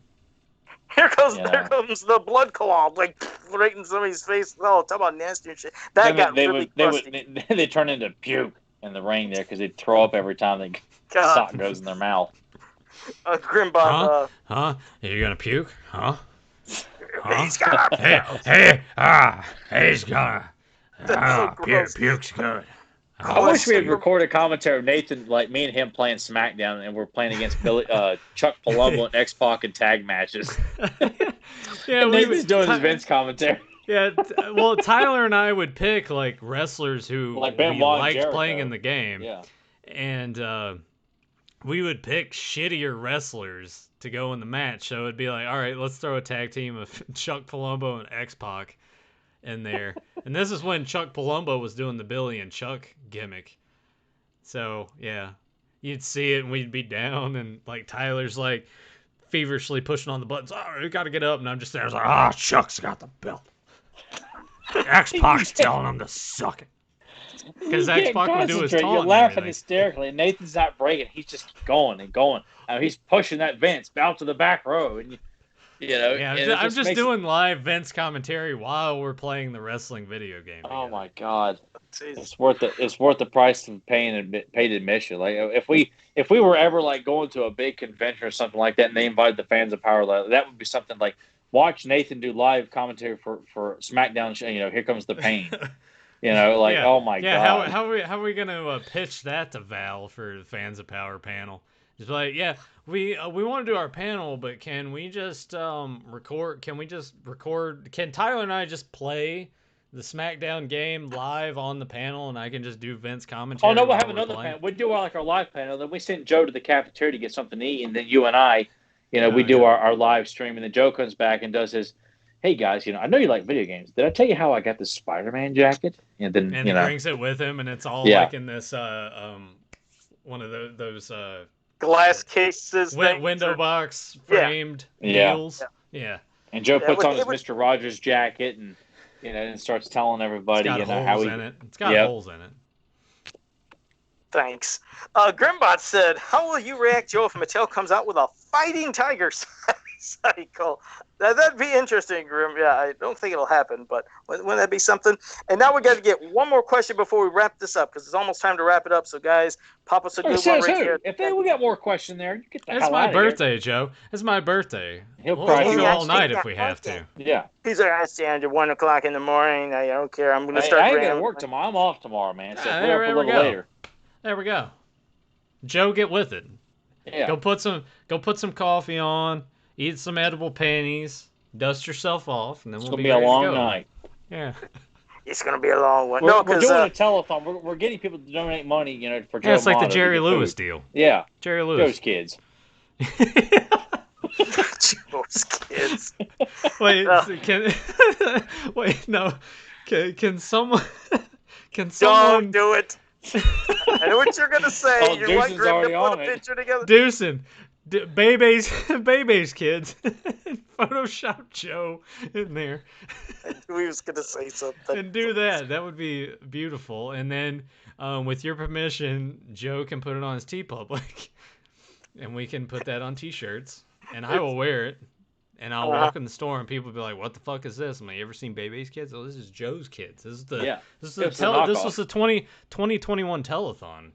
Here comes Yeah. there comes the blood cologne, like right in somebody's face. Oh, talk about nasty and shit. That then got they really would crusty. they turn into puke in the ring there because they'd throw up every time the God. sock goes in their mouth. Grimbot, Huh? Are you gonna puke? Huh? he's got a He's gonna. That's so gross. Puke's good. I wish we had recorded commentary of Nathan, like me and him playing SmackDown, and we're playing against Chuck Palumbo and X-Pac in tag matches. Yeah, And we Nathan's doing his Vince commentary. Yeah, well, Tyler and I would pick like wrestlers who Like we Benoit and liked Jericho. playing in the game, Yeah. and we would pick shittier wrestlers to go in the match. So it'd be like, all right, let's throw a tag team of Chuck Palumbo and X-Pac in there. And this is when Chuck Palumbo was doing the Billy and Chuck gimmick. So yeah, you'd see it and we'd be down, and like Tyler's like, feverishly pushing on the buttons. Oh, you got to get up, and I'm just there. I was like, ah, Chuck's got the belt. X-Pac's telling him to suck it. Because X-Pac would do his taunting. You're laughing hysterically, and Nathan's not breaking. He's just going and going. He's pushing that Vince out to the back row, and yeah, I'm just doing live Vince commentary while we're playing the wrestling video game. Oh my God, it's worth it. It's worth the price of paid admission. Like if we were ever like going to a big convention or something like that, and they invited the fans of Power, that would be something like watch Nathan do live commentary for SmackDown. Here comes the pain. Oh my God. How are we gonna pitch that to Val for the fans of Power panel? Just like, yeah, we want to do our panel, but can we just record? Can we just record? Can Tyler and I just play the SmackDown game live on the panel, and I can just do Vince commentary? Oh no, we'll have another panel. We do our live panel, then we send Joe to the cafeteria to get something to eat, and then you and I, we do our live stream, and then Joe comes back and does his. Hey guys, I know you like video games. Did I tell you how I got this Spider-Man jacket? And then he brings it with him, and it's all like in this one of those glass cases, window box framed deals. Yeah. And Joe puts on his Mr. Rogers jacket, and and starts telling everybody how he. It's got holes in it. Thanks. Grimbot said, "How will you react, Joe, if Mattel comes out with a fighting tiger cycle?" That'd be interesting, Grim. Yeah, I don't think it'll happen, but wouldn't that be something? And now we got to get one more question before we wrap this up, because it's almost time to wrap it up. So, guys, pop us a good one right here. If we got more question there, get the hell out of here. It's my birthday, here. Joe. It's my birthday. We'll go all night if we have to. Yeah. He's like, I stand at 1 o'clock in the morning. I don't care. I'm going to start. I ain't going to work tomorrow. I'm off tomorrow, man. So there we go. Later. There we go. Joe, get with it. Yeah. Go put some coffee on. Eat some edible panties. Dust yourself off, and then it's we'll be a long go. night. Yeah. It's going to be a long one. We're doing a telethon. We're getting people to donate money, for Joe. Yeah, it's like the Jerry Lewis deal. Yeah. Jerry Lewis. Joe's kids. Joe's kids. Wait, Can someone? Don't do it. I know what you're gonna say. Oh, you're like Grim to put a picture together. Deucin, Bebe's kids. Photoshop Joe in there. I knew he was gonna say something. And do that. That would be beautiful. And then, with your permission, Joe can put it on his TeePublic, and we can put that on T-shirts. And I will wear it. And I'll walk in the store, and people will be like, "What the fuck is this?" I'm like, "You ever seen Bebe's Kids? Oh, this is Joe's Kids. This is the this was the 2021 telethon."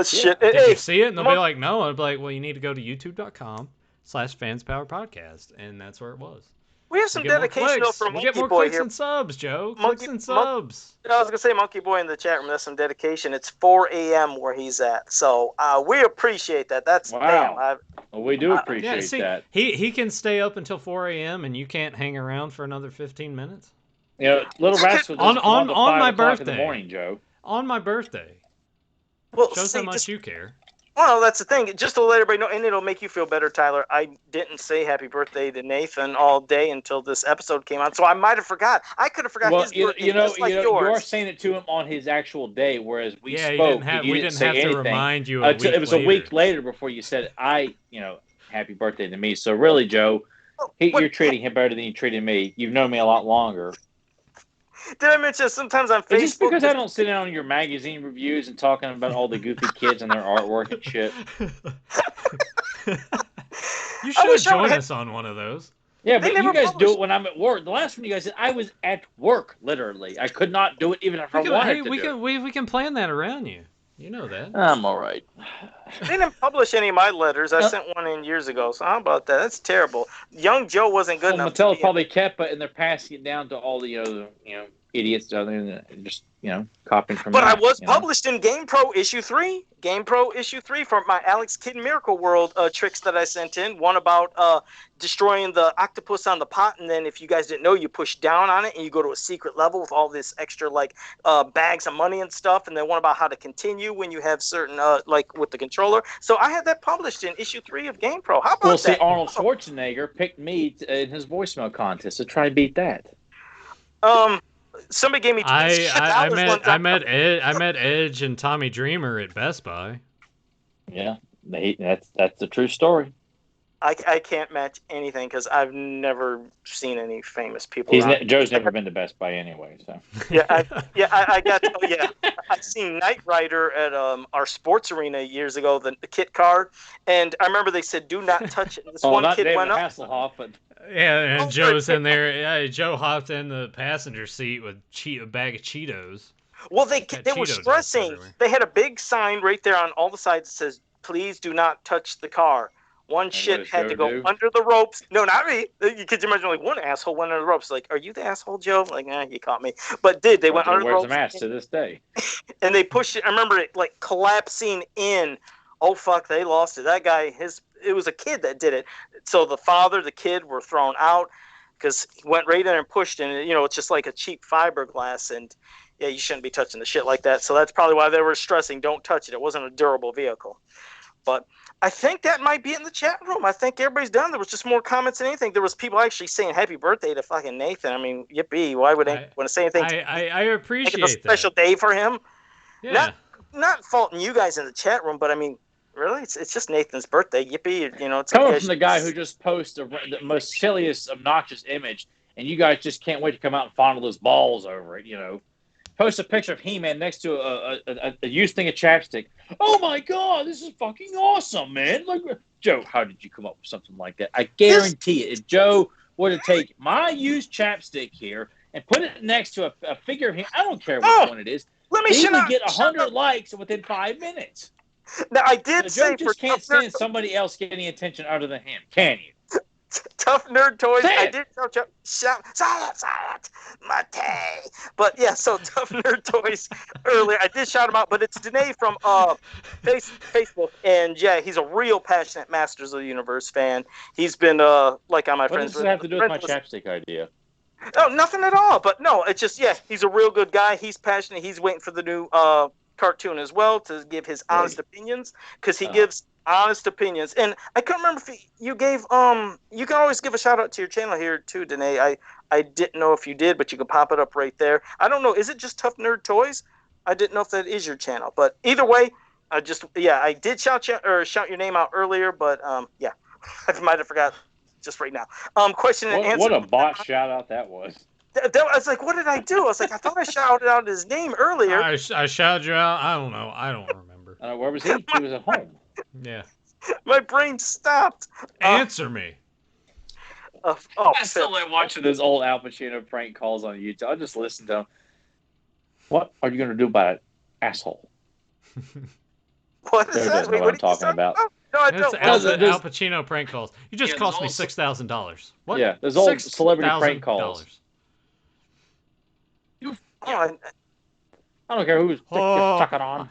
Shit. Did you see it? And they'll be like, "No." I'd be like, "Well, you need to go to youtube.com/fanspower podcast," and that's where it was. We have some dedication from Monkey Boy here. We get more clicks and subs, Joe. Clicks and subs. I was going to say Monkey Boy in the chat room. That's some dedication. It's 4 a.m. where he's at. So we appreciate that. That's wow. Well, we do appreciate that. He can stay up until 4 a.m. and you can't hang around for another 15 minutes? Little Rascal on my birthday. In the morning, Joe. On my birthday. Well, shows how much you care. Well, that's the thing. Just to let everybody know, and it'll make you feel better, Tyler. I didn't say happy birthday to Nathan all day until this episode came out, so I might have forgot. I could have forgot his birthday, just like yours. You're saying it to him on his actual day, whereas we spoke. We didn't have to remind you. It was a week later before you said, happy birthday to me. So really, Joe, you're treating him better than you treated me. You've known me a lot longer. Did I mention sometimes on Facebook? Just because I don't sit down on your magazine reviews and talking about all the goofy kids and their artwork and shit. You should join us on one of those. Yeah, but you guys do it when I'm at work. The last one you guys did, I was at work, literally. I could not do it even if I wanted to. We can plan that around you. You know that. I'm all right. They didn't publish any of my letters. I sent one in years ago. So how about that? That's terrible. Young Joe wasn't good enough. Mattel probably kept it, and they're passing it down to all the idiots down there, and just copying from. But I was published in GamePro issue 3. GamePro issue 3 for my Alex Kidd Miracle World tricks that I sent in. One about destroying the octopus on the pot, and then if you guys didn't know, you push down on it and you go to a secret level with all this extra bags of money and stuff. And then one about how to continue when you have certain with the controller. So I had that published in issue 3 of GamePro. How about that? Well, see, Arnold Schwarzenegger picked me in his voicemail contest to try and beat that. Somebody gave me. I met Edge and Tommy Dreamer at Best Buy. Yeah, that's the true story. I can't match anything because I've never seen any famous people around. Joe's never been to Best Buy anyway, so. I got I seen Knight Rider at our sports arena years ago, the kit car, and I remember they said do not touch it. This one not kid David went up. Hasselhoff, but Yeah, and Joe's in there. Yeah, Joe hopped in the passenger seat with a bag of Cheetos. Well, they Got were Cheetos stressing. everywhere. They had a big sign right there on all the sides that says, "Please do not touch the car." One what shit does had to Joe go do? under the ropes. No, not me. You could imagine like one asshole went under the ropes. Like, are you the asshole, Joe? Like, you caught me. But they went Joe under the wears ropes. a mask to this day. And they pushed it. I remember it like collapsing in. Oh fuck, they lost it. That guy, it was a kid that did it. So the father, the kid were thrown out because he went right in and pushed in. It's just like a cheap fiberglass, and yeah, you shouldn't be touching the shit like that. So that's probably why they were stressing, don't touch it. It wasn't a durable vehicle. But I think that might be in the chat room. I think everybody's done. There was just more comments than anything. There was people actually saying happy birthday to fucking Nathan. I mean, yippee. Why would anyone want to say anything? I appreciate that. It's a special day for him. Yeah. Not faulting you guys in the chat room, but I mean, really, it's just Nathan's birthday. Yippee! It's coming from the guy who just posts the most silliest, obnoxious image, and you guys just can't wait to come out and fondle those balls over it. Post a picture of He-Man next to a used thing of chapstick. Oh my God, this is fucking awesome, man! Like, Joe, how did you come up with something like that? I guarantee it. If Joe were to take my used chapstick here and put it next to a figure of him, I don't care which one it is. Let me he would get 100 likes within 5 minutes. Now I did say Joe just can't stand somebody else getting attention other than him, can you? Tough Nerd Toys. I did shout silence, Mate. But yeah, so Tough Nerd Toys earlier. I did shout him out, but it's Danae from Facebook, and yeah, he's a real passionate Masters of the Universe fan. He's been like on my friends. What does it have to do with my chapstick idea? Oh, nothing at all. But no, it's just he's a real good guy. He's passionate. He's waiting for the new cartoon as well to give his honest opinions because he gives honest opinions. And I couldn't remember if you gave you can always give a shout out to your channel here too, Danae. I didn't know if you did, but you can pop it up right there. I don't know, is it just Tough Nerd Toys? I didn't know if that is your channel, but either way, I did shout your name out earlier, but yeah, I might have forgot just right now. Question and answer. What a bot shout out that was. I was like, what did I do? I was like, I thought I shouted out his name earlier. I shouted you out. I don't know. I don't remember. Where was he? He was at home. Yeah. My brain stopped. Answer me. I still like watching those old Al Pacino prank calls on YouTube. I just listen to them. What are you going to do about it, asshole? What is that? What I'm talking about. No, I don't. Al Pacino prank calls. You just cost me $6,000. What? Yeah, there's old celebrity prank calls. I don't care who's chucking on.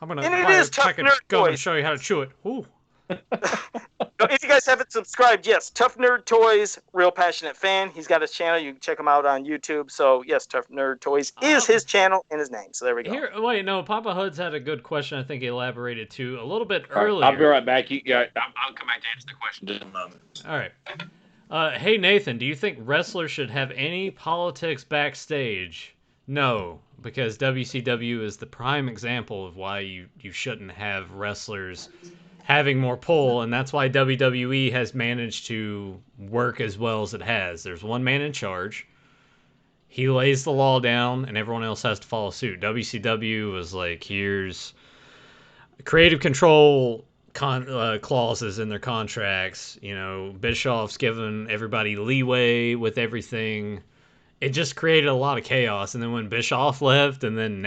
I'm gonna and it is Tough Nerd Toys. And show you how to chew it. Ooh. If you guys haven't subscribed, yes, Tough Nerd Toys, real passionate fan. He's got his channel. You can check him out on YouTube. So yes, Tough Nerd Toys is his channel and his name. So there we go. Wait, no, Papa Hud's had a good question. I think he elaborated too a little bit earlier. I'll be right back. I'll come back to answer the question in just a moment. All right. Hey Nathan, do you think wrestlers should have any politics backstage? No, because WCW is the prime example of why you shouldn't have wrestlers having more pull, and that's why WWE has managed to work as well as it has. There's one man in charge. He lays the law down, and everyone else has to follow suit. WCW was like, here's creative control clauses in their contracts. Bischoff's giving everybody leeway with everything. It just created a lot of chaos. And then when Bischoff left, and then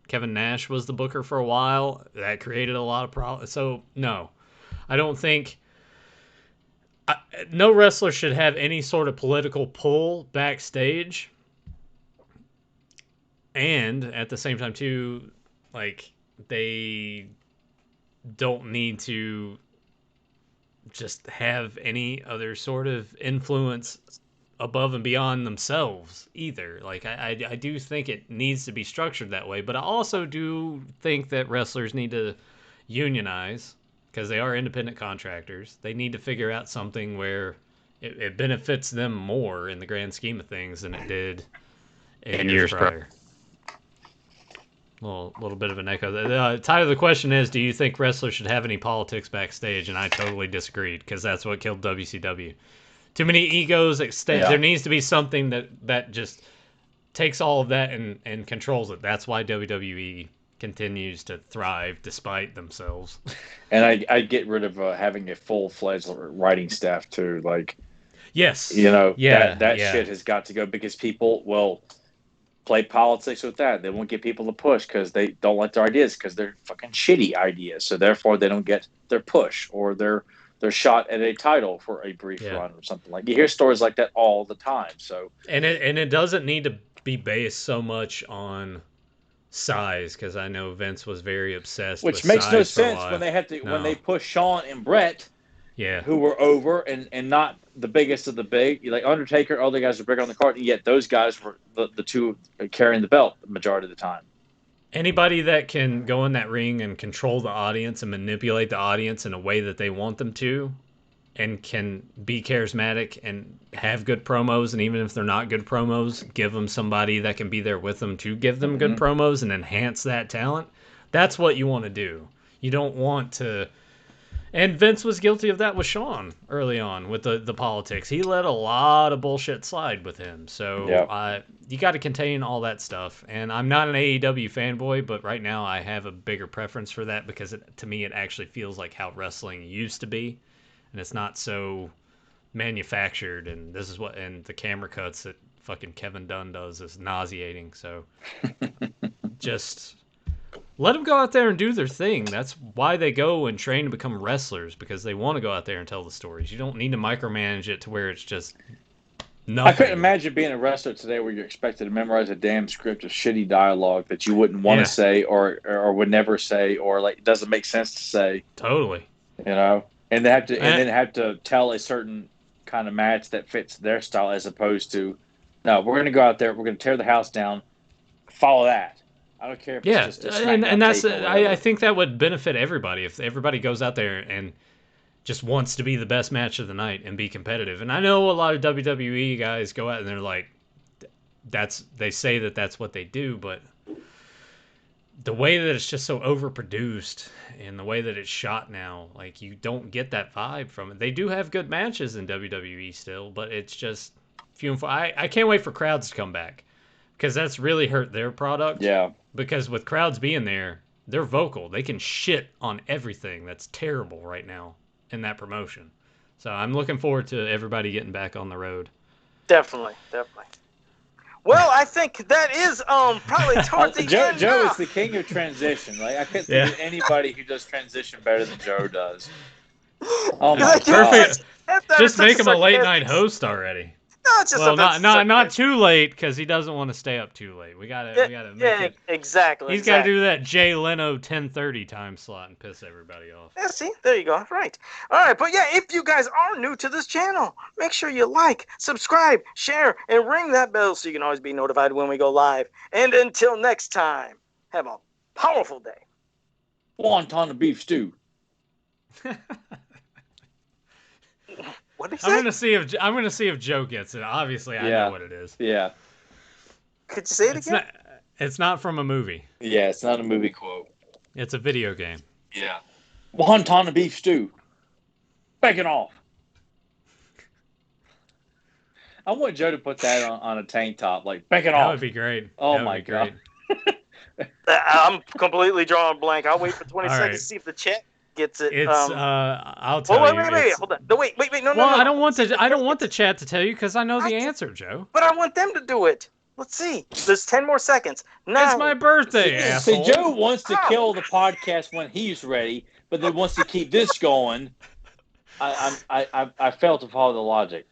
Kevin Nash was the booker for a while, that created a lot of problems. So, no. I don't think... no wrestler should have any sort of political pull backstage. And, at the same time, too, like, they don't need to just have any other sort of influence above and beyond themselves either. Like I do think it needs to be structured that way, but I also do think that wrestlers need to unionize because they are independent contractors. They need to figure out something where it benefits them more in the grand scheme of things than it did in years prior. Little bit of an echo. Tyler, the question is, do you think wrestlers should have any politics backstage? And I totally disagreed because that's what killed WCW. Too many egos. There needs to be something that just takes all of that and controls it. That's why WWE continues to thrive despite themselves. And I get rid of having a full-fledged writing staff too. Like, yes, that shit has got to go because people will play politics with that. They won't get people to push because they don't like their ideas because they're fucking shitty ideas. So therefore, they don't get their push or their shot at a title for a brief run or something like. You hear stories like that all the time. So and it doesn't need to be based so much on size because I know Vince was very obsessed. Which with makes size no for sense when they when they push Shawn and Brett. Yeah, who were over and not the biggest of the big. Like Undertaker, all the guys are bigger on the card, and yet those guys were the two carrying the belt the majority of the time. Anybody that can go in that ring and control the audience and manipulate the audience in a way that they want them to, and can be charismatic and have good promos, and even if they're not good promos, give them somebody that can be there with them to give them good promos and enhance that talent. That's what you want to do. You don't want to... And Vince was guilty of that with Shawn early on with the politics. He let a lot of bullshit slide with him. So you got to contain all that stuff. And I'm not an AEW fanboy, but right now I have a bigger preference for that because to me it actually feels like how wrestling used to be. And it's not so manufactured. And and the camera cuts that fucking Kevin Dunn does is nauseating. So just... let them go out there and do their thing. That's why they go and train to become wrestlers, because they want to go out there and tell the stories. You don't need to micromanage it to where it's just nothing. I couldn't imagine being a wrestler today where you're expected to memorize a damn script of shitty dialogue that you wouldn't want to say or would never say or like it doesn't make sense to say. Totally. And they have to then have to tell a certain kind of match that fits their style as opposed to, no, we're going to go out there, we're going to tear the house down, follow that. I don't care if it's just a and that's I think that would benefit everybody if everybody goes out there and just wants to be the best match of the night and be competitive. And I know a lot of WWE guys go out and they're like, they say that that's what they do, but the way that it's just so overproduced and the way that it's shot now, like you don't get that vibe from it. They do have good matches in WWE still, but it's just few and far. I can't wait for crowds to come back because that's really hurt their product. Yeah. Because with crowds being there, they're vocal. They can shit on everything that's terrible right now in that promotion. So I'm looking forward to everybody getting back on the road. Definitely. Well, I think that is probably towards the end. Joe is the king of transition. Like I couldn't think of anybody who does transition better than Joe does. Oh my God. Perfect. Just make him a late night host already. No, it's just not too late because he doesn't want to stay up too late. We gotta make it. Exactly. He's got to do that Jay Leno 10:30 time slot and piss everybody off. Yeah, see, there you go. Right. All right, but yeah, if you guys are new to this channel, make sure you like, subscribe, share, and ring that bell so you can always be notified when we go live. And until next time, have a powerful day. Wonton beef stew. What did he say? I'm gonna see if Joe gets it. Obviously, I know what it is. Yeah. Could you say it again? It's not from a movie. Yeah, it's not a movie quote. It's a video game. Yeah. Wonton beef stew. Bacon off. I want Joe to put that on a tank top, like bacon off. That would be great. Oh my God. I'm completely drawing blank. I'll wait for 20 seconds to see if the chat gets it. It's I'll tell you. Wait, hold on. No, wait, no. Well, I don't want the chat to tell you because I know the answer, Joe. But I want them to do it. Let's see. There's 10 more seconds. No. It's my birthday, asshole. See, Joe wants to kill the podcast when he's ready, but then wants to keep this going. I fail to follow the logic.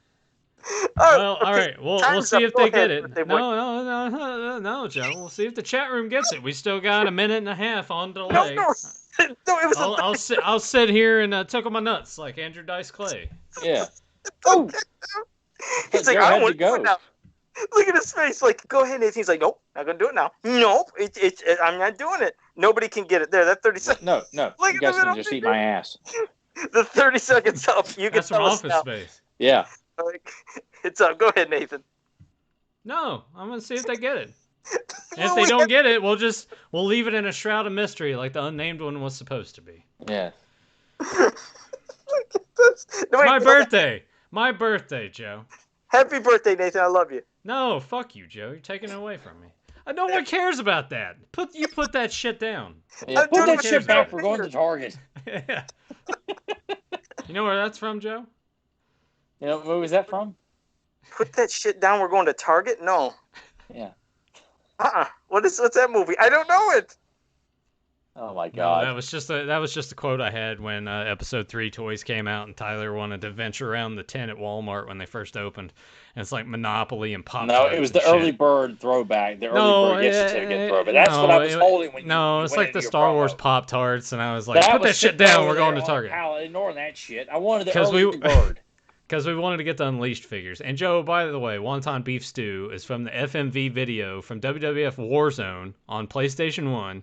Well, all right. We'll see if they get it. No, Joe. We'll see if the chat room gets it. We still got a minute and a half on delay. No, it was I'll sit here and tickle my nuts like Andrew Dice Clay. Yeah. Oh. He's like, I don't want to go now. Look at his face. Like, go ahead, Nathan. He's like, nope, not gonna do it now. Nope, I'm not doing it. Nobody can get it. There, that 30 seconds. No. Look, you guys can just eat my ass. The 30 seconds up. You can That's tell from us Office now. Space. Yeah. Like, it's up. Go ahead, Nathan. No, I'm gonna see if they get it. If they don't get it, we'll leave it in a shroud of mystery, like the unnamed one was supposed to be. Yeah. It's my birthday. My birthday, Joe. Happy birthday, Nathan. I love you. No, fuck you, Joe. You're taking it away from me. No one cares about that. Put that shit down. Yeah, put that shit back. We're going to Target. Yeah. You know where that's from, Joe? You know what movie is that from? Put that shit down. We're going to Target? No. Yeah. What's that movie? I don't know it. Oh my god. No, that was just a quote I had when episode 3 toys came out and Tyler wanted to venture around the tent at Walmart when they first opened. And it's like Monopoly and Pop. No, it was the early bird throwback. The early bird gift certificate throwback. That's what I was holding when you. No, it's like the Star Wars Pop Tarts, and I was like, that put that shit down. We're going to Target. Ignoring that shit. I wanted the early bird. Because we wanted to get the Unleashed figures. And Joe, by the way, Wonton Beef Stew is from the FMV video from WWF Warzone on PlayStation 1.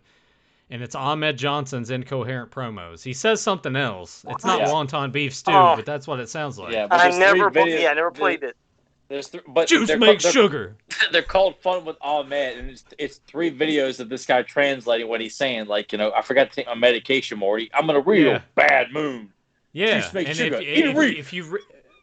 And it's Ahmed Johnson's incoherent promos. He says something else. It's not Wonton Beef Stew, but that's what it sounds like. Yeah, but I never played it. But juice makes sugar. They're called Fun with Ahmed, and it's 3 videos of this guy translating what he's saying. Like, I forgot to take my medication, Morty. I'm in a real bad mood. Yeah, juice makes and sugar.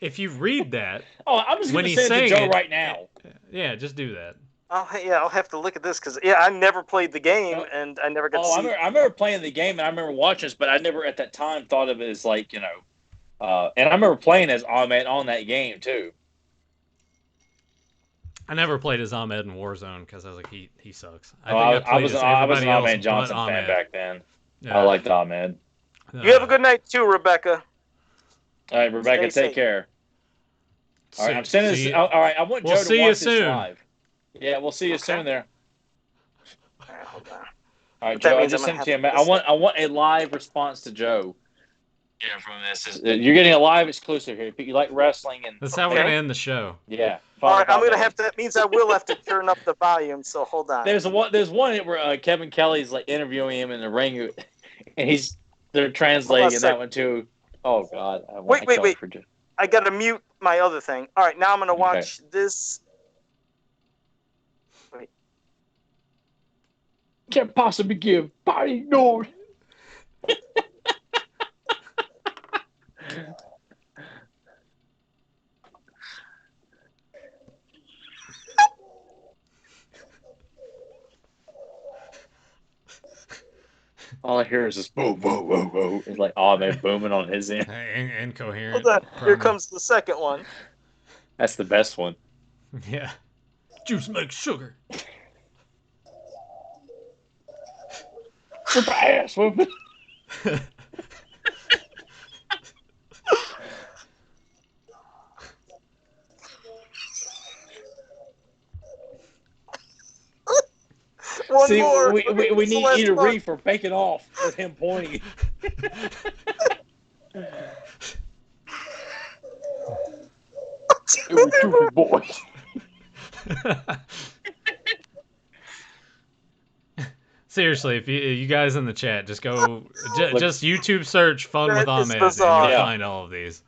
if you read that, I'm just going to send it to Joe right now. Yeah, just do that. I'll have to look at this because I never played the game and I never got to see. I remember playing the game and I remember watching this, but I never at that time thought of it as like and I remember playing as Ahmed on that game too. I never played as Ahmed in Warzone because I was like he sucks. I was an Ahmed Johnson fan back then. Yeah. I liked Ahmed. You have a good night too, Rebecca. All right, Rebecca, take care. All right, I'm sending this. All right, I want Joe to watch this live. Yeah, we'll see you soon there. All right, hold on. All right, Joe, I just sent you. I want a live response to Joe. Yeah, from this. You're getting a live exclusive here. You like wrestling, and that's how we're gonna end the show. Yeah. All right, I'm gonna have to. That means I will have to turn up the volume. So hold on. There's one where Kevin Kelly's like interviewing him in the ring, and they're translating that one too. Oh God. Wait. I gotta mute my other thing. All right, now I'm gonna watch this. Wait. Can't possibly give body ignored. All I hear is this boom, boom, boom, boom. It's like Ahmed booming on his end. Incoherent. Hold on. Here comes the second one. That's the best one. Yeah. Juice makes sugar. With my ass whooping. One more. We need Eater Reef for faking off with him pointing. Boy. Seriously, if you guys in the chat, just go, just YouTube search "Fun with Ahmed" and you'll find all of these.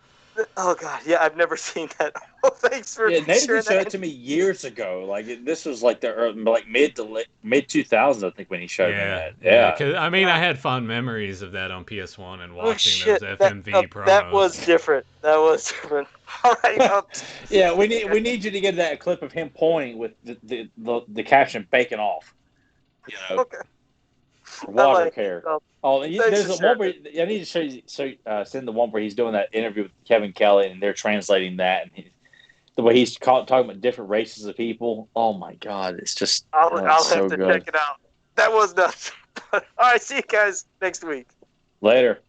Oh God, yeah, I've never seen that. Oh, thanks for Nathan showed it to me years ago. Like this was like the mid 2000s, I think, when he showed me that. Yeah, because I had fond memories of that on PS1 and watching those FMV promos. That was different. All right. Yeah, we need you to get that clip of him pointing with the caption "baking off." Okay. Water care. There's a one where I need to show you. Send the one where he's doing that interview with Kevin Kelly, and they're translating that, and the way he's talking about different races of people. Oh my God, it's just. I'll have to check it out. That was nuts. All right, see you guys next week. Later.